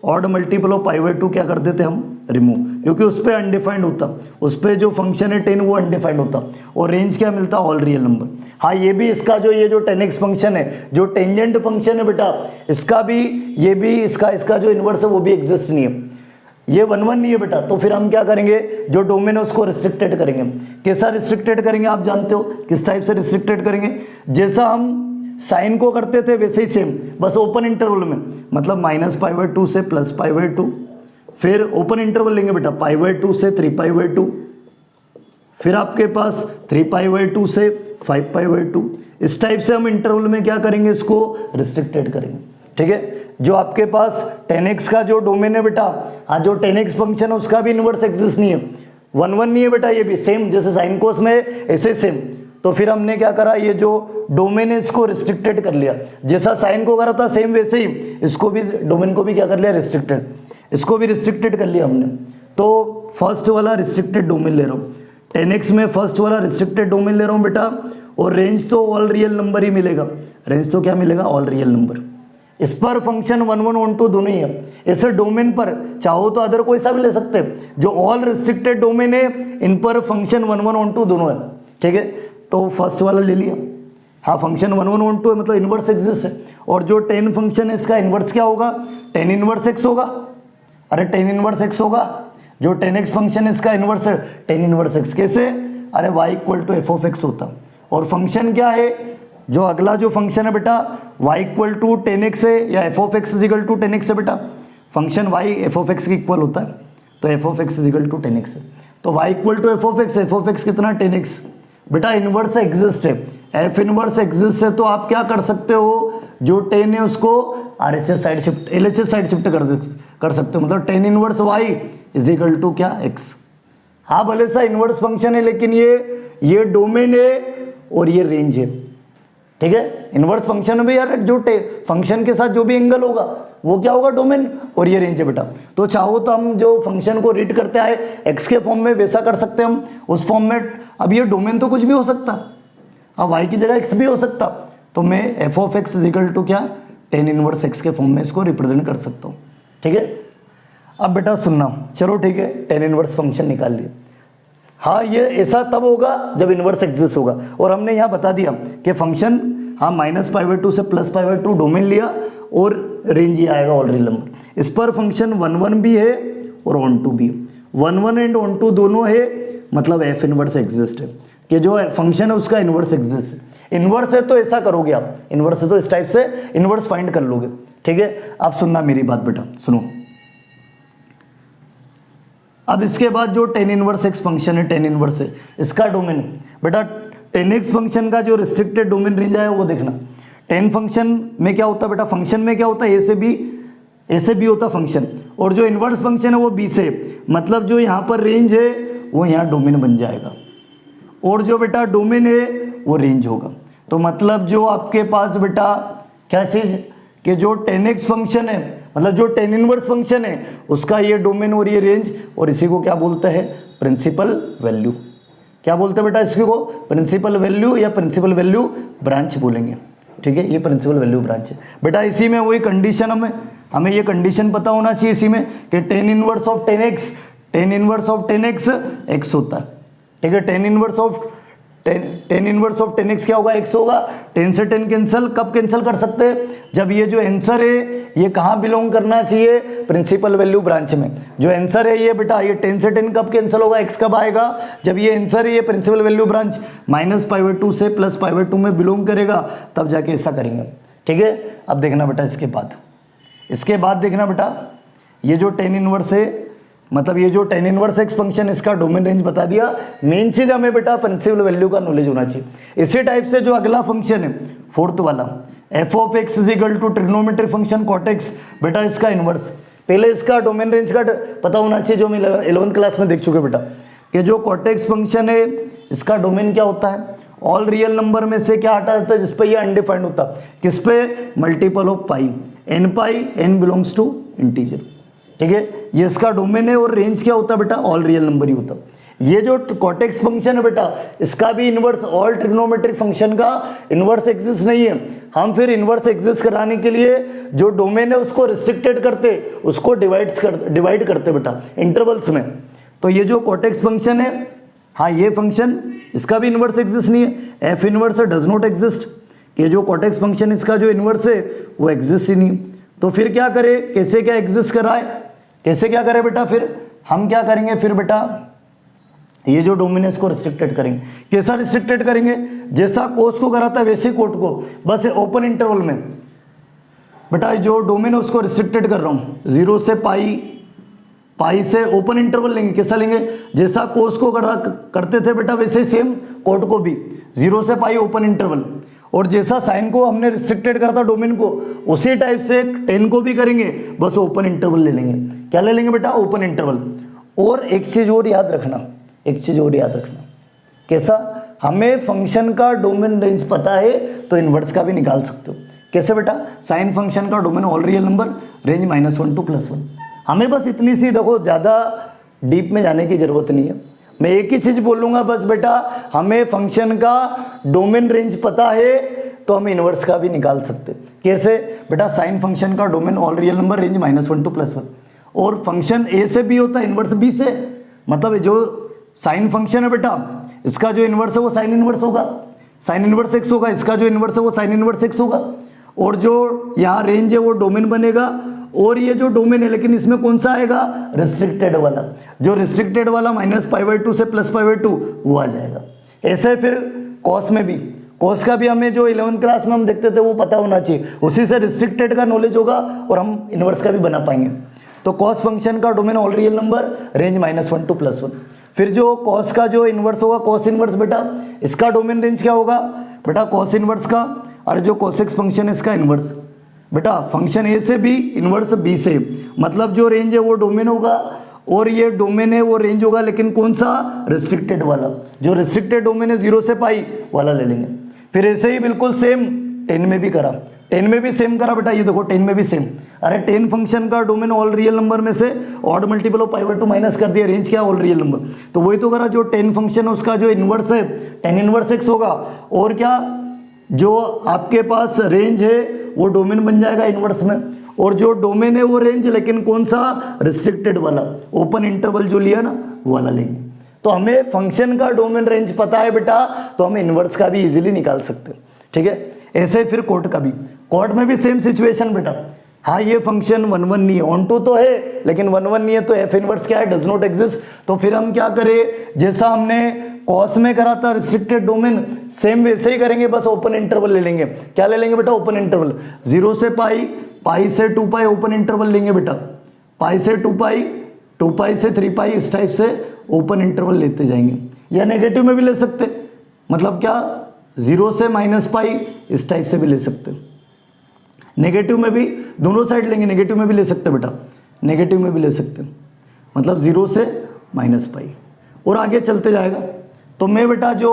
ऑड मल्टीपल ऑफ π/2 क्या कर देते हम, रिमूव, क्योंकि उस पर अनडिफाइंड होता, उस पर जो फंक्शन है 10 वो अनडिफाइंड होता, और रेंज क्या मिलता, ऑल रियल नंबर। हाँ ये भी इसका जो ये जो tan x फंक्शन है, जो टेंजेंट फंक्शन है बेटा, इसका भी, ये भी इसका जो इन्वर्स है वो भी एग्जिस्ट नहीं है, ये 1 1 नहीं है बेटा। तो फिर हम क्या करेंगे, जो डोमेन है उसको रिस्ट्रिक्टेड करेंगे। कैसा रिस्ट्रिक्टेड करेंगे आप जानते हो, किस टाइप से रिस्ट्रिक्टेड करेंगे, जैसा हम साइन को करते थे वैसे ही सेम, बस ओपन इंटरवल में, मतलब -π/2 से +π/2, फिर ओपन इंटरवल लेंगे बेटा π/2 से 3π/2, फिर आपके पास 3π/2 से 5π/2। इस टाइप से हम इंटरवल में क्या करेंगे, इसको रिस्ट्रिक्टेड करेंगे। ठीक है, जो आपके पास tan x का जो डोमेन है बेटा, हाँ जो tan x फंक्शन है उसका भी इन्वर्स एग्जिस्ट नहीं है, 1 1 नहीं है बेटा, ये भी सेम जैसे साइन कोस में ऐसे सेम। तो फिर हमने क्या करा, ये जो डोमेन है इसको रिस्ट्रिक्टेड कर लिया, जैसा साइन को करा था सेम वैसे ही इसको भी, डोमेन को भी क्या कर लिया, रिस्ट्रिक्टेड, इसको भी रिस्ट्रिक्टेड कर लिया हमने। तो फर्स्ट वाला रिस्ट्रिक्टेड डोमेन ले रहा हूँ, tan x में फर्स्ट वाला रिस्ट्रिक्टेड डोमेन ले रहा हूँ बेटा, और रेंज तो ऑल रियल नंबर ही मिलेगा, रेंज तो क्या मिलेगा, ऑल रियल नंबर। इस पर फंक्शन 1 1 1 2 दोनों ही है। ऐसे डोमेन पर चाहो तो अदर कोई सा भी ले सकते हैं, जो ऑल रिस्ट्रिक्टेड डोमेन है इन पर फंक्शन 1 1 1 2 दोनों है। ठीक है, तो फर्स्ट वाला ले लिया, हाँ फंक्शन 1 1 1 2 है, मतलब इन्वर्स एग्जिस्ट है। और जो tan फंक्शन है इसका इन्वर्स क्या होगा, tan इन्वर्स x होगा, अरे tan इन्वर्स x होगा। जो tan x फंक्शन है इसका इन्वर्स है tan इन्वर्स x, कैसे, अरे y = f(x) होता। और फंक्शन क्या है, जो अगला जो फंक्शन है बेटा y = tan x है, या f(x) = tan x है बेटा, फंक्शन y f(x) के इक्वल होता है, तो f(x) = tan x है। तो y = f(x) कितना, tan x, बेटा इन्वर्स एग्जिस्ट है, f इन्वर्स एग्जिस्ट है, तो आप क्या कर सकते हो, जो tan है उसको RHS side shift, LHS side shift कर सकते हो, मतलब tan इन्वर्स y = क्या, x। हाँ भले सा इन्वर्स फंक्शन है, लेकिन ये डोमेन है और ये रेंज है। ठीक है, इन्वर्स फंक्शन में भी यार जो फंक्शन के साथ जो भी एंगल होगा वो क्या होगा, डोमेन, और ये रेंज है बेटा। तो चाहो तो हम जो फंक्शन को रीड करते आए x के फॉर्म में वैसा कर सकते हैं हम उस फॉर्म में। अब ये डोमेन तो कुछ भी हो सकता, अब y की जगह x भी हो सकता, तो मैं f(x) = क्या, tan इनवर्स x के फॉर्म में इसको रिप्रेजेंट कर सकता हूँ। ठीक है, अब बेटा सुनना, चलो ठीक है, tan इनवर्स फंक्शन निकाल लिए। हाँ ये ऐसा तब होगा जब इन्वर्स एग्जिस्ट होगा, और हमने यहाँ बता दिया कि फंक्शन, हाँ -π/2 से +π/2 डोमेन लिया, और रेंज ही आएगा ऑल रियल नंबर। इस पर फंक्शन 1 1 भी है और 1 2 भी है, 1 1 एंड 1 2 दोनों है, मतलब f इन्वर्स एग्जिस्ट है, कि जो फंक्शन है उसका इन्वर्स एग्जिस्ट है। इन्वर्स है तो ऐसा करोगे आप, इन्वर्स है तो इस टाइप से इन्वर्स फाइंड कर लोगे। ठीक है, अब सुनना मेरी बात बेटा, सुनो। अब इसके बाद जो tan इनवर्स x फंक्शन है, tan इनवर्स है, इसका डोमेन बेटा tan x फंक्शन का जो रिस्ट्रिक्टेड डोमेन रेंज है वो देखना। tan फंक्शन में क्या होता है बेटा, फंक्शन में क्या होता है, ए से बी होता फंक्शन, और जो इन्वर्स फंक्शन है वो b से, मतलब जो यहाँ पर रेंज है वो यहाँ डोमेन बन जाएगा, और जो बेटा डोमेन है वो रेंज होगा। तो मतलब जो आपके पास बेटा क्या चीज़ कि जो 10x फंक्शन है, मतलब जो tan इनवर्स फंक्शन है उसका ये डोमेन और ये रेंज, और इसी को क्या बोलते हैं, प्रिंसिपल वैल्यू। क्या बोलते हैं बेटा इसको को, प्रिंसिपल वैल्यू या प्रिंसिपल वैल्यू ब्रांच बोलेंगे। ठीक है, ये प्रिंसिपल वैल्यू ब्रांच है बेटा। इसी में वही कंडीशन हमें ये कंडीशन पता होना चाहिए इसी में कि tan inverse of 10x, tan inverse of 10x x होता है। ठीक है, tan इनवर्स ऑफ 10x क्या होगा, x होगा। 10 से 10 कैंसिल, कब कैंसिल कर सकते हैं, जब ये जो आंसर है ये कहाँ बिलोंग करना चाहिए, प्रिंसिपल वैल्यू ब्रांच में। जो आंसर है ये बेटा, ये 10 से 10 कब कैंसिल होगा, x कब आएगा, जब ये आंसर है ये प्रिंसिपल वैल्यू ब्रांच -π/2 से +π/2 में बिलोंग करेगा, तब जाके ऐसा करेंगे। ठीक है, अब देखना बेटा इसके बाद देखना बेटा, ये जो tan इनवर्स है, मतलब ये जो tan इनवर्स x फंक्शन, इसका डोमेन रेंज बता दिया। मेन चीज हमें बेटा प्रिंसिपल वैल्यू का नॉलेज होना चाहिए। इसी टाइप से जो अगला फंक्शन है फोर्थ वाला, f of x equal to trigonometric function cot x, बेटा इसका इनवर्स, पहले इसका डोमेन रेंज का पता होना चाहिए, जो हम 11th क्लास में देख चुके बेटा कि जो cot x फंक्शन है इसका डोमेन क्या होता है, ऑल रियल नंबर में से क्या हटा जाता है, जिस पे ये अनडिफाइंड होता है, किस पे, multiple of pi, n belongs to integer. ठीक है, ये इसका डोमेन है, और रेंज क्या होता है बेटा, ऑल रियल नंबर ही होता है। ये जो cot x फंक्शन है बेटा, इसका भी इनवर्स, ऑल ट्रिग्नोमेट्रिक फंक्शन का इनवर्स एग्जिस्ट नहीं है। हम फिर इनवर्स एग्जिस्ट कराने के लिए जो डोमेन है उसको रिस्ट्रिक्टेड करते, उसको डिवाइड करते बेटा इंटरवल्स में। तो ये जो cot x फंक्शन है, हाँ ये फंक्शन, इसका भी इनवर्स एग्जिस्ट नहीं है, f inverse does not exist. ये जो cot x फंक्शन, इसका जो इनवर्स है वो एग्जिस्ट ही नहीं। तो फिर क्या करे, कैसे क्या एग्जिस्ट कराए, कैसे क्या करें बेटा, फिर हम क्या करेंगे, फिर बेटा ये जो डोमेन है इसको रिस्ट्रिक्टेड करेंगे। कैसा रिस्ट्रिक्टेड करेंगे, जैसा कोस को कराता है वैसे कोट को, बस ओपन इंटरवल में बेटा जो डोमेन है उसको रिस्ट्रिक्टेड कर रहा हूँ, 0 से पाई से ओपन इंटरवल लेंगे। कैसा लेंगे, जैसा कोस को करते थे बेटा वैसे सेम कोट को भी 0 से पाई ओपन इंटरवल, और जैसा साइन को हमने रिस्ट्रिक्टेड करा था डोमेन को, उसी टाइप से 10 को भी करेंगे, बस ओपन इंटरवल ले लेंगे। क्या ले लेंगे बेटा, ओपन इंटरवल। और एक चीज और याद रखना, कैसा, हमें फंक्शन का डोमेन रेंज पता है तो इनवर्स का भी निकाल सकते हो। कैसे बेटा, साइन फंक्शन का domain all real number, range -1 to +1। हमें बस इतनी सी, देखो ज़्यादा डीप में जाने की जरूरत नहीं है, मैं एक ही चीज बोलूंगा बस बेटा, हमें फंक्शन का डोमेन रेंज पता है तो हम इनवर्स का भी निकाल सकते। कैसे बेटा, साइन फंक्शन का domain all real number, range -1 to +1, और फंक्शन ए से बी होता है, इनवर्स बी से, मतलब जो साइन फंक्शन है बेटा इसका जो इनवर्स है वो साइन इनवर्स होगा, साइन इनवर्स x होगा, इसका जो इनवर्स है वो साइन इनवर्स x होगा, और जो यहाँ रेंज है वो डोमेन बनेगा, और ये जो डोमेन है लेकिन इसमें कौन सा आएगा, रिस्ट्रिक्टेड वाला, जो रिस्ट्रिक्टेड वाला -π/2 से +π/2 वो आ जाएगा। ऐसे फिर कॉस में भी, कॉस का भी हमें जो 11th क्लास में हम देखते थे वो पता होना चाहिए, उसी से रिस्ट्रिक्टेड का नॉलेज होगा और हम इनवर्स का भी बना पाएंगे। तो कॉस फंक्शन का domain all real number, range -1 to +1। फिर जो कॉस का जो इनवर्स होगा, कॉस इनवर्स बेटा, इसका डोमेन रेंज क्या होगा बेटा, कॉस इनवर्स का, और जो cos x फंक्शन है इसका इनवर्स बेटा, फंक्शन ए से बी, इनवर्स बी से, मतलब जो रेंज है वो डोमेन होगा, और ये डोमेन है वो रेंज होगा, लेकिन कौन सा, रिस्ट्रिक्टेड वाला, जो रिस्ट्रिक्टेड डोमेन है 0 से पाई वाला ले लेंगे। फिर ऐसे ही बिल्कुल सेम 10 में भी करा, 10 में भी सेम करा बेटा, ये देखो 10 में भी सेम, अरे 10 फंक्शन का डोमेन ऑल रियल नंबर में से ऑड मल्टीपल ऑफ π/2 माइनस कर दिया, रेंज क्या, ऑल रियल नंबर, तो वही तो करा, जो 10 फंक्शन है उसका जो इनवर्स है tan इनवर्स x होगा, और क्या जो आपके पास रेंज है वो डोमेन बन जाएगा इनवर्स में, और जो डोमेन है वो रेंज, लेकिन कौन सा, रिस्ट्रिक्टेड वाला, ओपन इंटरवल जो लिया ना वो वाला लेंगे। तो हमें फंक्शन का डोमेन रेंज पता है बेटा, तो हम इनवर्स का भी इजीली निकाल सकते हैं। ठीक है, ऐसे फिर कोट का भी, कोट में भी सेम सिचुएशन बेटा, हाँ ये फंक्शन 1 1 नहीं है, ऑन टू तो है लेकिन 1 1 नहीं है, तो एफ इनवर्स क्या है, डज नॉट एग्जिस्ट। तो फिर हम क्या करें, जैसा हमने कॉस में करा था रिस्ट्रिक्टेड डोमेन, सेम वैसे ही करेंगे, बस ओपन इंटरवल ले लेंगे। क्या ले लेंगे बेटा, ओपन इंटरवल, 0 से पाई, पाई से 2 पाई ओपन इंटरवल लेंगे बेटा, पाई से 2 पाई, 2 पाई से 3 पाई, इस टाइप से ओपन इंटरवल लेते जाएंगे। या नेगेटिव में भी ले सकते, मतलब क्या, 0 से -π, इस टाइप से भी ले सकते, नेगेटिव में भी दोनों साइड लेंगे, नेगेटिव में भी ले सकते बेटा, नेगेटिव में भी ले सकते, मतलब 0 से -π, और आगे चलते जाएगा। तो मैं बेटा जो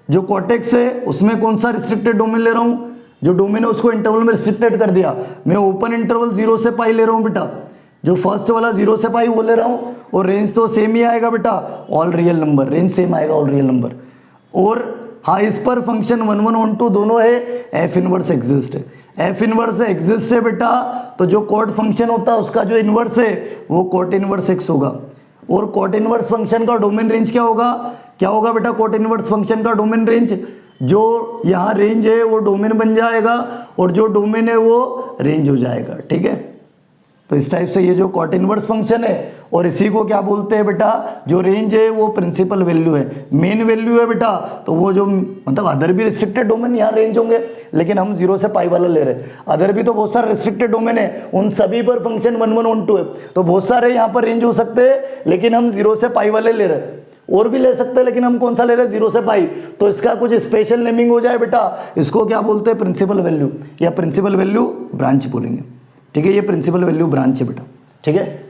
जो कॉटेक्स है उसमें कौन सा रिस्ट्रिक्टेड डोमेन ले रहा हूँ, जो डोमेन है उसको इंटरवल में रिस्ट्रिक्टेड कर दिया, मैं ओपन इंटरवल 0 से पाई ले रहा हूँ बेटा, जो फर्स्ट वाला 0 से पाई वो ले रहा हूँ, और रेंज तो सेम ही आएगा बेटा, all real number, range same आएगा ऑल रियल नंबर। और हाँ, इस पर फंक्शन 1 1 1 2 दोनों है, एफ इनवर्स एग्जिस्ट है, एफ इनवर्स एग्जिस्ट है बेटा, तो जो कॉट फंक्शन होता है उसका जो इनवर्स है वो कॉट इनवर्स एक्स होगा। और कॉट इनवर्स फंक्शन का डोमेन रेंज क्या होगा, क्या होगा बेटा, कॉट इनवर्स फंक्शन का डोमेन रेंज, जो यहाँ रेंज है वो डोमेन बन जाएगा और जो डोमेन है वो रेंज हो जाएगा, ठीक है। तो इस टाइप से ये जो कॉट इनवर्स फंक्शन है, और इसी को क्या बोलते हैं बेटा, जो रेंज है वो प्रिंसिपल वैल्यू है, मेन वैल्यू है बेटा, तो वो जो मतलब अदर भी रिस्ट्रिक्टेड डोमेन यहाँ रेंज होंगे, लेकिन हम 0 से पाई वाला ले रहे हैं, अदर भी तो बहुत सारे रिस्ट्रिक्टेड डोमेन है, उन सभी पर फंक्शन 1 1 1 2 है, तो बहुत सारे यहाँ पर रेंज हो सकते हैं, लेकिन हम 0 से पाई वाले ले रहे हैं, और भी ले सकते हैं, लेकिन हम कौन सा ले रहे हैं, 0 से पाई, तो इसका कुछ स्पेशल नेमिंग हो जाए बेटा, इसको क्या बोलते हैं, प्रिंसिपल वैल्यू, या प्रिंसिपल वैल्यू ब्रांच बोलेंगे, ठीक है। ये प्रिंसिपल वैल्यू ब्रांच है बेटा, ठीक है।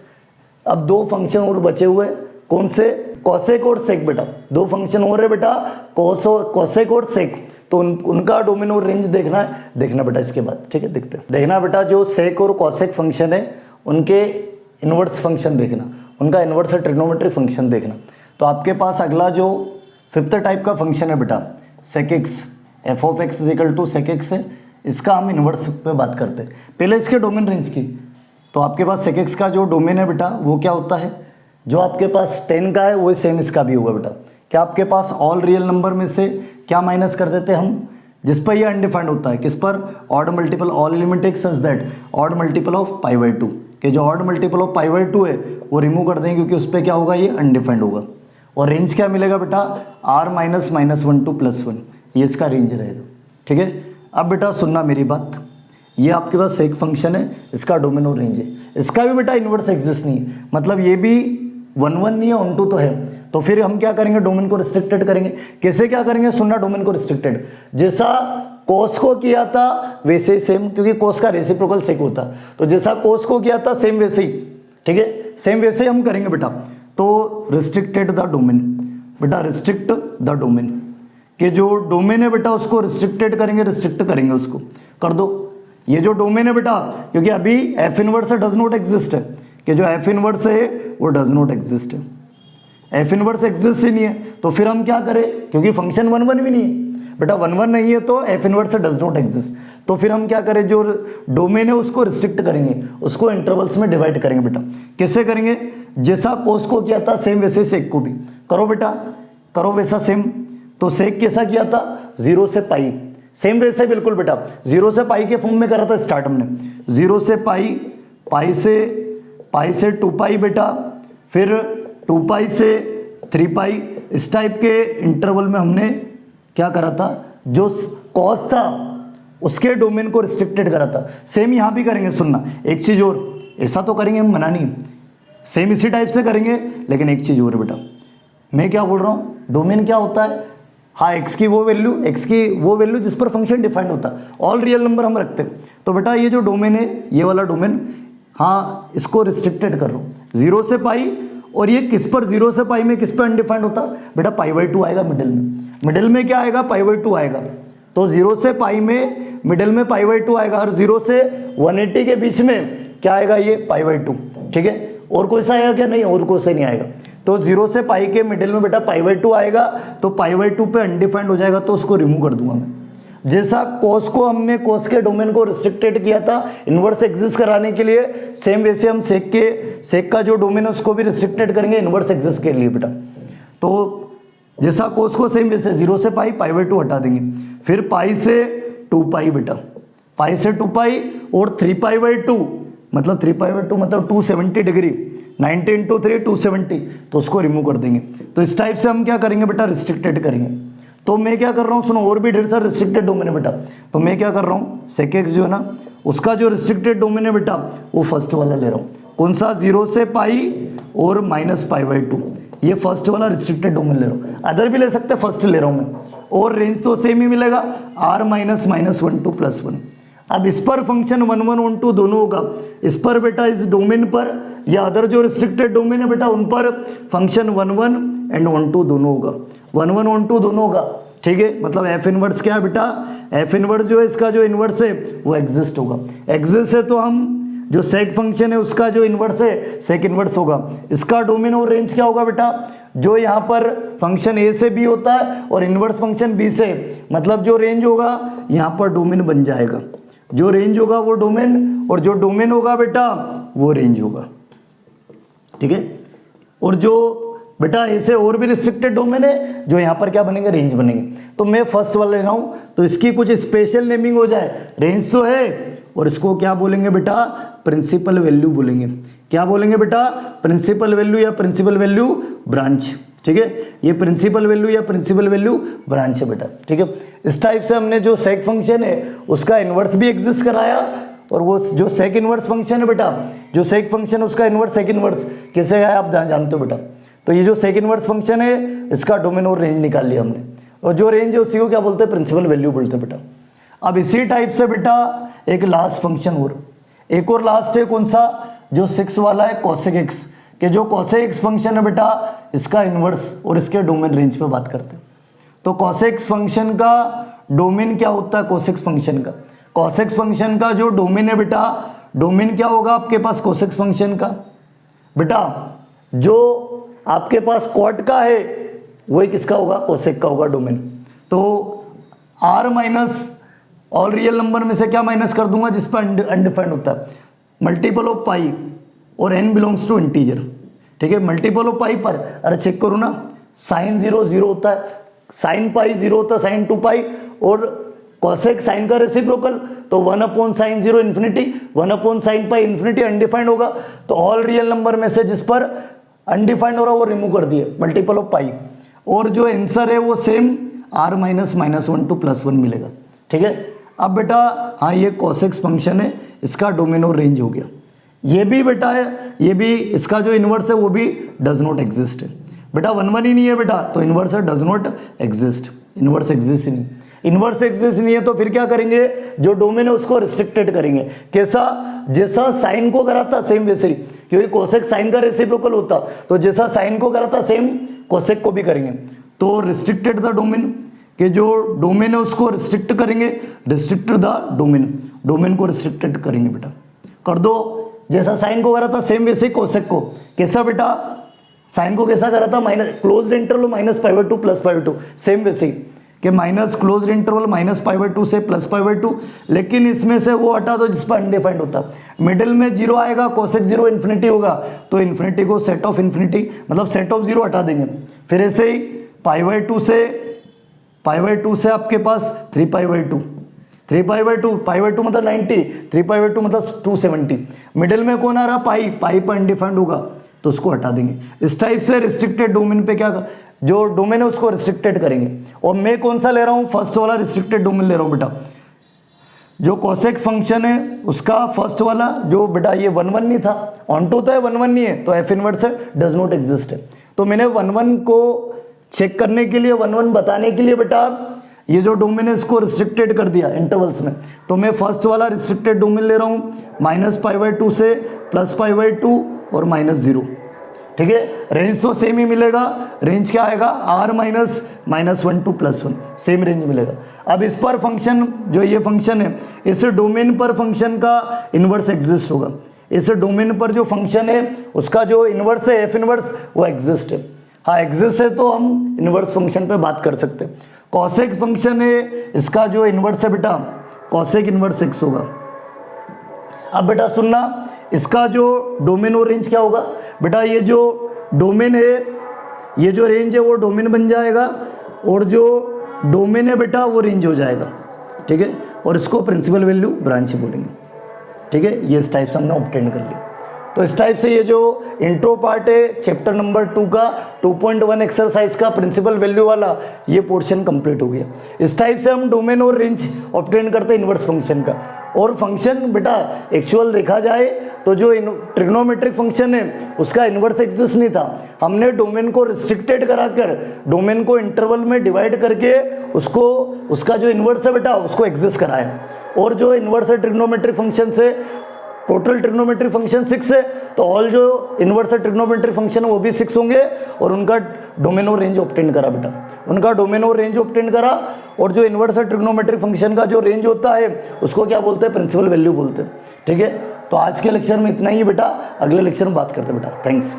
अब दो फंक्शन और बचे हुए, कौन से, कॉसेक और सेक बेटा, दो फंक्शन और है बेटा, कॉसेक और सेक, तो उनका डोमेन और रेंज देखना है, देखना बेटा इसके बाद, ठीक है, देखते हैं। देखना बेटा, जो सेक और कॉसेक फंक्शन है उनके इनवर्स फंक्शन देखना, उनका इनवर्स ट्रिग्नोमेट्री फंक्शन देखना। तो आपके पास अगला जो 5th टाइप का फंक्शन है बेटा, sec x, f of x is equal to sec x है, इसका हम इनवर्स पे बात करते हैं। पहले इसके डोमेन रेंज की, तो आपके पास सेक एक्स का जो डोमेन है बेटा वो क्या होता है, जो आपके पास 10 का है वो सेम इसका भी होगा बेटा। क्या आपके पास ऑल रियल नंबर में से क्या माइनस कर देते हैं हम, जिस पर ये अनडिफाइंड होता है, किस पर, odd multiple, all element take such that odd multiple of pi by 2, कि जो odd multiple of pi by 2 है वो रिमूव कर देंगे, क्योंकि उस पर क्या होगा, ये अनडिफाइंड होगा। और रेंज क्या मिलेगा बेटा, r माइनस माइनस 1 to +1, ये इसका रेंज रहेगा, ठीक है। अब बेटा सुनना मेरी बात, ये आपके पास सेक फंक्शन है, इसका डोमेन और रेंज है, इसका भी बेटा इनवर्स एग्जिस्ट नहीं है, मतलब ये भी 1 1 नहीं है, 1 2 तो है, तो फिर हम क्या करेंगे, डोमेन को रिस्ट्रिक्टेड करेंगे। कैसे क्या करेंगे, सुनना, डोमेन को रिस्ट्रिक्टेड, जैसा कोस को किया था वैसे ही सेम, क्योंकि कोस का रेसिप्रोकल सेक होता, तो जैसा कोस को किया था सेम वैसे ही, ठीक है, सेम वैसे ही हम करेंगे बेटा। तो रिस्ट्रिक्टेड द डोमेन बेटा, रिस्ट्रिक्ट द डोमेन, कि जो डोमेन है बेटा उसको रिस्ट्रिक्टेड करेंगे, रिस्ट्रिक्ट करेंगे उसको, कर दो। ये जो डोमेन है बेटा, क्योंकि अभी F inverse does not exist है, कि जो एफ इनवर्स है वो डज नॉट एग्जिस्ट है, एफ इनवर्स एग्जिस्ट ही नहीं है, तो फिर हम क्या करें, क्योंकि फंक्शन 1 1 भी नहीं है बेटा, 1 1 नहीं है तो f inverse does not exist, तो फिर हम क्या करें, जो डोमेन है उसको रिस्ट्रिक्ट करेंगे, उसको इंटरवल्स में डिवाइड करेंगे बेटा। कैसे करेंगे, जैसा कोस को किया था सेम वैसे सेक को भी करो बेटा, करो वैसा सेम। तो सेक कैसा किया था, 0 से पाई, सेम वैसे बिल्कुल बेटा, 0 से पाई के फॉर्म में करा था स्टार्ट हमने, 0 से पाई, पाई से 2 पाई बेटा, फिर 2 पाई से 3 पाई, इस टाइप के इंटरवल में हमने क्या करा था, जो कॉस था उसके डोमेन को रिस्ट्रिक्टेड करा था। सेम यहाँ भी करेंगे, सुनना एक चीज़ और, ऐसा तो करेंगे हम, मना नहीं, सेम इसी टाइप से करेंगे, लेकिन एक चीज़ और है बेटा, मैं क्या बोल रहा हूँ, डोमेन क्या होता है, हाँ एक्स की वो वैल्यू जिस पर फंक्शन डिफाइंड होता है, ऑल रियल नंबर हम रखते हैं। तो बेटा ये जो डोमेन है, ये वाला डोमेन, हाँ इसको रिस्ट्रिक्टेड कर रहा हूँ 0 से पाई, और ये किस पर, 0 से पाई में किस पर अनडिफाइंड होता बेटा, पाई बाई 2 आएगा मिडिल में क्या आएगा, पाई बाई 2 आएगा, तो 0 से पाई में मिडिल में पाई बाई 2 आएगा, और 0 से 180 के बीच में क्या आएगा, ये पाई बाई 2, ठीक है। और कोई सा आएगा क्या, नहीं, और कोई सा नहीं आएगा। तो 0 से पाई के मिडिल में बेटा पाई बाई 2 आएगा, तो पाई बाई 2 पे अनडिफाइंड हो जाएगा, तो उसको रिमूव कर दूंगा मैं। जैसा कोस को हमने कोस के डोमेन को रिस्ट्रिक्टेड किया था इनवर्स एग्जिस्ट कराने के लिए, सेम वैसे हम सेक का जो डोमेन है उसको भी रिस्ट्रिक्टेड करेंगे इनवर्स एग्जिस्ट के लिए बेटा। तो जैसा कोस को सेम वैसे 0 से पाई बाई 2 हटा देंगे, फिर पाई से 2 पाई बेटा, पाई से 2 पाई और 3 पाई बाई 2, मतलब 3 पाई बाई 2 मतलब 270 डिग्री, 90 × 3 270, तो उसको रिमूव कर देंगे। तो इस टाइप से हम क्या करेंगे बेटा, रिस्ट्रिक्टेड करेंगे। तो मैं क्या कर रहा हूँ, सुनो, और भी ढेर सारा रिस्ट्रिक्टेड डोमेन है बेटा, तो मैं क्या कर रहा हूँ, सेक एक्स जो है ना, उसका जो रिस्ट्रिक्टेड डोमेन है बेटा वो फर्स्ट वाला ले रहा हूँ, कौन सा, 0 से पाई और माइनस पाई बाई 2, ये फर्स्ट वाला रिस्ट्रिक्टेड डोमेन ले रहा हूँ, अदर भी ले सकते हैं, फर्स्ट ले रहा हूँ मैं, और रेंज तो सेम ही मिलेगा, r माइनस माइनस 1 to +1। अब इस पर फंक्शन 1 1 1 2 दोनों होगा, इस पर बेटा इस डोमेन पर या अदर जो रिस्ट्रिक्टेड डोमेन है बेटा उन पर फंक्शन 1 1 and 1 2 दोनों होगा, 1 1 1 2 दोनों होगा, ठीक है, मतलब एफ इनवर्स क्या है बेटा, एफ इनवर्स जो है इसका जो इनवर्स है वो एग्जिस्ट होगा। एग्जिस्ट है तो हम जो सेक फंक्शन है उसका जो इनवर्स है सेक इनवर्स होगा। इसका डोमेन और रेंज क्या होगा बेटा, जो यहाँ पर फंक्शन ए से बी होता है और इनवर्स फंक्शन बी से, मतलब जो रेंज होगा यहाँ पर डोमेन बन जाएगा, जो रेंज होगा वो डोमेन, और जो डोमेन होगा बेटा वो रेंज होगा। ठीक है, और जो बेटा ऐसे और भी रिस्ट्रिक्टेड डोमेन है जो यहाँ पर क्या बनेंगे, रेंज बनेंगे। तो मैं फर्स्ट वाला ले रहा हूँ, तो इसकी कुछ स्पेशल नेमिंग हो जाए, रेंज तो है और इसको क्या बोलेंगे बेटा, प्रिंसिपल वैल्यू बोलेंगे। क्या बोलेंगे बेटा, प्रिंसिपल वैल्यू या प्रिंसिपल वैल्यू ब्रांच। ठीक है, ये प्रिंसिपल वैल्यू या प्रिंसिपल वैल्यू ब्रांच है बेटा। ठीक है, इस टाइप से हमने जो सेक फंक्शन है उसका इनवर्स भी एग्जिस्ट कराया, और वो जो सेक इनवर्स फंक्शन है बेटा, जो सेक फंक्शन है उसका इनवर्स सेक इनवर्स कैसे है आप जानते हो बेटा। तो ये जो सेक इनवर्स फंक्शन है इसका डोमेन और रेंज निकाल लिया हमने, और जो रेंज है उसी को क्या बोलते हैं, प्रिंसिपल वैल्यू बोलते हैं बेटा। अब इसी टाइप से बेटा एक लास्ट फंक्शन और, एक और लास्ट है कौन सा, जो 6 वाला है कोसेक एक्स, कि जो कोसेक एक्स फंक्शन है बेटा इसका इनवर्स और इसके डोमेन रेंज पे बात करते हैं। तो कोसेक एक्स फंक्शन का डोमेन क्या होता है, कोसेक फंक्शन का, कोसेक एक्स फंक्शन का जो डोमेन है बेटा, डोमेन क्या होगा आपके पास कोसेक एक्स फंक्शन का बेटा, जो आपके पास क्वाड का है वही किसका होगा, कोसेक का होगा डोमेन। तो r minus all real number में से क्या माइनस कर दूंगा जिस पर अनडिफाइंड होता है, मल्टीपल ऑफ पाई, और n बिलोंग्स टू इंटीजर। ठीक है, मल्टीपल ऑफ पाई पर, अरे चेक करो ना, साइन 0 0 होता है, साइन पाई 0 होता है, साइन 2 पाई, और कोसेक साइन का रेसिप्रोकल, तो 1 sine 0 infinity, 1 sine pi infinity, undefined होगा। तो ऑल रियल नंबर में से जिस पर अनडिफाइंड हो रहा है वो रिमूव कर दिए, मल्टीपल ऑफ पाई, और जो आंसर है वो सेम r माइनस -1 to +1 मिलेगा। ठीक है, अब बेटा हाँ ये कोसेक फंक्शन है, इसका डोमेन और रेंज हो गया। ये भी बेटा है, ये भी इसका जो इन्वर्स है वो भी डज नॉट एग्जिस्ट है बेटा, 1 1 ही नहीं है बेटा, तो इन्वर्स है does not exist, inverse exist ही नहीं, इन्वर्स एग्जिस्ट नहीं है तो फिर क्या करेंगे, जो डोमेन है उसको रिस्ट्रिक्टेड करेंगे। कैसा, जैसा साइन को करा था सेम वैसे ही, क्योंकि कोसेक साइन का रेसिप्रोकल होता, तो जैसा साइन को करा था सेम कोसेक को भी करेंगे। तो रिस्ट्रिक्टेड द डोमेन, कि जो डोमेन है उसको रिस्ट्रिक्ट करेंगे, रिस्ट्रिक्ट द डोमेन, डोमेन को रिस्ट्रिक्टेड करेंगे बेटा, कर दो। जैसा साइन को करा था सेम वैसे ही कोसेक को, कैसा बेटा, साइन को कैसा करा था, माइनस क्लोज्ड इंटरवल -π/2 +π/2, सेम वैसे ही कि माइनस क्लोज्ड इंटरवल -π/2 से +π/2, लेकिन इसमें से वो हटा दो जिस पर अनडिफाइंड होता, मिडिल में 0 आएगा, कोसेक 0 इन्फिनिटी होगा, तो इन्फिनिटी को सेट ऑफ इन्फिनिटी मतलब सेट ऑफ 0 हटा देंगे। फिर ऐसे ही π/2 से आपके पास 3π/2, 3π/2, π/2 मतलब 90, 3π/2 मतलब 270, मिडिल में कौन आ रहा, पाई, पाई पर अनडिफाइंड होगा तो उसको हटा देंगे। इस टाइप से रिस्ट्रिक्टेड डोमेन पे क्या, जो डोमेन है उसको रिस्ट्रिक्टेड करेंगे। और मैं कौन सा ले रहा हूँ, फर्स्ट वाला रिस्ट्रिक्टेड डोमेन ले रहा हूँ बेटा। जो कोसेक फंक्शन है उसका फर्स्ट वाला जो बेटा ये 1 1 नहीं था, ऑन टू तो है 1 1 नहीं है, तो एफ इनवर्स है डज नॉट एग्जिस्ट है। तो मैंने 1 1 को चेक करने के लिए, 1 1 बताने के लिए बेटा ये जो डोमेन है इसको रिस्ट्रिक्टेड कर दिया इंटरवल्स में। तो मैं फर्स्ट वाला रिस्ट्रिक्टेड डोमेन ले रहा हूँ, -π/2 से +π/2 और -0। ठीक है, रेंज तो सेम ही मिलेगा, रेंज क्या आएगा, r -1 to +1, सेम रेंज मिलेगा। अब इस पर फंक्शन, जो ये फंक्शन है, इस डोमेन पर फंक्शन का इन्वर्स एग्जिस्ट होगा, इस डोमेन पर जो फंक्शन है उसका जो इन्वर्स है एफ इन्वर्स वो एग्जिस्ट है। हाँ एग्जिस्ट है तो हम इन्वर्स फंक्शन पे बात कर सकते हैं। कोसेक फंक्शन है, इसका जो इन्वर्स है बेटा कोसेक इन्वर्स x होगा। अब बेटा सुनना, इसका जो डोमेन और रेंज क्या होगा बेटा, ये जो डोमेन है, ये जो रेंज है वो डोमेन बन जाएगा, और जो डोमेन है बेटा वो रेंज हो जाएगा। ठीक है, और इसको प्रिंसिपल वैल्यू ब्रांच बोलेंगे। ठीक है, ये इस टाइप से हमने ऑब्टेन कर लिया। तो इस टाइप से ये जो इंट्रो पार्ट है चैप्टर नंबर 2 का 2.1 एक्सरसाइज का प्रिंसिपल वैल्यू वाला, ये पोर्शन कंप्लीट हो गया। इस टाइप से हम डोमेन और रेंज ऑब्टेन करते हैं इन्वर्स फंक्शन का। और फंक्शन बेटा एक्चुअल देखा जाए तो जो ट्रिग्नोमेट्रिक फंक्शन है उसका इन्वर्स एग्जिस्ट नहीं था, हमने डोमेन को रिस्ट्रिक्टेड कराकर, डोमेन को इंटरवल में डिवाइड करके उसको, उसका जो इन्वर्स है बेटा उसको एग्जिस्ट कराया। और जो इन्वर्स है ट्रिग्नोमेट्रिक फंक्शन से, टोटल ट्रिग्नोमेट्रिक फंक्शन 6 है, तो ऑल जो इन्वर्स है ट्रिग्नोमेट्रिक फंक्शन है वो भी 6 होंगे, और उनका डोमेन और रेंज ऑब्टेन करा बेटा। उनका डोमेन और रेंज ऑब्टेन करा, और जो इन्वर्स ट्रिग्नोमेट्रिक फंक्शन का जो रेंज होता है उसको क्या बोलते हैं, प्रिंसिपल वैल्यू बोलते हैं। ठीक है, तो आज के लेक्चर में इतना ही बेटा, अगले लेक्चर में बात करते हैं बेटा। थैंक्स।